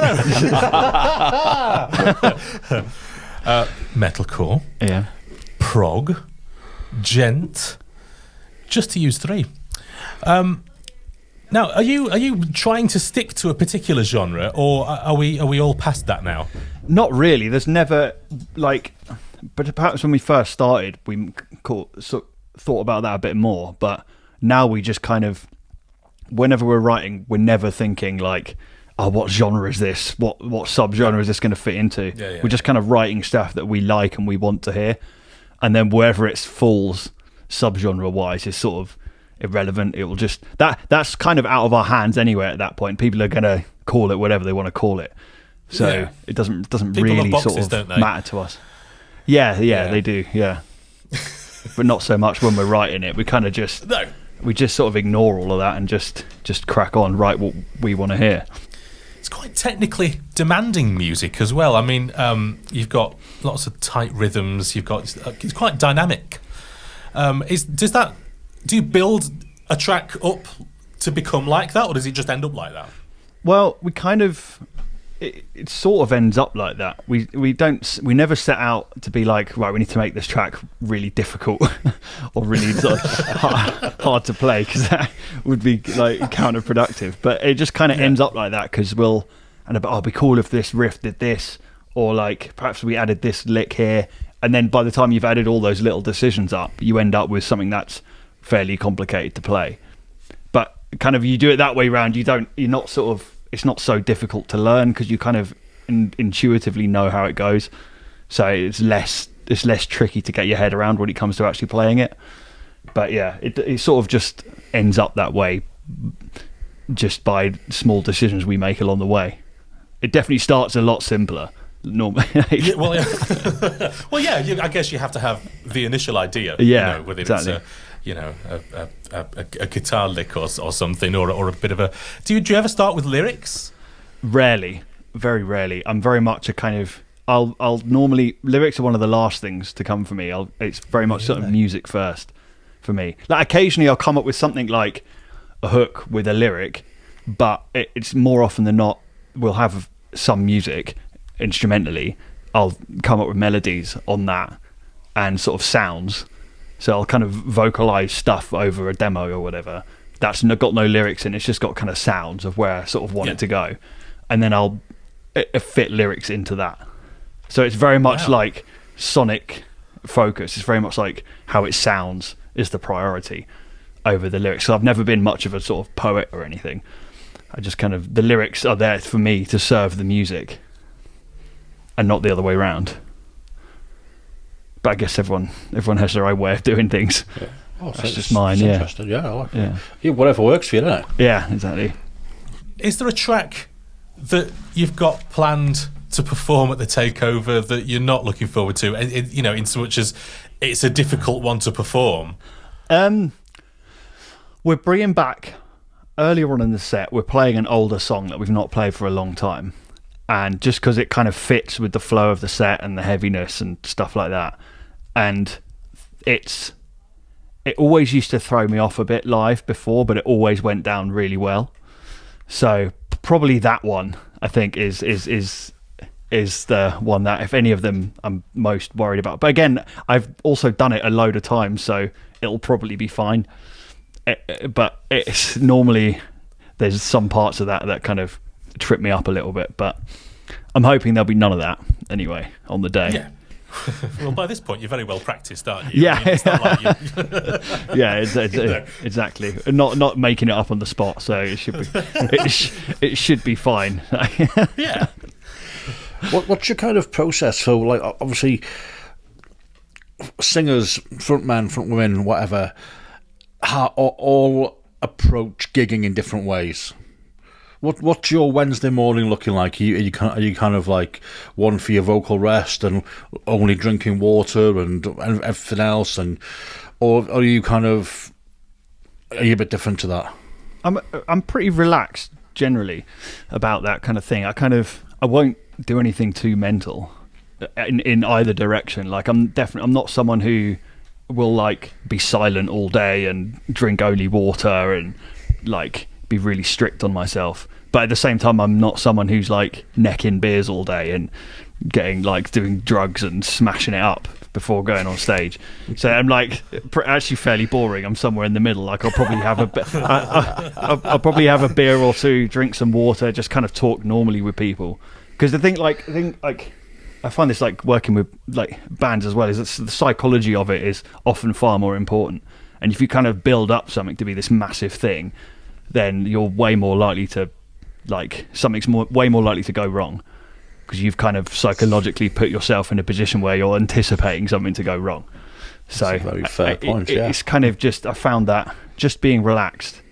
Metalcore. Yeah. Prog. Gent. Just to use 3. Now, are you trying to stick to a particular genre, or are we all past that now? Not really. There's never but perhaps when we first started, we thought about that a bit more. But now we just kind of, whenever we're writing, we're never thinking like, oh, what genre is this? What subgenre is this going to fit into? We're just kind of writing stuff that we like and we want to hear, and then wherever it falls subgenre wise is sort of irrelevant. It will just that's kind of out of our hands anyway at that point. People are going to call it whatever they want to call it, so it doesn't People really love boxes, sort of don't they? matter to us. Yeah, they do. Yeah, but not so much when we're writing it. We kind of just we just sort of ignore all of that and just crack on, write what we want to hear. It's quite technically demanding music as well. I mean, you've got lots of tight rhythms. It's quite dynamic. Do you build a track up to become like that, or does it just end up like that? Well, we kind of it sort of ends up like that. We never set out to be like, right, we need to make this track really difficult or really sort of hard to play, because that would be like counterproductive. But it just kind of ends up like that because it'd be cool if this riff did this, or like perhaps we added this lick here, and then by the time you've added all those little decisions up, you end up with something that's fairly complicated to play. But kind of you do it that way round, it's not so difficult to learn because you kind of intuitively know how it goes, so it's less tricky to get your head around when it comes to actually playing it. But yeah, it sort of just ends up that way just by small decisions we make along the way. It definitely starts a lot simpler normally. I guess you have to have the initial idea. Whether exactly. It's a guitar lick or something, or a bit of a. Do you ever start with lyrics? Rarely, very rarely. I'm very much a kind of. I'll normally, lyrics are one of the last things to come for me. It's very much sort of music first for me. Like occasionally I'll come up with something like a hook with a lyric, but it's more often than not we'll have some music instrumentally. I'll come up with melodies on that and sort of sounds. So I'll kind of vocalize stuff over a demo or whatever that's got no lyrics in. It's just got kind of sounds of where I sort of want it to go, and then I'll fit lyrics into that. So it's very much like sonic focus. It's very much like how it sounds is the priority over the lyrics. So I've never been much of a sort of poet or anything. I just kind of, the lyrics are there for me to serve the music and not the other way around. But I guess everyone has their own way of doing things. Yeah. That's just mine. Yeah. Interesting. Yeah, I like it. Yeah, whatever works for you, doesn't it? Yeah, exactly. Is there a track that you've got planned to perform at the Takeover that you're not looking forward to? In so much as it's a difficult one to perform. We're bringing back earlier on in the set. We're playing an older song that we've not played for a long time, and just because it kind of fits with the flow of the set and the heaviness and stuff like that, and it always used to throw me off a bit live before, but it always went down really well. So probably that one I think is the one that, if any of them, I'm most worried about. But again, I've also done it a load of times, so it'll probably be fine. But it's normally, there's some parts of that kind of trip me up a little bit, but I'm hoping there'll be none of that anyway on the day. Yeah. Well, by this point, you're very well practiced, aren't you? Yeah. I mean, it's not like yeah, exactly. Not making it up on the spot, so it should be it should be fine. Yeah. What's your kind of process? So, like, obviously, singers, frontmen, frontwomen, whatever, all approach gigging in different ways. What's your Wednesday morning looking like? Are you kind of like one for your vocal rest and only drinking water and everything else, or are you a bit different to that? I'm pretty relaxed generally about that kind of thing. I won't do anything too mental in either direction. Like I'm not someone who will like be silent all day and drink only water and like be really strict on myself. But at the same time, I'm not someone who's like necking beers all day and getting like doing drugs and smashing it up before going on stage. So I'm like actually fairly boring. I'm somewhere in the middle. Like I'll probably have I'll probably have a beer or two, drink some water, just kind of talk normally with people. Because I think I find this like working with like bands as well is that the psychology of it is often far more important. And if you kind of build up something to be this massive thing, then you're way more likely to like way more likely to go wrong. Because you've kind of psychologically put yourself in a position where you're anticipating something to go wrong. So that's a very fair point. It's kind of just I found that just being relaxed,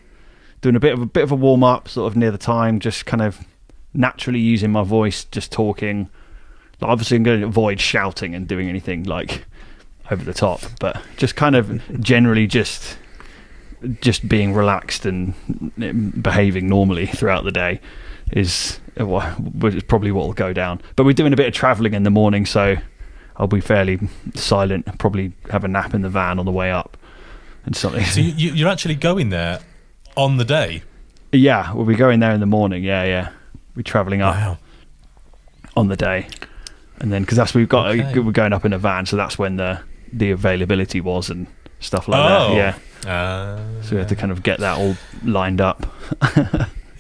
doing a bit of a warm up sort of near the time, just kind of naturally using my voice, just talking. Like, obviously, I'm going to avoid shouting and doing anything like over the top, but just kind of generally just being relaxed and behaving normally throughout the day is probably what will go down. But we're doing a bit of travelling in the morning, so I'll be fairly silent, probably have a nap in the van on the way up and something. So you're actually going there on the day? Yeah, we'll be going there in the morning, yeah. We're travelling up on the day. And then, because that's we're going up in a van, so that's when the availability was and stuff like that, so we had to kind of get that all lined up.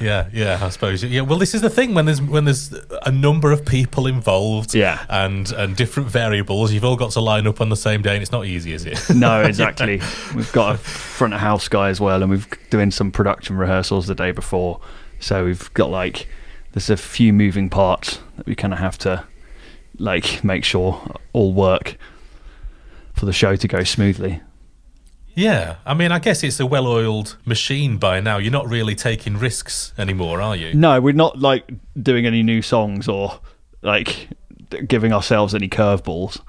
Yeah, I suppose. Yeah, well, this is the thing when there's a number of people involved, and different variables. You've all got to line up on the same day, and it's not easy, is it? No, exactly. We've got a front of house guy as well, and we've doing some production rehearsals the day before. So we've got there's a few moving parts that we kind of have to make sure all work for the show to go smoothly. Yeah, I mean, I guess it's a well-oiled machine by now. You're not really taking risks anymore, are you? No, we're not doing any new songs or giving ourselves any curveballs.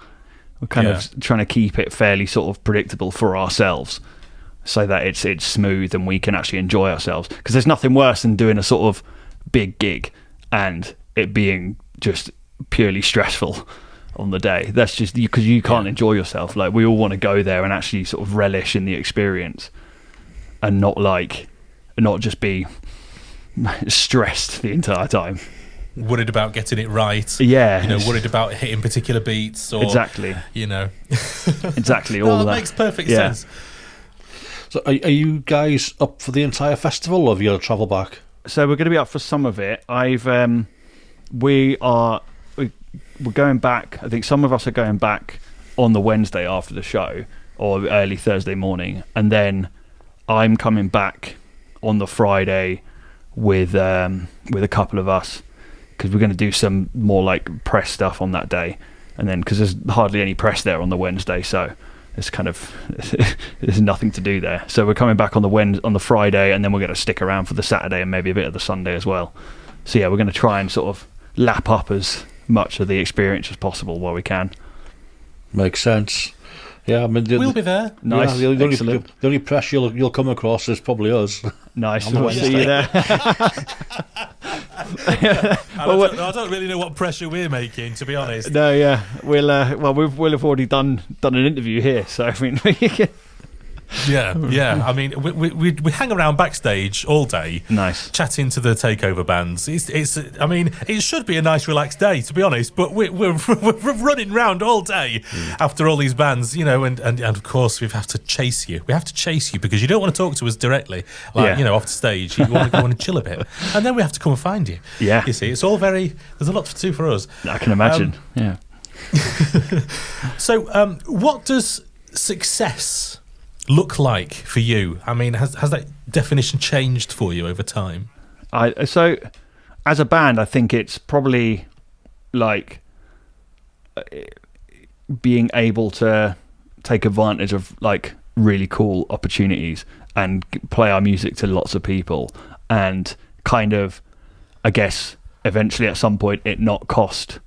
We're kind of trying to keep it fairly sort of predictable for ourselves, so that it's smooth and we can actually enjoy ourselves. Because there's nothing worse than doing a sort of big gig and it being just purely stressful on the day. That's just because you can't enjoy yourself. Like, we all want to go there and actually sort of relish in the experience and not just be stressed the entire time, worried about getting it right, worried about hitting particular beats or exactly exactly all of that. Makes perfect sense. So are you guys up for the entire festival, or have you got to travel back? So we're going to be up for some of it. We're going back. I think some of us are going back on the Wednesday after the show or early Thursday morning, and then I'm coming back on the Friday with a couple of us, because we're going to do some more press stuff on that day, and then because there's hardly any press there on the Wednesday, so it's kind of there's nothing to do there. So we're coming back on the Friday, and then we're going to stick around for the Saturday and maybe a bit of the Sunday as well. So yeah, we're going to try and sort of lap up as much of the experience as possible while we can. Makes sense. Yeah, I mean, we'll be there. Nice. Yeah, the only press you'll come across is probably us. Nice. We'll see you there. I don't really know what pressure we're making, to be honest. No, yeah, we'll have already done an interview here, so I mean. Yeah. I mean, we hang around backstage all day, nice, chatting to the Takeover bands. It's. I mean, it should be a nice, relaxed day, to be honest. But we're running around all day after all these bands, and of course we have to chase you. We have to chase you because you don't want to talk to us directly, off the stage. You want to go and chill a bit, and then we have to come and find you. Yeah, you see, it's all very. There's a lot to do for us. I can imagine. Yeah. So, what does success look like for you? I mean, has that definition changed for you over time? So as a band, I think it's probably being able to take advantage of really cool opportunities and play our music to lots of people, and kind of, I guess, eventually at some point it not cost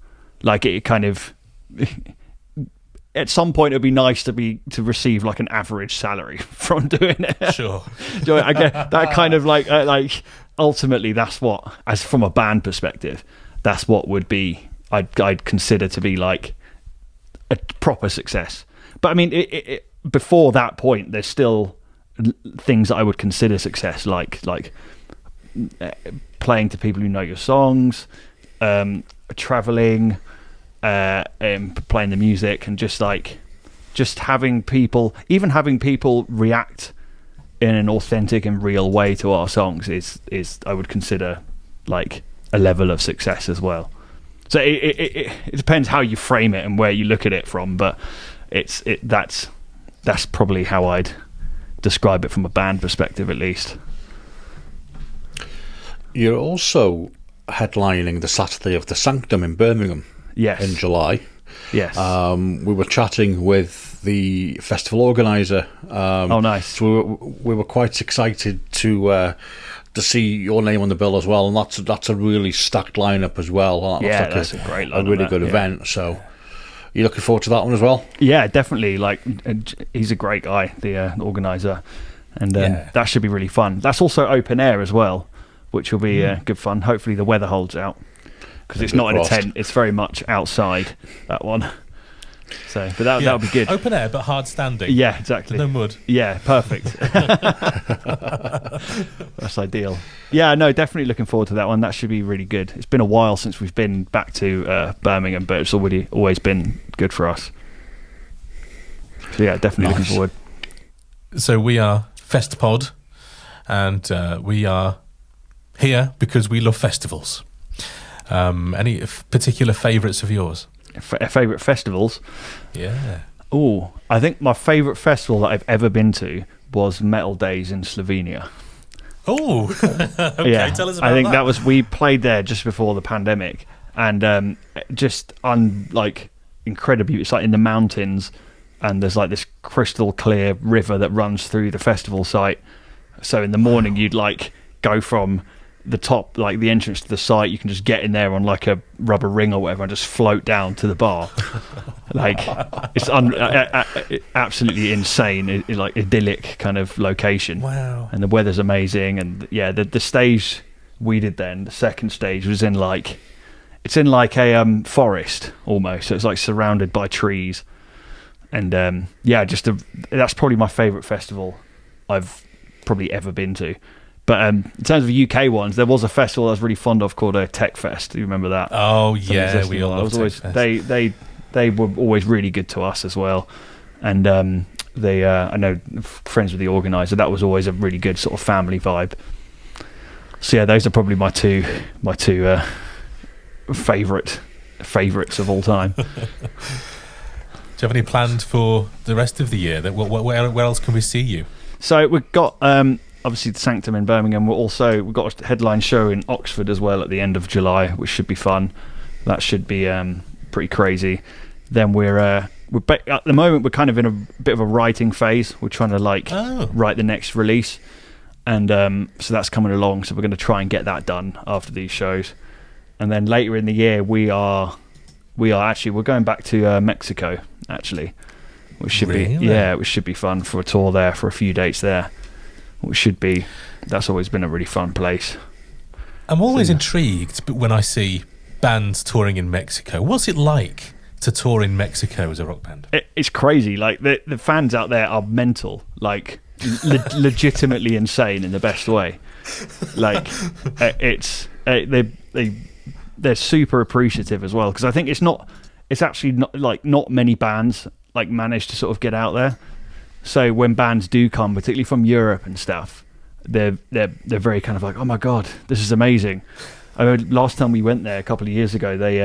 it kind of at some point it'd be nice to receive an average salary from doing it. Sure. I get that kind of ultimately that's what, as from a band perspective, that's what would be I'd consider to be like a proper success. But I mean, before that point, there's still things that I would consider success, like playing to people who know your songs, traveling, playing the music, and just having people react in an authentic and real way to our songs is I would consider like a level of success as well. So it depends how you frame it and where you look at it from, but that's probably how I'd describe it from a band perspective, at least. You're also headlining the Saturday of the Sanctum in Birmingham. Yes. In July. Yes. We were chatting with the festival organizer. Oh, nice. So we were quite excited to see your name on the bill as well, and that's a really stacked lineup as well. That's a great lineup. A really good event. So, you looking forward to that one as well? Yeah, definitely. Like, he's a great guy, the organizer, and that should be really fun. That's also open air as well, which will be good fun. Hopefully, the weather holds out, because it's not in a tent; it's very much outside. That one. So, but that'll be good. Open air, but hard standing. Yeah, exactly. No mud. Yeah, perfect. That's ideal. Yeah, no, definitely looking forward to that one. That should be really good. It's been a while since we've been back to Birmingham, but it's always been good for us. So yeah, definitely looking forward. So we are Festpod, and we are here because we love festivals. Any particular favourites of yours? Favourite festivals? Yeah. Oh, I think my favourite festival that I've ever been to was Metal Days in Slovenia. Oh, okay. Yeah, Tell us about I think that. we played there just before the pandemic, and incredibly, it's like in the mountains, and there's like this crystal clear river that runs through the festival site. So in the morning, you'd like go from the top, like the entrance to the site, you can just get in there on like a rubber ring or whatever and just float down to the bar. Like, it's absolutely insane, like idyllic kind of location. Wow. And the weather's amazing, and yeah, the stage we did then, the second stage, was in like a forest almost, so it's like surrounded by trees, and that's probably my favourite festival I've probably ever been to. But in terms of UK ones, there was a festival I was really fond of called Tech Fest. Do you remember that? Oh yeah, we all love Tech Fest. They were always really good to us as well, and I know friends with the organizer. That was always a really good sort of family vibe. So yeah, those are probably my two favourites of all time. Do you have any planned for the rest of the year? Where else can we see you? So we've got obviously the Sanctum in Birmingham. We've got a headline show in Oxford as well at the end of July, which should be fun. That should be pretty crazy. Then we're at the moment we're kind of in a bit of a writing phase. We're trying to write the next release, and so that's coming along. So we're going to try and get that done after these shows, and then later in the year we're going back to Mexico actually, which should be fun for a tour there for a few dates there. That's always been a really fun place. I'm always intrigued when I see bands touring in Mexico. What's it like to tour in Mexico as a rock band? It's crazy. Like the fans out there are mental, like legitimately insane in the best way. Like they're super appreciative as well, because I think it's actually not many bands like manage to sort of get out there. So when bands do come, particularly from Europe and stuff, they're very kind of like, oh my god, this is amazing. I mean, last time we went there a couple of years ago, they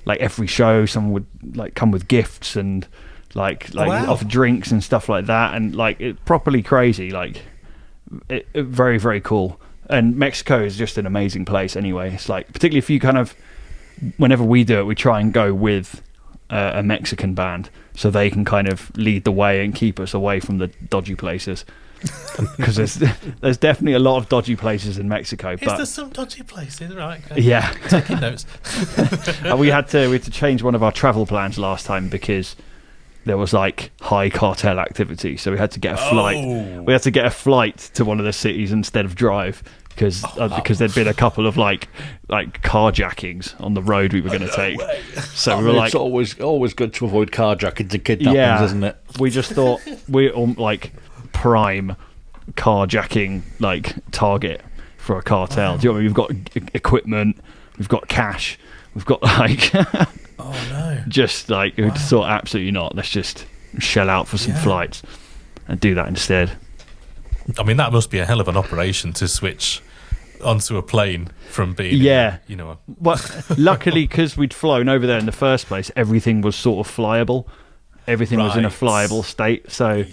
like every show someone would like come with gifts and offer drinks and stuff like that, and like it properly crazy, like it very, very cool. And Mexico is just an amazing place anyway. It's like, particularly if you kind of, whenever we do it, we try and go with a Mexican band, so they can kind of lead the way and keep us away from the dodgy places. Because there's definitely a lot of dodgy places in Mexico. Is there some dodgy places? Right. Okay. Yeah. Taking notes. we had to change one of our travel plans last time because there was like high cartel activity, so we had to get a flight. We had to get a flight to one of the cities instead of drive, because there'd been a couple of like carjackings on the road we were going to take. So we were like, it's always good to avoid carjackings and kidnappings, isn't it? We just thought we're like prime carjacking like target for a cartel. Do you know what I mean? We've got equipment, we've got cash, we've got like just like we just thought absolutely not. Let's just shell out for some flights and do that instead. I mean, that must be a hell of an operation to switch onto a plane from being Well, luckily, because we'd flown over there in the first place, everything was sort of flyable. Everything was in a flyable state, so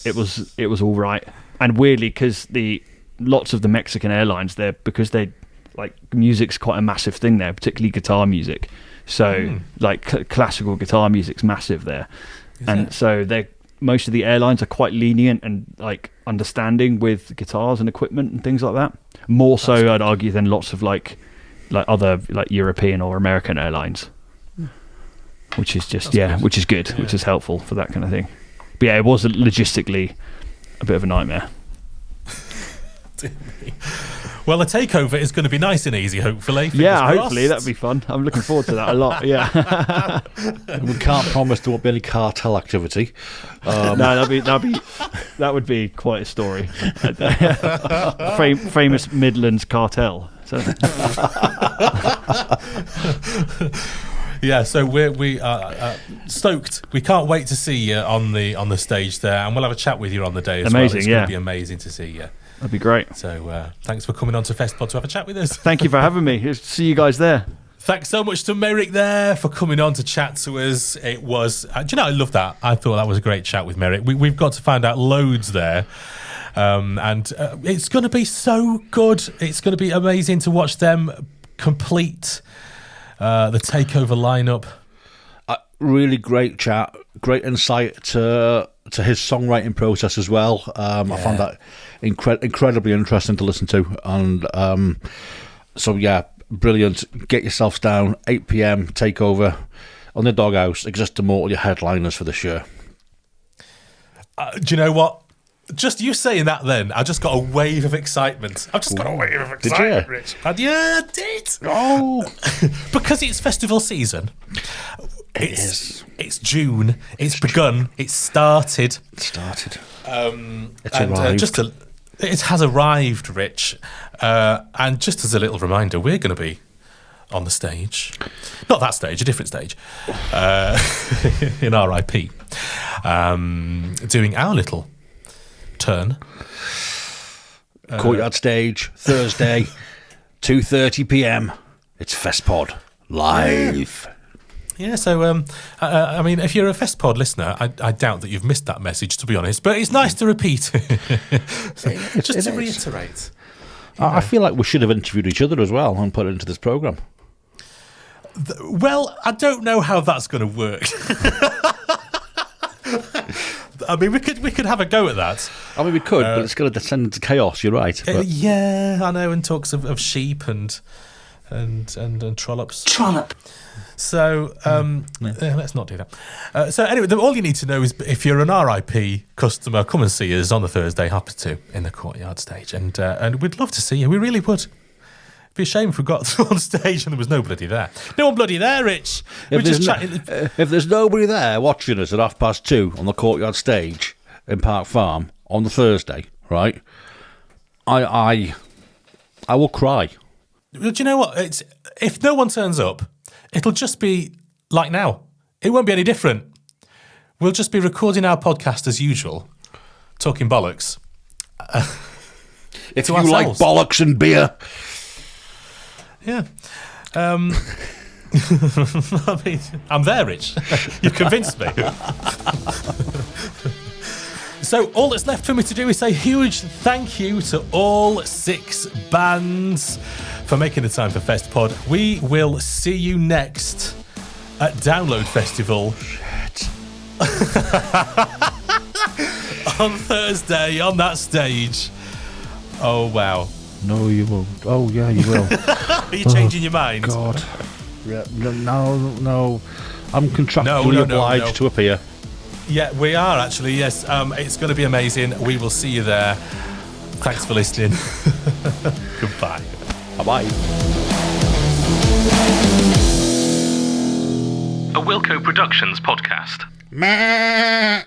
it was all right. And weirdly, because lots of the Mexican airlines there, because they like music's quite a massive thing there, particularly guitar music. So like classical guitar music's massive there, so most of the airlines are quite lenient and like understanding with guitars and equipment and things like that. More so, I'd argue, than lots of like other like European or American airlines, which is just which is good, which is helpful for that kind of thing. But yeah, it was logistically a bit of a nightmare. Well, the takeover is going to be nice and easy, hopefully. Hopefully that'd be fun. I'm looking forward to that a lot. Yeah. We can't promise there won't be any cartel activity. No, that would be quite a story. Famous Midlands cartel. So. Yeah, so we are stoked. We can't wait to see you on the stage there, and we'll have a chat with you on the day as well. It's going to be amazing to see you. That'd be great. So thanks for coming on to Festpod to have a chat with us. Thank you for having me. See you guys there. Thanks so much to Merrick there for coming on to chat to us. It was, do you know, I love that. I thought that was a great chat with Merrick. We've got to find out loads there. And it's going to be so good. It's going to be amazing to watch them complete the takeover lineup. Really great chat, great insight to his songwriting process as well. I found that incredibly interesting to listen to, and so brilliant. Get yourselves down, 8 p.m. Takeover on the Doghouse. Exist Immortal, your headliners for this year. Do you know what? Just you saying that, then I just got a wave of excitement. I've just got a wave of excitement, Rich. I did. Oh, because it's festival season. It's June. It's begun. It's started. It's arrived. It has arrived, Rich. And just as a little reminder, we're going to be on the stage. Not that stage, a different stage. In RIP. Doing our little turn. Courtyard stage, Thursday, 2:30 p.m. It's Festpod live. Yeah, so I mean, if you're a Festpod listener, I doubt that you've missed that message, to be honest. But it's nice to repeat, just to reiterate. I feel like we should have interviewed each other as well and put it into this program. Well, I don't know how that's going to work. I mean, we could have a go at that. I mean, we could, but it's going to descend into chaos. You're right. Yeah, I know. And talks of sheep and trollops. Trollop. So let's not do that. So anyway, all you need to know is if you're an RIP customer, come and see us on the Thursday, 2:30 in the Courtyard stage, and we'd love to see you. We really would. It'd be a shame if we got on stage and there was nobody there. No one bloody there, Rich. We're just chatting. If there's nobody there watching us at 2:30 on the Courtyard stage in Park Farm on the Thursday, right? I will cry. Do you know what? If no one turns up, it'll just be like now. It won't be any different. We'll just be recording our podcast as usual, talking bollocks. If you like bollocks and beer. Yeah. I mean, I'm there, Rich. You've convinced me. So all that's left for me to do is say a huge thank you to all 6 bands for making the time for Festpod. We will see you next at Download Festival on Thursday on that stage. Oh, wow. No, you won't. Oh, yeah, you will. Are you changing your mind? God. No. I'm contractually obliged to appear. Yeah, we are actually, yes. It's going to be amazing. We will see you there. Thanks for listening. Goodbye. Bye-bye. A Wilco Productions podcast. Meh.